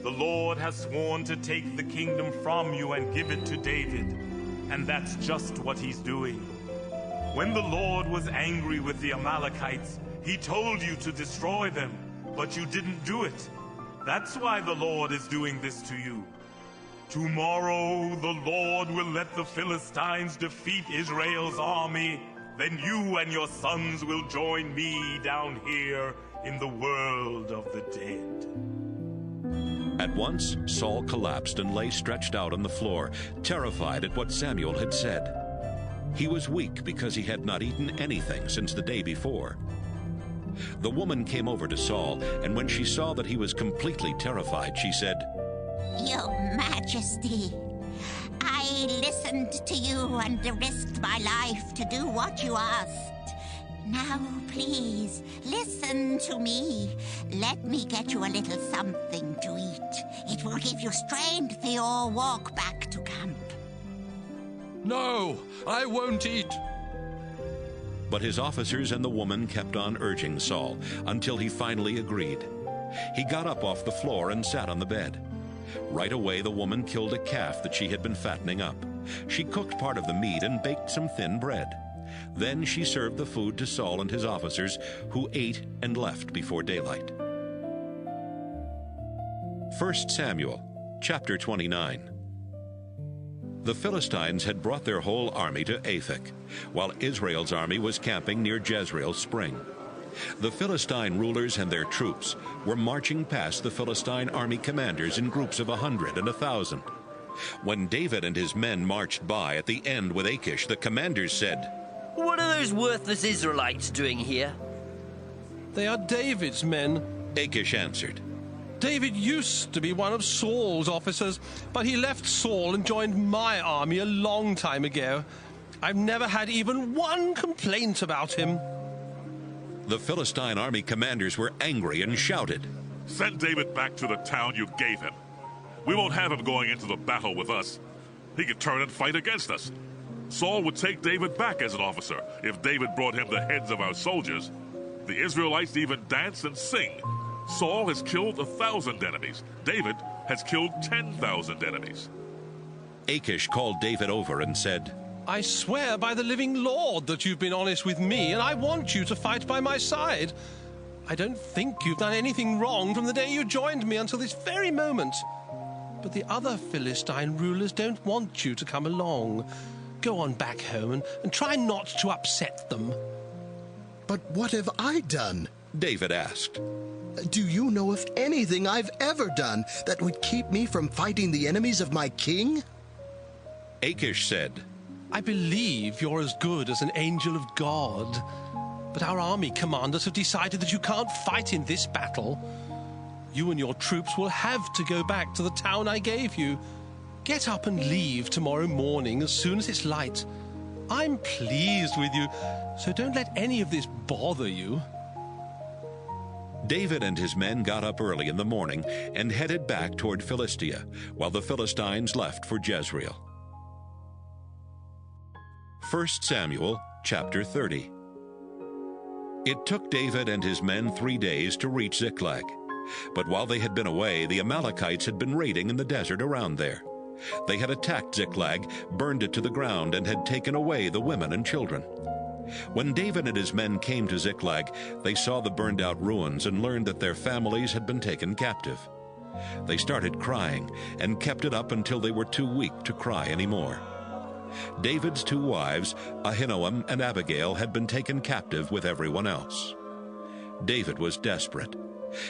The Lord has sworn to take the kingdom from you and give it to David, and that's just what he's doing. When the Lord was angry with the Amalekites, he told you to destroy them, but you didn't do it. That's why the Lord is doing this to you. Tomorrow the Lord will let the Philistines defeat Israel's army. Then you and your sons will join me down here in the world of the dead." At once, Saul collapsed and lay stretched out on the floor, terrified at what Samuel had said. He was weak because he had not eaten anything since the day before. The woman came over to Saul, and when she saw that he was completely terrified, she said, Your Majesty, I listened to you and risked my life to do what you asked. Now, please, listen to me. Let me get you a little something to eat. It will give you strength for your walk back to camp. "No, I won't eat." But his officers and the woman kept on urging Saul until he finally agreed. He got up off the floor and sat on the bed. Right away, the woman killed a calf that she had been fattening up. She cooked part of the meat and baked some thin bread. Then she served the food to Saul and his officers, who ate and left before daylight. 1 Samuel, chapter 29. The Philistines had brought their whole army to Aphek, while Israel's army was camping near Jezreel Spring. The Philistine rulers and their troops were marching past the Philistine army commanders in groups of 100 and 1,000. When David and his men marched by at the end with Achish, the commanders said, "What are those worthless Israelites doing here?" "They are David's men," Achish answered. "David used to be one of Saul's officers, but he left Saul and joined my army a long time ago. I've never had even one complaint about him." The Philistine army commanders were angry and shouted, "Send David back to the town you gave him. We won't have him going into the battle with us. He could turn and fight against us. Saul would take David back as an officer if David brought him the heads of our soldiers. The Israelites even dance and sing. Saul has killed 1,000 enemies. David has killed 10,000 enemies." Achish called David over and said, "I swear by the living Lord that you've been honest with me, and I want you to fight by my side. I don't think you've done anything wrong from the day you joined me until this very moment. But the other Philistine rulers don't want you to come along. Go on back home and try not to upset them." "But what have I done?" David asked. Do you know of anything I've ever done that would keep me from fighting the enemies of my king? Achish said, I believe you're as good as an angel of God, but our army commanders have decided that you can't fight in this battle. You and your troops will have to go back to the town I gave you. Get up and leave tomorrow morning as soon as it's light. I'm pleased with you, so don't let any of this bother you. David and his men got up early in the morning and headed back toward Philistia, while the Philistines left for Jezreel. 1 Samuel chapter 30. It took David and his men 3 days to reach Ziklag. But while they had been away, the Amalekites had been raiding in the desert around there. They had attacked Ziklag, burned it to the ground, and had taken away the women and children. When David and his men came to Ziklag, they saw the burned-out ruins and learned that their families had been taken captive. They started crying and kept it up until they were too weak to cry anymore. David's 2 wives, Ahinoam and Abigail, had been taken captive with everyone else. David was desperate.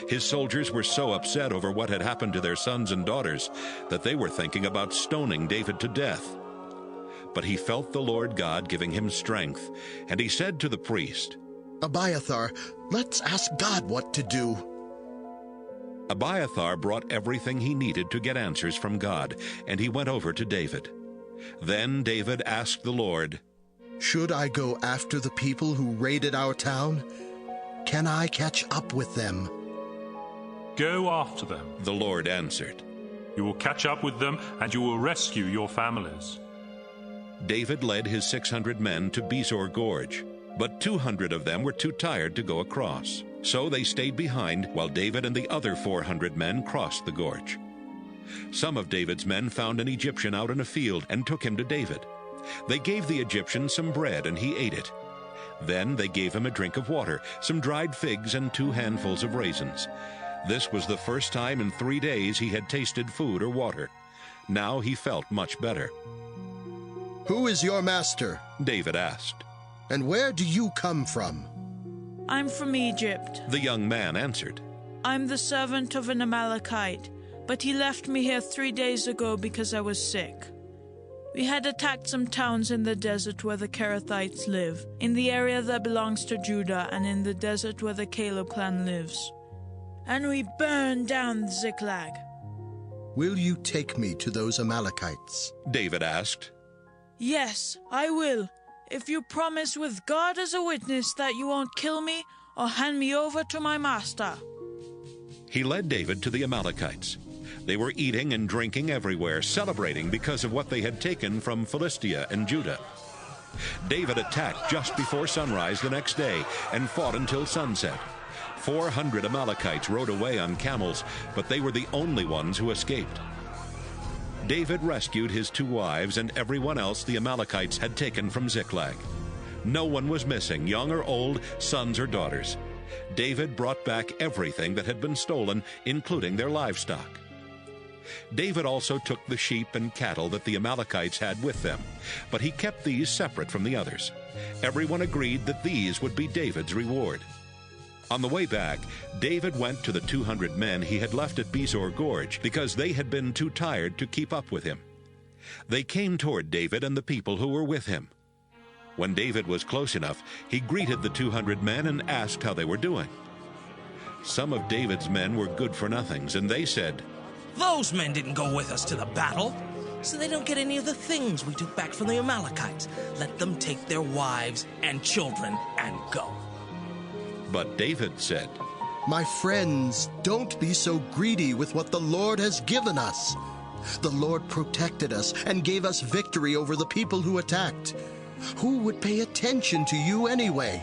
His soldiers were so upset over what had happened to their sons and daughters that they were thinking about stoning David to death. But he felt the Lord God giving him strength, and he said to the priest, Abiathar, let's ask God what to do. Abiathar brought everything he needed to get answers from God, and he went over to David. Then David asked the Lord, Should I go after the people who raided our town? Can I catch up with them? Go after them, the Lord answered. You will catch up with them, and you will rescue your families. David led his 600 men to Besor Gorge, but 200 of them were too tired to go across. So they stayed behind while David and the other 400 men crossed the gorge. Some of David's men found an Egyptian out in a field and took him to David. They gave the Egyptian some bread, and he ate it. Then they gave him a drink of water, some dried figs, and 2 handfuls of raisins. This was the first time in 3 days he had tasted food or water. Now he felt much better. Who is your master? David asked. And where do you come from? I'm from Egypt, the young man answered. I'm the servant of an Amalekite, but he left me here 3 days ago because I was sick. We had attacked some towns in the desert where the Kerethites live, in the area that belongs to Judah, and in the desert where the Caleb clan lives. And we burned down Ziklag. Will you take me to those Amalekites? David asked. Yes, I will, if you promise with God as a witness that you won't kill me or hand me over to my master. He led David to the Amalekites. They were eating and drinking everywhere, celebrating because of what they had taken from Philistia and Judah. David attacked just before sunrise the next day and fought until sunset. 400 Amalekites rode away on camels, but they were the only ones who escaped. David rescued his 2 wives and everyone else the Amalekites had taken from Ziklag. No one was missing, young or old, sons or daughters. David brought back everything that had been stolen, including their livestock. David also took the sheep and cattle that the Amalekites had with them, but he kept these separate from the others. Everyone agreed that these would be David's reward. On the way back, David went to the 200 men he had left at Besor Gorge because they had been too tired to keep up with him. They came toward David and the people who were with him. When David was close enough, he greeted the 200 men and asked how they were doing. Some of David's men were good-for-nothings, and they said, Those men didn't go with us to the battle, so they don't get any of the things we took back from the Amalekites. Let them take their wives and children and go. But David said, My friends, don't be so greedy with what the Lord has given us. The Lord protected us and gave us victory over the people who attacked. Who would pay attention to you anyway?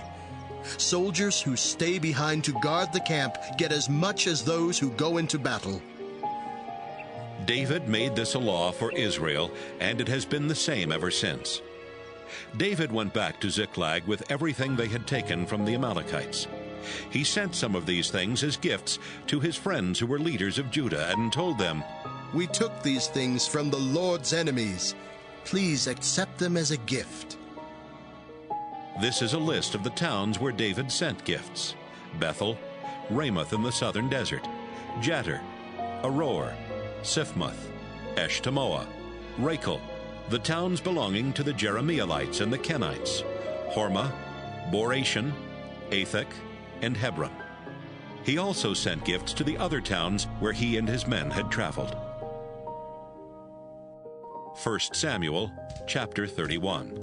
Soldiers who stay behind to guard the camp get as much as those who go into battle. David made this a law for Israel, and it has been the same ever since. David went back to Ziklag with everything they had taken from the Amalekites. He sent some of these things as gifts to his friends who were leaders of Judah and told them, We took these things from the Lord's enemies. Please accept them as a gift. This is a list of the towns where David sent gifts: Bethel, Ramoth in the southern desert, Jattir, Aror, Siphmoth, Eshtemoa, Rachel, the towns belonging to the Jerahmeelites and the Kenites, Hormah, Boration, Athek, and Hebron. He also sent gifts to the other towns where he and his men had traveled. 1 Samuel chapter 31.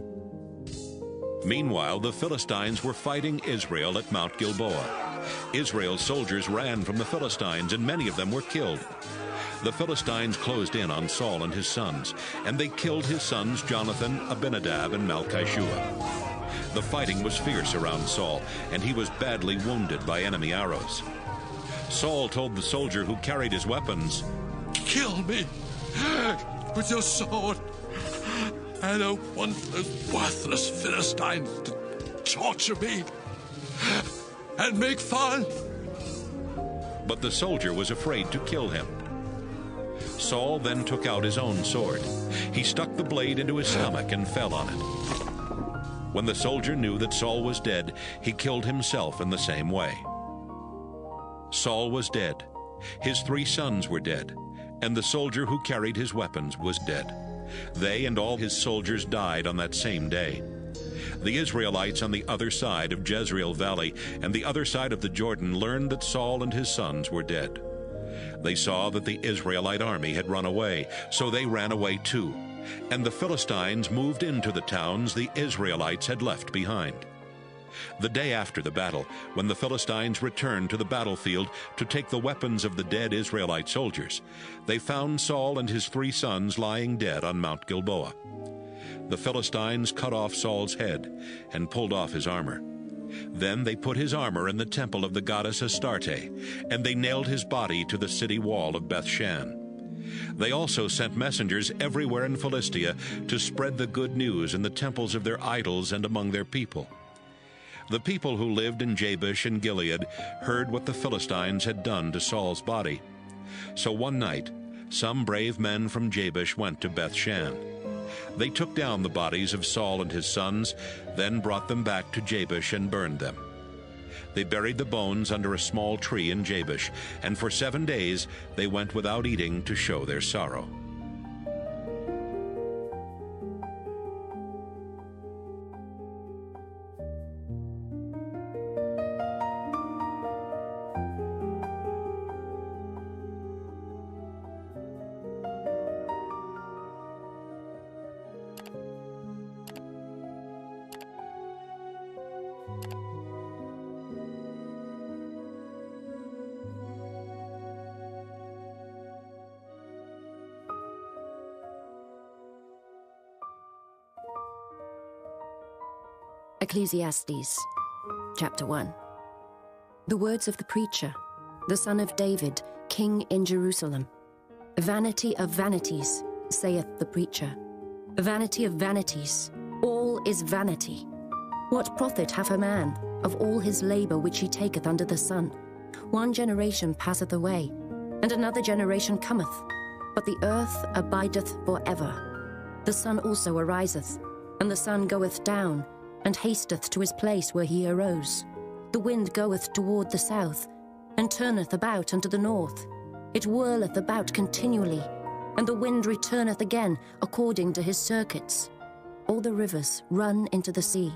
Meanwhile, the Philistines were fighting Israel at Mount Gilboa. Israel's soldiers ran from the Philistines, and many of them were killed. The Philistines closed in on Saul and his sons, and they killed his sons Jonathan, Abinadab, and Malchishua. The fighting was fierce around Saul, and he was badly wounded by enemy arrows. Saul told the soldier who carried his weapons, "Kill me with your sword. I don't want those worthless Philistines to torture me and make fun." But the soldier was afraid to kill him. Saul then took out his own sword. He stuck the blade into his stomach and fell on it. When the soldier knew that Saul was dead, he killed himself in the same way. Saul was dead. His 3 sons were dead, and the soldier who carried his weapons was dead. They and all his soldiers died on that same day. The Israelites on the other side of Jezreel Valley and the other side of the Jordan learned that Saul and his sons were dead. They saw that the Israelite army had run away, so they ran away too, and the Philistines moved into the towns the Israelites had left behind. The day after the battle, when the Philistines returned to the battlefield to take the weapons of the dead Israelite soldiers, they found Saul and his 3 sons lying dead on Mount Gilboa. The Philistines cut off Saul's head and pulled off his armor. Then they put his armor in the temple of the goddess Astarte, and they nailed his body to the city wall of Bethshan. They also sent messengers everywhere in Philistia to spread the good news in the temples of their idols and among their people. The people who lived in Jabesh and Gilead heard what the Philistines had done to Saul's body. So one night, some brave men from Jabesh went to Bethshan. They took down the bodies of Saul and his sons, then brought them back to Jabesh and burned them. They buried the bones under a small tree in Jabesh, and for 7 days they went without eating to show their sorrow. Ecclesiastes, chapter 1. The words of the preacher, the son of David, king in Jerusalem. Vanity of vanities, saith the preacher. Vanity of vanities, all is vanity. What profit hath a man of all his labor which he taketh under the sun? 1 generation passeth away, and another generation cometh, but the earth abideth for ever. The sun also ariseth, and the sun goeth down, and hasteth to his place where he arose. The wind goeth toward the south, and turneth about unto the north. It whirleth about continually, and the wind returneth again according to his circuits. All the rivers run into the sea,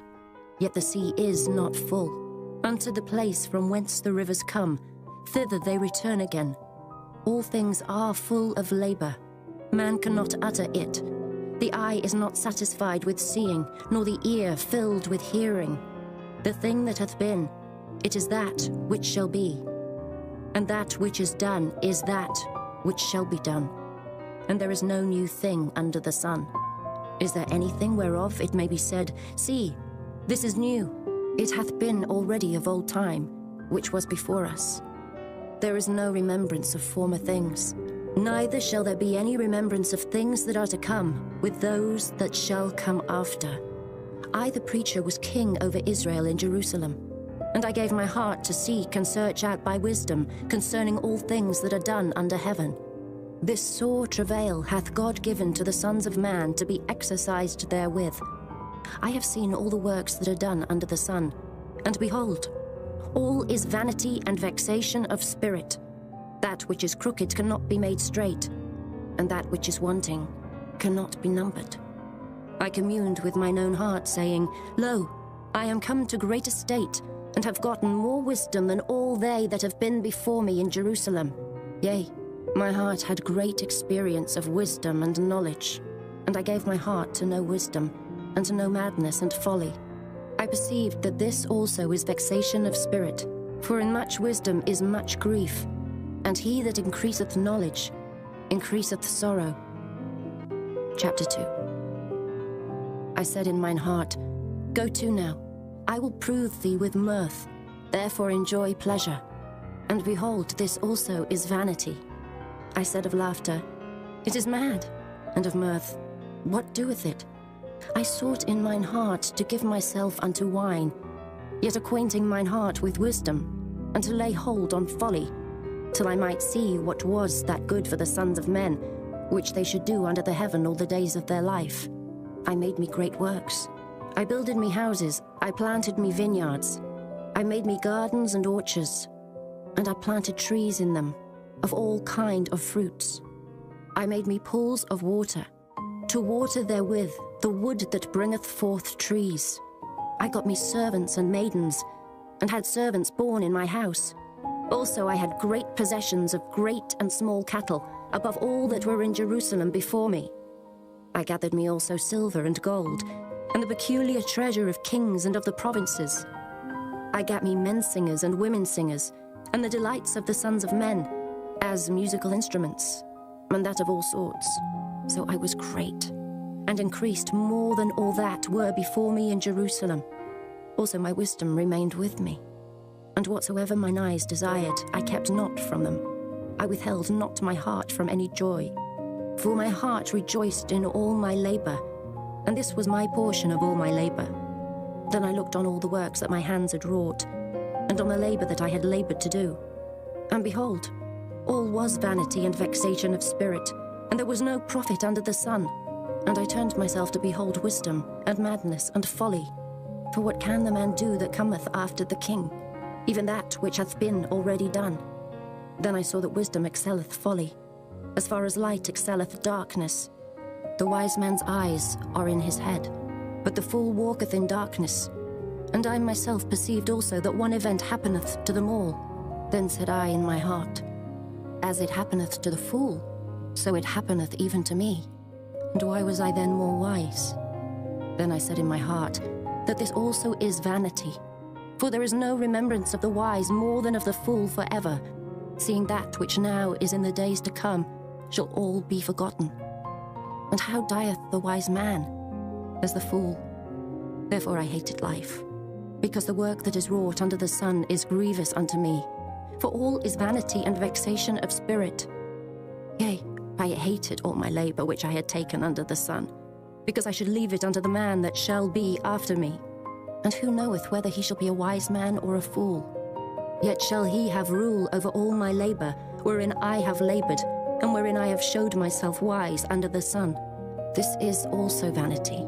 yet the sea is not full. Unto the place from whence the rivers come, thither they return again. All things are full of labor. Man cannot utter it. The eye is not satisfied with seeing, nor the ear filled with hearing. The thing that hath been, it is that which shall be. And that which is done is that which shall be done. And there is no new thing under the sun. Is there anything whereof it may be said, See, this is new? It hath been already of old time, which was before us. There is no remembrance of former things. Neither shall there be any remembrance of things that are to come with those that shall come after. I, the preacher, was king over Israel in Jerusalem, and I gave my heart to seek and search out by wisdom concerning all things that are done under heaven. This sore travail hath God given to the sons of man to be exercised therewith. I have seen all the works that are done under the sun, and behold, all is vanity and vexation of spirit. That which is crooked cannot be made straight, and that which is wanting cannot be numbered. I communed with mine own heart, saying, Lo, I am come to great estate, and have gotten more wisdom than all they that have been before me in Jerusalem. Yea, my heart had great experience of wisdom and knowledge, and I gave my heart to know wisdom, and to know madness and folly. I perceived that this also is vexation of spirit, for in much wisdom is much grief, and he that increaseth knowledge increaseth sorrow. Chapter 2. I said in mine heart, Go to now, I will prove thee with mirth, therefore enjoy pleasure. And behold, this also is vanity. I said of laughter, It is mad, and of mirth, what doeth it? I sought in mine heart to give myself unto wine, yet acquainting mine heart with wisdom, and to lay hold on folly, till I might see what was that good for the sons of men, which they should do under the heaven all the days of their life. I made me great works. I builded me houses, I planted me vineyards. I made me gardens and orchards, and I planted trees in them, of all kind of fruits. I made me pools of water, to water therewith the wood that bringeth forth trees. I got me servants and maidens, and had servants born in my house. Also I had great possessions of great and small cattle, above all that were in Jerusalem before me. I gathered me also silver and gold, and the peculiar treasure of kings and of the provinces. I gat me men singers and women singers, and the delights of the sons of men, as musical instruments, and that of all sorts. So I was great, and increased more than all that were before me in Jerusalem. Also my wisdom remained with me, and whatsoever mine eyes desired, I kept not from them. I withheld not my heart from any joy, for my heart rejoiced in all my labor, and this was my portion of all my labor. Then I looked on all the works that my hands had wrought, and on the labor that I had labored to do. And behold, all was vanity and vexation of spirit, and there was no profit under the sun. And I turned myself to behold wisdom, and madness, and folly. For what can the man do that cometh after the king, even that which hath been already done? Then I saw that wisdom excelleth folly, as far as light excelleth darkness. The wise man's eyes are in his head, but the fool walketh in darkness. And I myself perceived also that one event happeneth to them all. Then said I in my heart, As it happeneth to the fool, so it happeneth even to me. And why was I then more wise? Then I said in my heart, that this also is vanity. For there is no remembrance of the wise more than of the fool forever, seeing that which now is in the days to come shall all be forgotten. And how dieth the wise man? As the fool. Therefore I hated life, because the work that is wrought under the sun is grievous unto me. For all is vanity and vexation of spirit. Yea, I hated all my labor which I had taken under the sun, because I should leave it unto the man that shall be after me. And who knoweth whether he shall be a wise man or a fool? Yet shall he have rule over all my labor, wherein I have labored, and wherein I have showed myself wise under the sun. This is also vanity.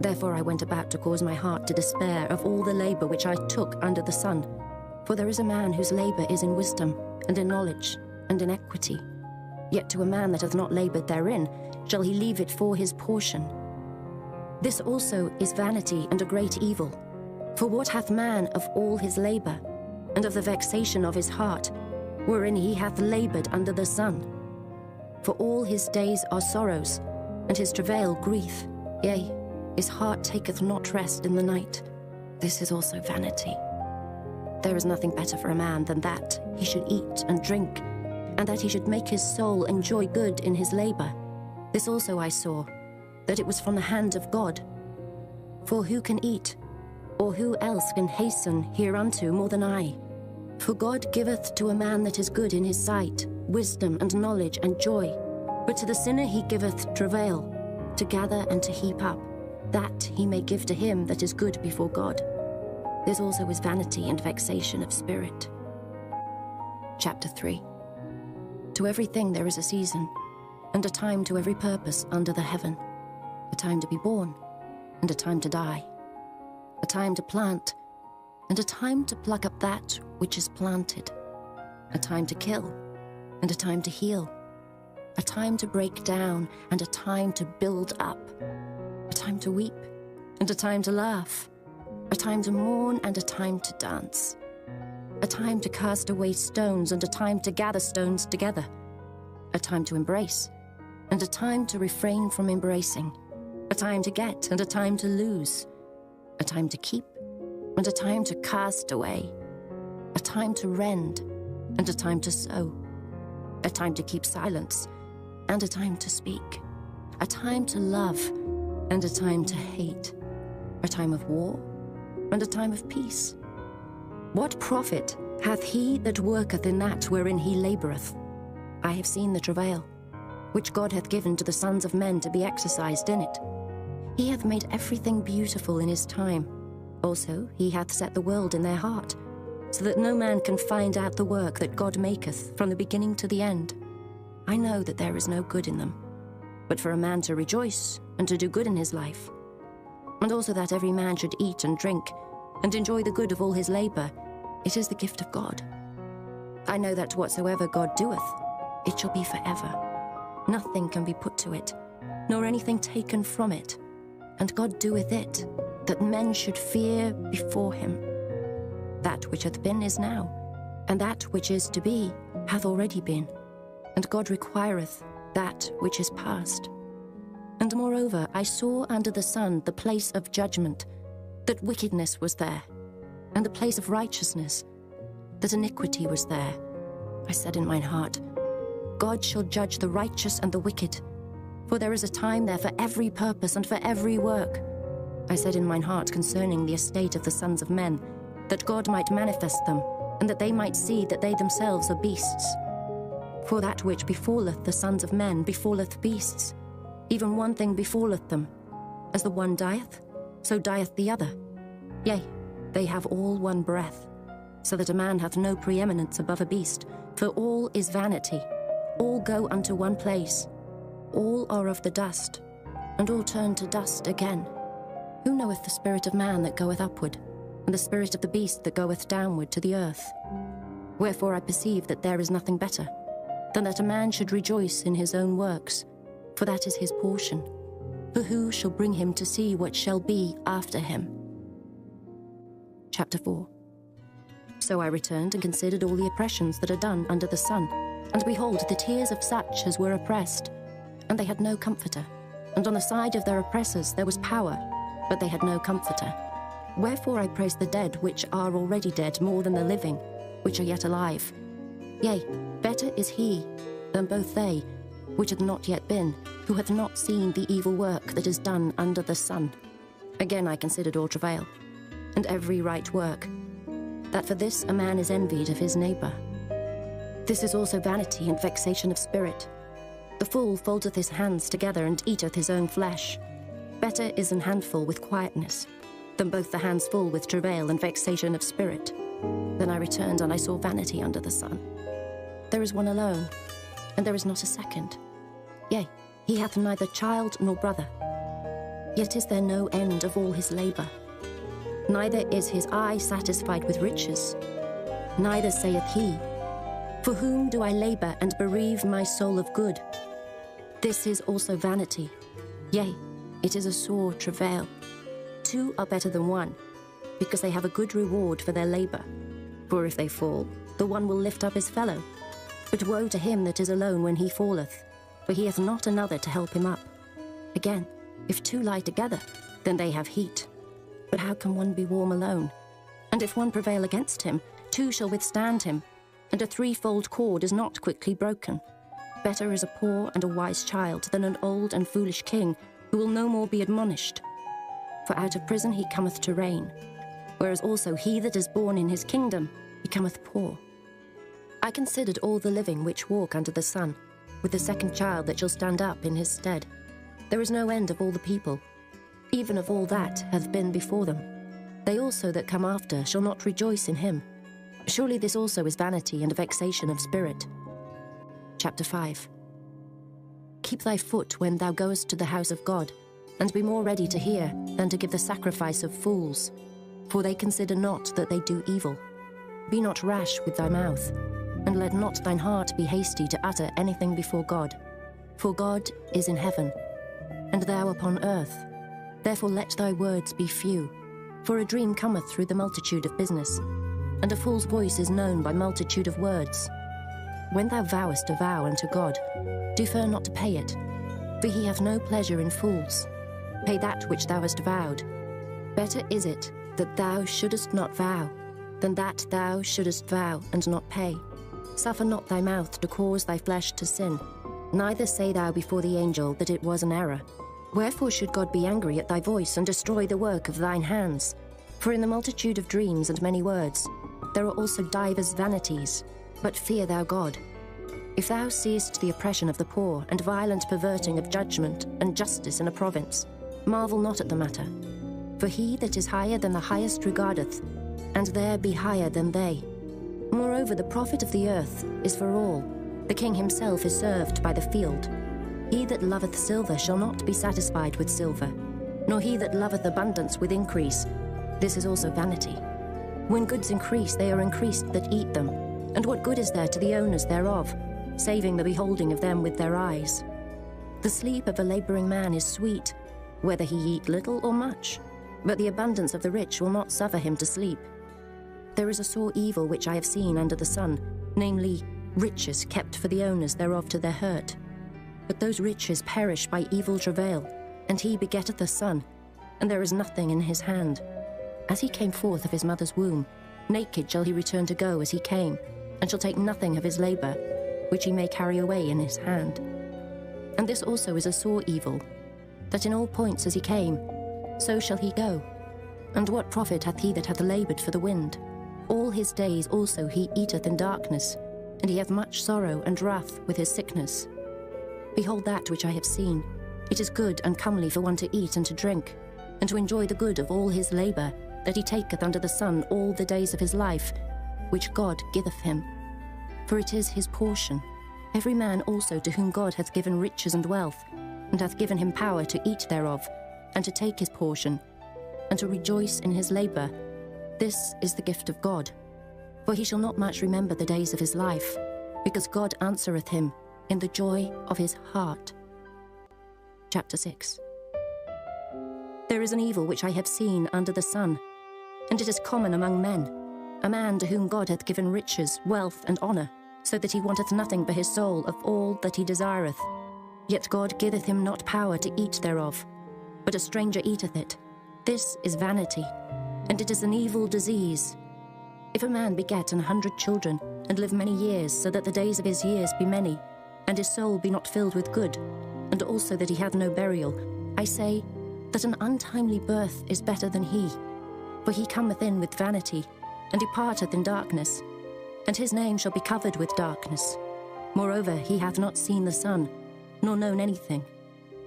Therefore I went about to cause my heart to despair of all the labor which I took under the sun. For there is a man whose labor is in wisdom, and in knowledge, and in equity. Yet to a man that hath not labored therein, shall he leave it for his portion. This also is vanity and a great evil. For what hath man of all his labor, and of the vexation of his heart, wherein he hath labored under the sun? For all his days are sorrows, and his travail grief. Yea, his heart taketh not rest in the night. This is also vanity. There is nothing better for a man than that he should eat and drink, and that he should make his soul enjoy good in his labor. This also I saw, that it was from the hand of God. For who can eat, or who else can hasten hereunto more than I? For God giveth to a man that is good in his sight wisdom and knowledge and joy, but to the sinner he giveth travail, to gather and to heap up, that he may give to him that is good before God. This also is vanity and vexation of spirit. Chapter 3. To everything there is a season, and a time to every purpose under the heaven, a time to be born, and a time to die, a time to plant, and a time to pluck up that which is planted, a time to kill, and a time to heal, a time to break down, and a time to build up, a time to weep, and a time to laugh, a time to mourn, and a time to dance, a time to cast away stones, and a time to gather stones together, a time to embrace, and a time to refrain from embracing, a time to get, and a time to lose, a time to keep, and a time to cast away, a time to rend, and a time to sow, a time to keep silence, and a time to speak, a time to love, and a time to hate, a time of war, and a time of peace. What profit hath he that worketh in that wherein he laboureth? I have seen the travail, which God hath given to the sons of men to be exercised in it. He hath made everything beautiful in his time. Also he hath set the world in their heart, so that no man can find out the work that God maketh from the beginning to the end. I know that there is no good in them, but for a man to rejoice and to do good in his life, and also that every man should eat and drink and enjoy the good of all his labour, it is the gift of God. I know that whatsoever God doeth, it shall be forever. Nothing can be put to it, nor anything taken from it. And God doeth it, that men should fear before him. That which hath been is now, and that which is to be hath already been. And God requireth that which is past. And moreover, I saw under the sun the place of judgment, that wickedness was there, and the place of righteousness, that iniquity was there. I said in mine heart, God shall judge the righteous and the wicked, for there is a time there for every purpose and for every work. I said in mine heart concerning the estate of the sons of men, that God might manifest them, and that they might see that they themselves are beasts. For that which befalleth the sons of men befalleth beasts. Even one thing befalleth them. As the one dieth, so dieth the other. Yea, they have all one breath, so that a man hath no preeminence above a beast, for all is vanity. All go unto one place. All are of the dust, and all turn to dust again. Who knoweth the spirit of man that goeth upward, and the spirit of the beast that goeth downward to the earth? Wherefore I perceive that there is nothing better, than that a man should rejoice in his own works, for that is his portion. For who shall bring him to see what shall be after him? Chapter 4. So I returned and considered all the oppressions that are done under the sun, and behold, the tears of such as were oppressed, and they had no comforter. And on the side of their oppressors there was power, but they had no comforter. Wherefore I praise the dead which are already dead more than the living, which are yet alive. Yea, better is he than both they, which hath not yet been, who hath not seen the evil work that is done under the sun. Again I considered all travail, and every right work, that for this a man is envied of his neighbour. This is also vanity and vexation of spirit. The fool foldeth his hands together and eateth his own flesh. Better is an handful with quietness, than both the hands full with travail and vexation of spirit. Then I returned, and I saw vanity under the sun. There is one alone, and there is not a second. Yea, he hath neither child nor brother. Yet is there no end of all his labour. Neither is his eye satisfied with riches. Neither saith he, For whom do I labour and bereave my soul of good? This is also vanity. Yea, it is a sore travail. Two are better than one, because they have a good reward for their labour. For if they fall, the one will lift up his fellow. But woe to him that is alone when he falleth, for he hath not another to help him up. Again, if two lie together, then they have heat. But how can one be warm alone? And if one prevail against him, two shall withstand him, and a threefold cord is not quickly broken. Better is a poor and a wise child than an old and foolish king, who will no more be admonished. For out of prison he cometh to reign, whereas also he that is born in his kingdom becometh poor. I considered all the living which walk under the sun, with the second child that shall stand up in his stead. There is no end of all the people, even of all that hath been before them. They also that come after shall not rejoice in him. Surely this also is vanity and a vexation of spirit. Chapter 5. Keep thy foot when thou goest to the house of God, and be more ready to hear than to give the sacrifice of fools. for they consider not that they do evil. Be not rash with thy mouth, and let not thine heart be hasty to utter anything before God. For God is in heaven, and thou upon earth. Therefore let thy words be few. For a dream cometh through the multitude of business, and a fool's voice is known by multitude of words. When thou vowest a vow unto God, defer not to pay it, for he hath no pleasure in fools. Pay that which thou hast vowed. Better is it that thou shouldest not vow, than that thou shouldest vow and not pay. Suffer not thy mouth to cause thy flesh to sin, neither say thou before the angel that it was an error. Wherefore should God be angry at thy voice, and destroy the work of thine hands? For in the multitude of dreams and many words, there are also divers vanities. But fear thou God. If thou seest the oppression of the poor, and violent perverting of judgment, and justice in a province, marvel not at the matter. For he that is higher than the highest regardeth, and there be higher than they. Moreover, the profit of the earth is for all. The king himself is served by the field. He that loveth silver shall not be satisfied with silver, nor he that loveth abundance with increase. This is also vanity. When goods increase, they are increased that eat them. And what good is there to the owners thereof, saving the beholding of them with their eyes? The sleep of a labouring man is sweet, whether he eat little or much, but the abundance of the rich will not suffer him to sleep. There is a sore evil which I have seen under the sun, namely, riches kept for the owners thereof to their hurt. But those riches perish by evil travail, and he begetteth a son, and there is nothing in his hand. As he came forth of his mother's womb, naked shall he return to go as he came, and shall take nothing of his labour, which he may carry away in his hand. And this also is a sore evil, that in all points as he came, so shall he go. And what profit hath he that hath laboured for the wind? All his days also he eateth in darkness, and he hath much sorrow and wrath with his sickness. Behold that which I have seen. It is good and comely for one to eat and to drink, and to enjoy the good of all his labour, that he taketh under the sun all the days of his life, which God giveth him. For it is his portion. Every man also to whom God hath given riches and wealth, and hath given him power to eat thereof, and to take his portion, and to rejoice in his labour. This is the gift of God. For he shall not much remember the days of his life, because God answereth him in the joy of his heart. Chapter 6. There is an evil which I have seen under the sun, and it is common among men, a man to whom God hath given riches, wealth, and honour, so that he wanteth nothing for his soul of all that he desireth. Yet God giveth him not power to eat thereof, but a stranger eateth it. This is vanity, and it is an evil disease. If a man beget 100 children, and live many years, so that the days of his years be many, and his soul be not filled with good, and also that he have no burial, I say that an untimely birth is better than he. For he cometh in with vanity, and departeth in darkness, and his name shall be covered with darkness. Moreover, he hath not seen the sun, nor known anything.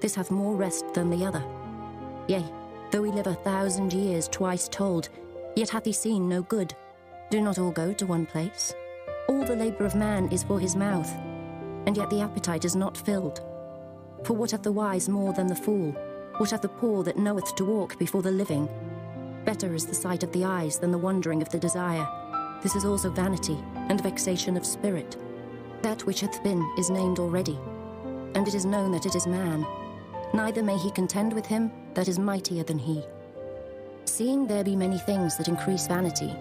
This hath more rest than the other. Yea, though he live 1,000 years twice told, yet hath he seen no good. Do not all go to one place? All the labour of man is for his mouth, and yet the appetite is not filled. For what hath the wise more than the fool? What hath the poor that knoweth to walk before the living? Better is the sight of the eyes than the wandering of the desire. This is also vanity and vexation of spirit. That which hath been is named already, and it is known that it is man. Neither may he contend with him that is mightier than he. Seeing there be many things that increase vanity,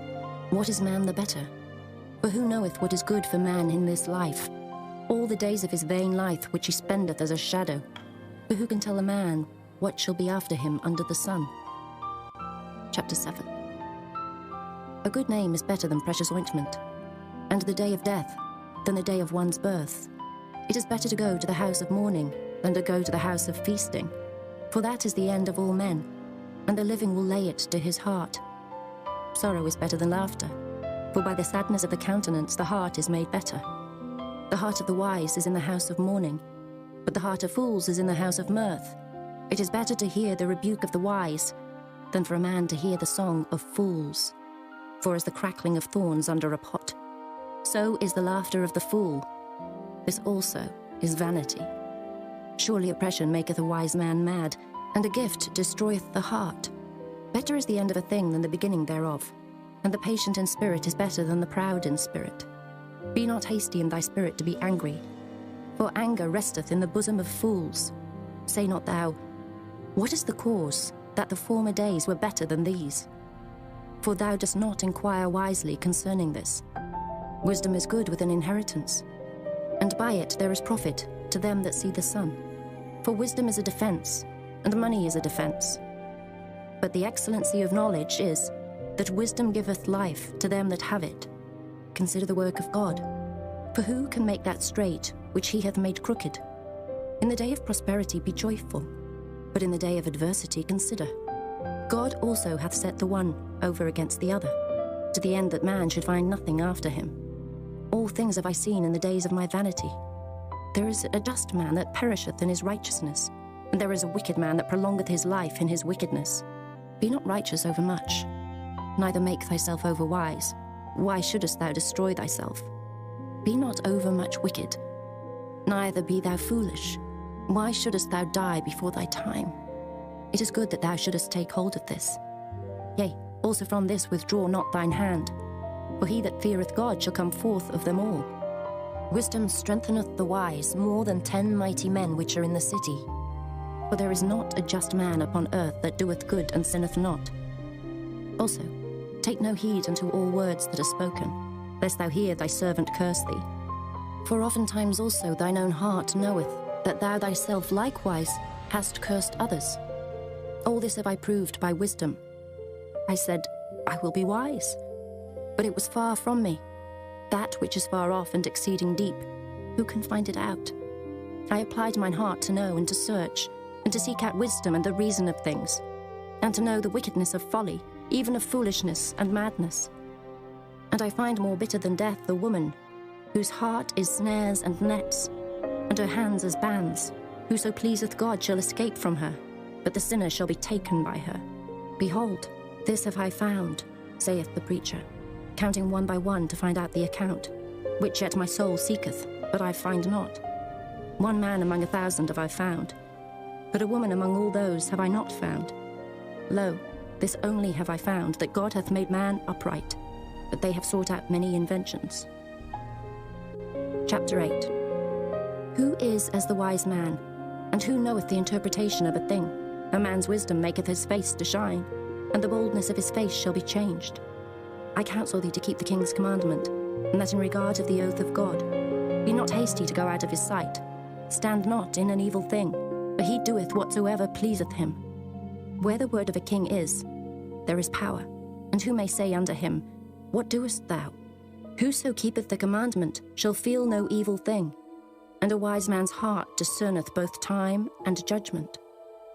what is man the better? For who knoweth what is good for man in this life? All the days of his vain life which he spendeth as a shadow. For who can tell a man what shall be after him under the sun? Chapter 7. A good name is better than precious ointment, and the day of death than the day of one's birth. It is better to go to the house of mourning than to go to the house of feasting, for that is the end of all men, and the living will lay it to his heart. Sorrow is better than laughter, for by the sadness of the countenance the heart is made better. The heart of the wise is in the house of mourning, but the heart of fools is in the house of mirth. It is better to hear the rebuke of the wise than for a man to hear the song of fools. For as the crackling of thorns under a pot, so is the laughter of the fool. This also is vanity. Surely oppression maketh a wise man mad, and a gift destroyeth the heart. Better is the end of a thing than the beginning thereof, and the patient in spirit is better than the proud in spirit. Be not hasty in thy spirit to be angry, for anger resteth in the bosom of fools. Say not thou, what is the cause that the former days were better than these? For thou dost not inquire wisely concerning this. Wisdom is good with an inheritance, and by it there is profit to them that see the sun. For wisdom is a defense, and money is a defense. But the excellency of knowledge is that wisdom giveth life to them that have it. Consider the work of God. For who can make that straight which he hath made crooked? In the day of prosperity be joyful, but in the day of adversity consider. God also hath set the one over against the other, to the end that man should find nothing after him. All things have I seen in the days of my vanity. There is a just man that perisheth in his righteousness, and there is a wicked man that prolongeth his life in his wickedness. Be not righteous over much, neither make thyself over wise. Why shouldest thou destroy thyself? Be not over much wicked, neither be thou foolish. Why shouldest thou die before thy time? It is good that thou shouldest take hold of this. Yea, also from this withdraw not thine hand, for he that feareth God shall come forth of them all. Wisdom strengtheneth the wise more than 10 mighty men which are in the city. For there is not a just man upon earth that doeth good and sinneth not. Also, take no heed unto all words that are spoken, lest thou hear thy servant curse thee. For oftentimes also thine own heart knoweth that thou thyself likewise hast cursed others. All this have I proved by wisdom. I said, I will be wise. But it was far from me. That which is far off and exceeding deep, who can find it out? I applied mine heart to know and to search, and to seek out wisdom and the reason of things, and to know the wickedness of folly, even of foolishness and madness. And I find more bitter than death the woman, whose heart is snares and nets, and her hands as bands. Whoso pleaseth God shall escape from her, but the sinner shall be taken by her. Behold, this have I found, saith the preacher, counting one by one to find out the account, which yet my soul seeketh, but I find not. One man among 1,000 have I found, but a woman among all those have I not found. Lo, this only have I found, that God hath made man upright, but they have sought out many inventions. Chapter 8. Who is as the wise man, and who knoweth the interpretation of a thing? A man's wisdom maketh his face to shine, and the boldness of his face shall be changed. I counsel thee to keep the king's commandment, and that in regard of the oath of God. Be not hasty to go out of his sight. Stand not in an evil thing, for he doeth whatsoever pleaseth him. Where the word of a king is, there is power. And who may say unto him, What doest thou? Whoso keepeth the commandment shall feel no evil thing. And a wise man's heart discerneth both time and judgment.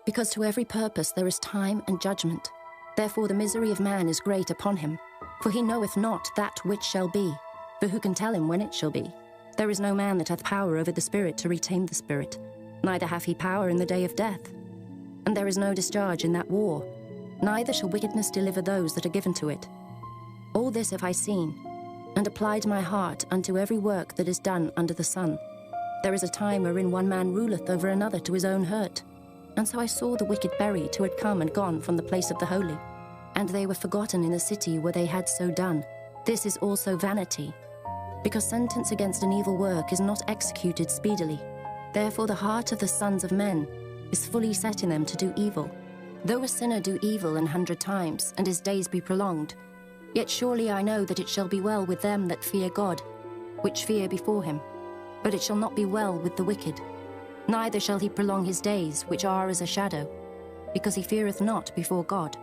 Because to every purpose there is time and judgment. Therefore the misery of man is great upon him, for he knoweth not that which shall be. For who can tell him when it shall be? There is no man that hath power over the spirit to retain the spirit, neither hath he power in the day of death. And there is no discharge in that war, neither shall wickedness deliver those that are given to it. All this have I seen, and applied my heart unto every work that is done under the sun. There is a time wherein one man ruleth over another to his own hurt. And so I saw the wicked buried who had come and gone from the place of the holy, and they were forgotten in the city where they had so done. This is also vanity, because sentence against an evil work is not executed speedily. Therefore the heart of the sons of men is fully set in them to do evil. Though a sinner do evil 100 times, and his days be prolonged, yet surely I know that it shall be well with them that fear God, which fear before him. But it shall not be well with the wicked, neither shall he prolong his days, which are as a shadow, because he feareth not before God.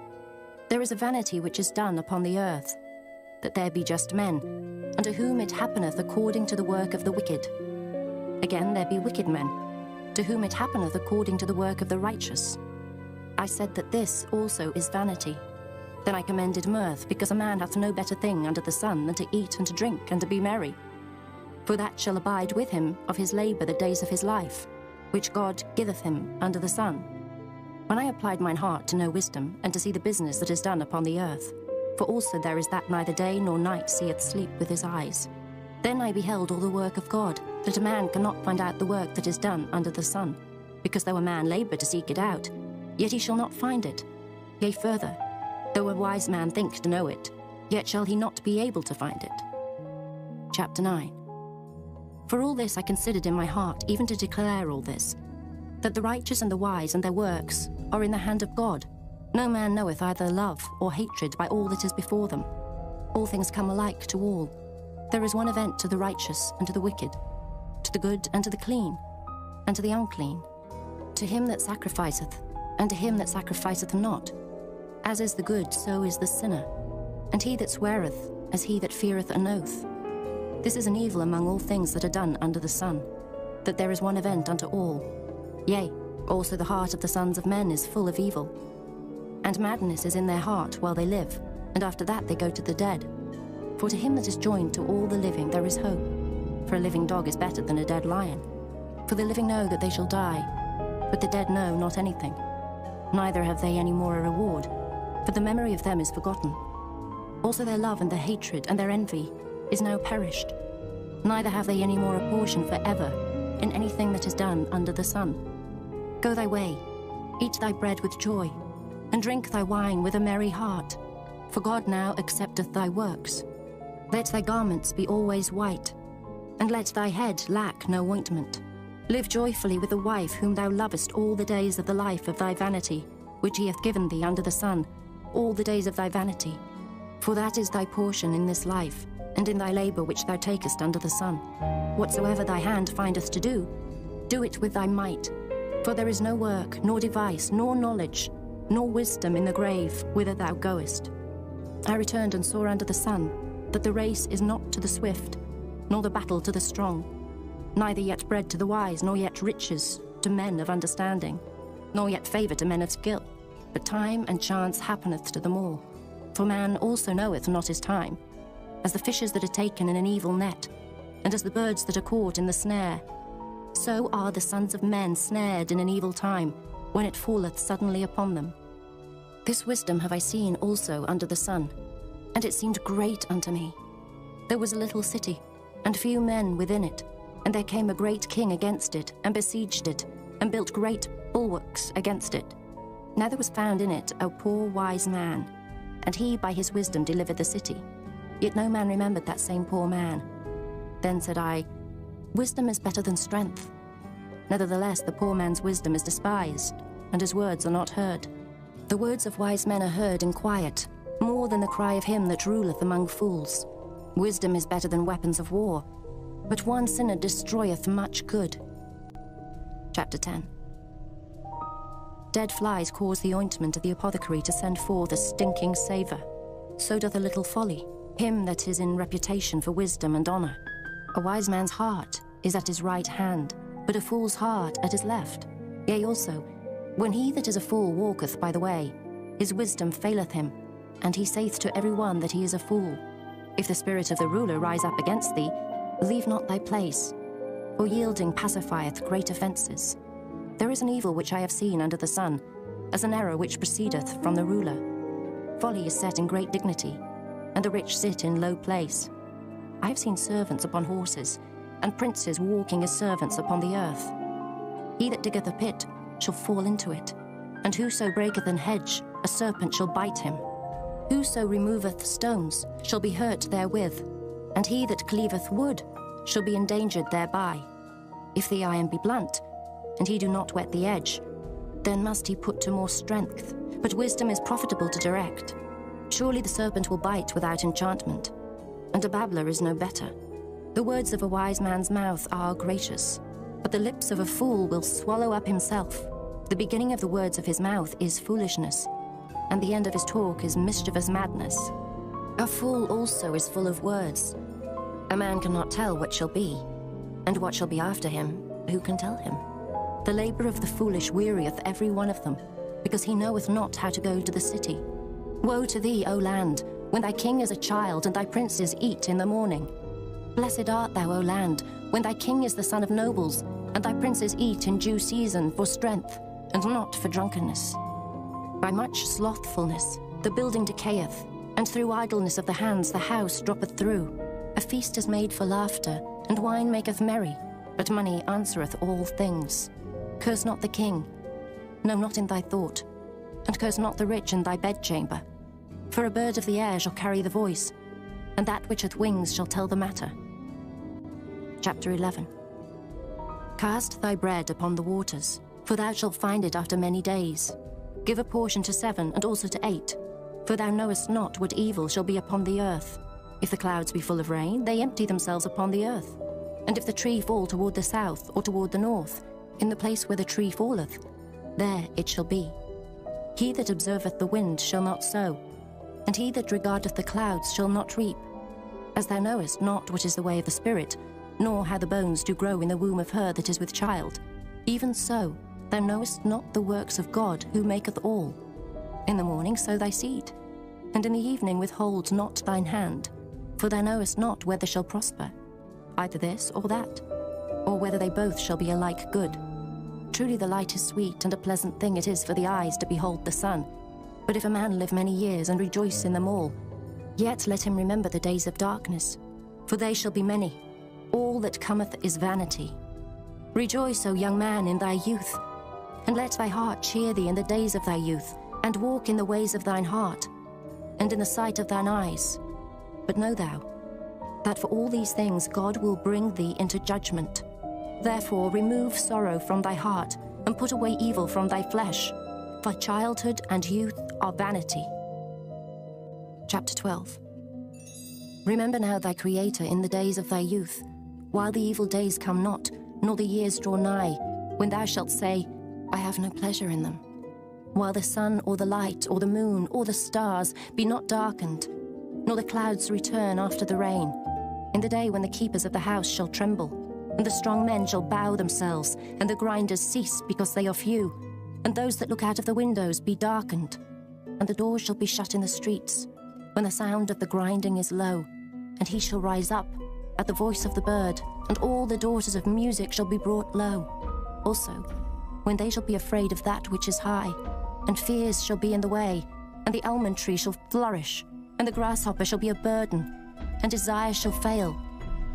There is a vanity which is done upon the earth, that there be just men, unto whom it happeneth according to the work of the wicked. Again there be wicked men, to whom it happeneth according to the work of the righteous. I said that this also is vanity. Then I commended mirth, because a man hath no better thing under the sun than to eat and to drink and to be merry. For that shall abide with him of his labour the days of his life, which God giveth him under the sun. When I applied mine heart to know wisdom, and to see the business that is done upon the earth, for also there is that neither day nor night seeth sleep with his eyes. Then I beheld all the work of God, that a man cannot find out the work that is done under the sun, because though a man labour to seek it out, yet he shall not find it. Yea, further, Though a wise man think to know it, yet shall he not be able to find it. Chapter 9. For all this I considered in my heart, even to declare all this, that the righteous and the wise and their works are in the hand of God. No man knoweth either love or hatred by all that is before them. All things come alike to all. There is one event to the righteous and to the wicked, to the good and to the clean, and to the unclean, to him that sacrificeth, and to him that sacrificeth not. As is the good, so is the sinner, and he that sweareth, as he that feareth an oath. This is an evil among all things that are done under the sun, that there is one event unto all. Yea, also the heart of the sons of men is full of evil. And madness is in their heart while they live, and after that they go to the dead. For to him that is joined to all the living there is hope. For a living dog is better than a dead lion. For the living know that they shall die, but the dead know not anything. Neither have they any more a reward, for the memory of them is forgotten. Also their love and their hatred and their envy is now perished. Neither have they any more a portion forever in anything that is done under the sun. Go thy way, eat thy bread with joy, and drink thy wine with a merry heart, for God now accepteth thy works. Let thy garments be always white, and let thy head lack no ointment. Live joyfully with the wife whom thou lovest all the days of the life of thy vanity, which he hath given thee under the sun, all the days of thy vanity. For that is thy portion in this life, and in thy labour which thou takest under the sun. Whatsoever thy hand findeth to do, do it with thy might. For there is no work, nor device, nor knowledge, nor wisdom in the grave whither thou goest. I returned and saw under the sun that the race is not to the swift, nor the battle to the strong, neither yet bread to the wise, nor yet riches to men of understanding, nor yet favour to men of skill, but time and chance happeneth to them all. For man also knoweth not his time, as the fishes that are taken in an evil net, and as the birds that are caught in the snare. So are the sons of men snared in an evil time, when it falleth suddenly upon them. This wisdom have I seen also under the sun, and it seemed great unto me. There was a little city, and few men within it, and there came a great king against it, and besieged it, and built great bulwarks against it. Now there was found in it a poor wise man, and he by his wisdom delivered the city. Yet no man remembered that same poor man. Then said I, Wisdom is better than strength. Nevertheless the poor man's wisdom is despised, and his words are not heard. The words of wise men are heard in quiet, more than the cry of him that ruleth among fools. Wisdom is better than weapons of war, but one sinner destroyeth much good. Chapter 10. Dead flies cause the ointment of the apothecary to send forth a stinking savour. So doth a little folly, him that is in reputation for wisdom and honour. A wise man's heart is at his right hand, but a fool's heart at his left. Yea also, when he that is a fool walketh by the way, his wisdom faileth him, and he saith to every one that he is a fool. If the spirit of the ruler rise up against thee, leave not thy place, for yielding pacifieth great offences. There is an evil which I have seen under the sun, as an error which proceedeth from the ruler. Folly is set in great dignity, and the rich sit in low place. I have seen servants upon horses, and princes walking as servants upon the earth. He that diggeth a pit shall fall into it, and whoso breaketh an hedge, a serpent shall bite him. Whoso removeth stones shall be hurt therewith, and he that cleaveth wood shall be endangered thereby. If the iron be blunt, and he do not whet the edge, then must he put to more strength, but wisdom is profitable to direct. Surely the serpent will bite without enchantment, and a babbler is no better. The words of a wise man's mouth are gracious, but the lips of a fool will swallow up himself. The beginning of the words of his mouth is foolishness, and the end of his talk is mischievous madness. A fool also is full of words. A man cannot tell what shall be, and what shall be after him, who can tell him? The labour of the foolish wearieth every one of them, because he knoweth not how to go to the city. Woe to thee, O land, when thy king is a child, and thy princes eat in the morning. Blessed art thou, O land, when thy king is the son of nobles, and thy princes eat in due season for strength, and not for drunkenness. By much slothfulness the building decayeth, and through idleness of the hands the house droppeth through. A feast is made for laughter, and wine maketh merry, but money answereth all things. Curse not the king, no, not in thy thought, and curse not the rich in thy bedchamber. For a bird of the air shall carry the voice, and that which hath wings shall tell the matter. Chapter 11. Cast thy bread upon the waters, for thou shalt find it after many days. Give a portion to 7, and also to 8, for thou knowest not what evil shall be upon the earth. If the clouds be full of rain, they empty themselves upon the earth. And if the tree fall toward the south, or toward the north, in the place where the tree falleth, there it shall be. He that observeth the wind shall not sow, and he that regardeth the clouds shall not reap. As thou knowest not what is the way of the Spirit, nor how the bones do grow in the womb of her that is with child, even so thou knowest not the works of God, who maketh all. In the morning sow thy seed, and in the evening withhold not thine hand, for thou knowest not whether shall prosper, either this or that, or whether they both shall be alike good. Truly the light is sweet, and a pleasant thing it is for the eyes to behold the sun. But if a man live many years, and rejoice in them all, yet let him remember the days of darkness, for they shall be many. All that cometh is vanity. Rejoice, O young man, in thy youth, and let thy heart cheer thee in the days of thy youth, and walk in the ways of thine heart, and in the sight of thine eyes. But know thou, that for all these things God will bring thee into judgment. Therefore remove sorrow from thy heart, and put away evil from thy flesh, for childhood and youth are vanity. Chapter 12. Remember now thy Creator in the days of thy youth, while the evil days come not, nor the years draw nigh, when thou shalt say, I have no pleasure in them. While the sun or the light or the moon or the stars be not darkened, nor the clouds return after the rain, in the day when the keepers of the house shall tremble, and the strong men shall bow themselves, and the grinders cease because they are few, and those that look out of the windows be darkened, and the doors shall be shut in the streets, when the sound of the grinding is low, and he shall rise up at the voice of the bird, and all the daughters of music shall be brought low. Also, when they shall be afraid of that which is high, and fears shall be in the way, and the almond tree shall flourish, and the grasshopper shall be a burden, and desire shall fail,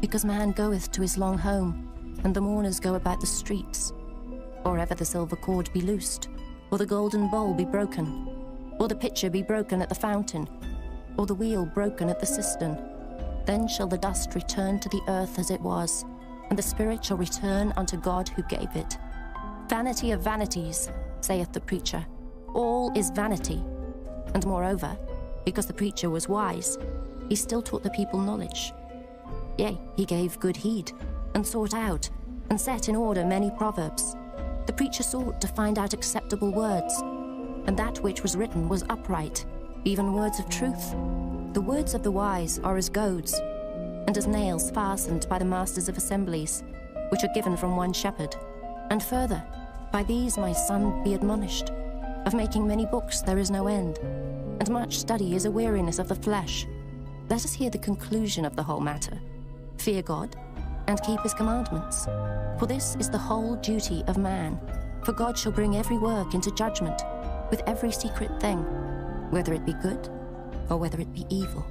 because man goeth to his long home, and the mourners go about the streets. Or ever the silver cord be loosed, or the golden bowl be broken, or the pitcher be broken at the fountain, or the wheel broken at the cistern, then shall the dust return to the earth as it was, and the spirit shall return unto God who gave it. Vanity of vanities, saith the preacher. All is vanity. And moreover, because the preacher was wise, he still taught the people knowledge. Yea, he gave good heed, and sought out, and set in order many proverbs. The preacher sought to find out acceptable words, and that which was written was upright, even words of truth. The words of the wise are as goads, and as nails fastened by the masters of assemblies, which are given from one shepherd. And further, by these, my son, be admonished. Of making many books there is no end, and much study is a weariness of the flesh. Let us hear the conclusion of the whole matter. Fear God, and keep his commandments. For this is the whole duty of man. For God shall bring every work into judgment, with every secret thing, whether it be good or whether it be evil.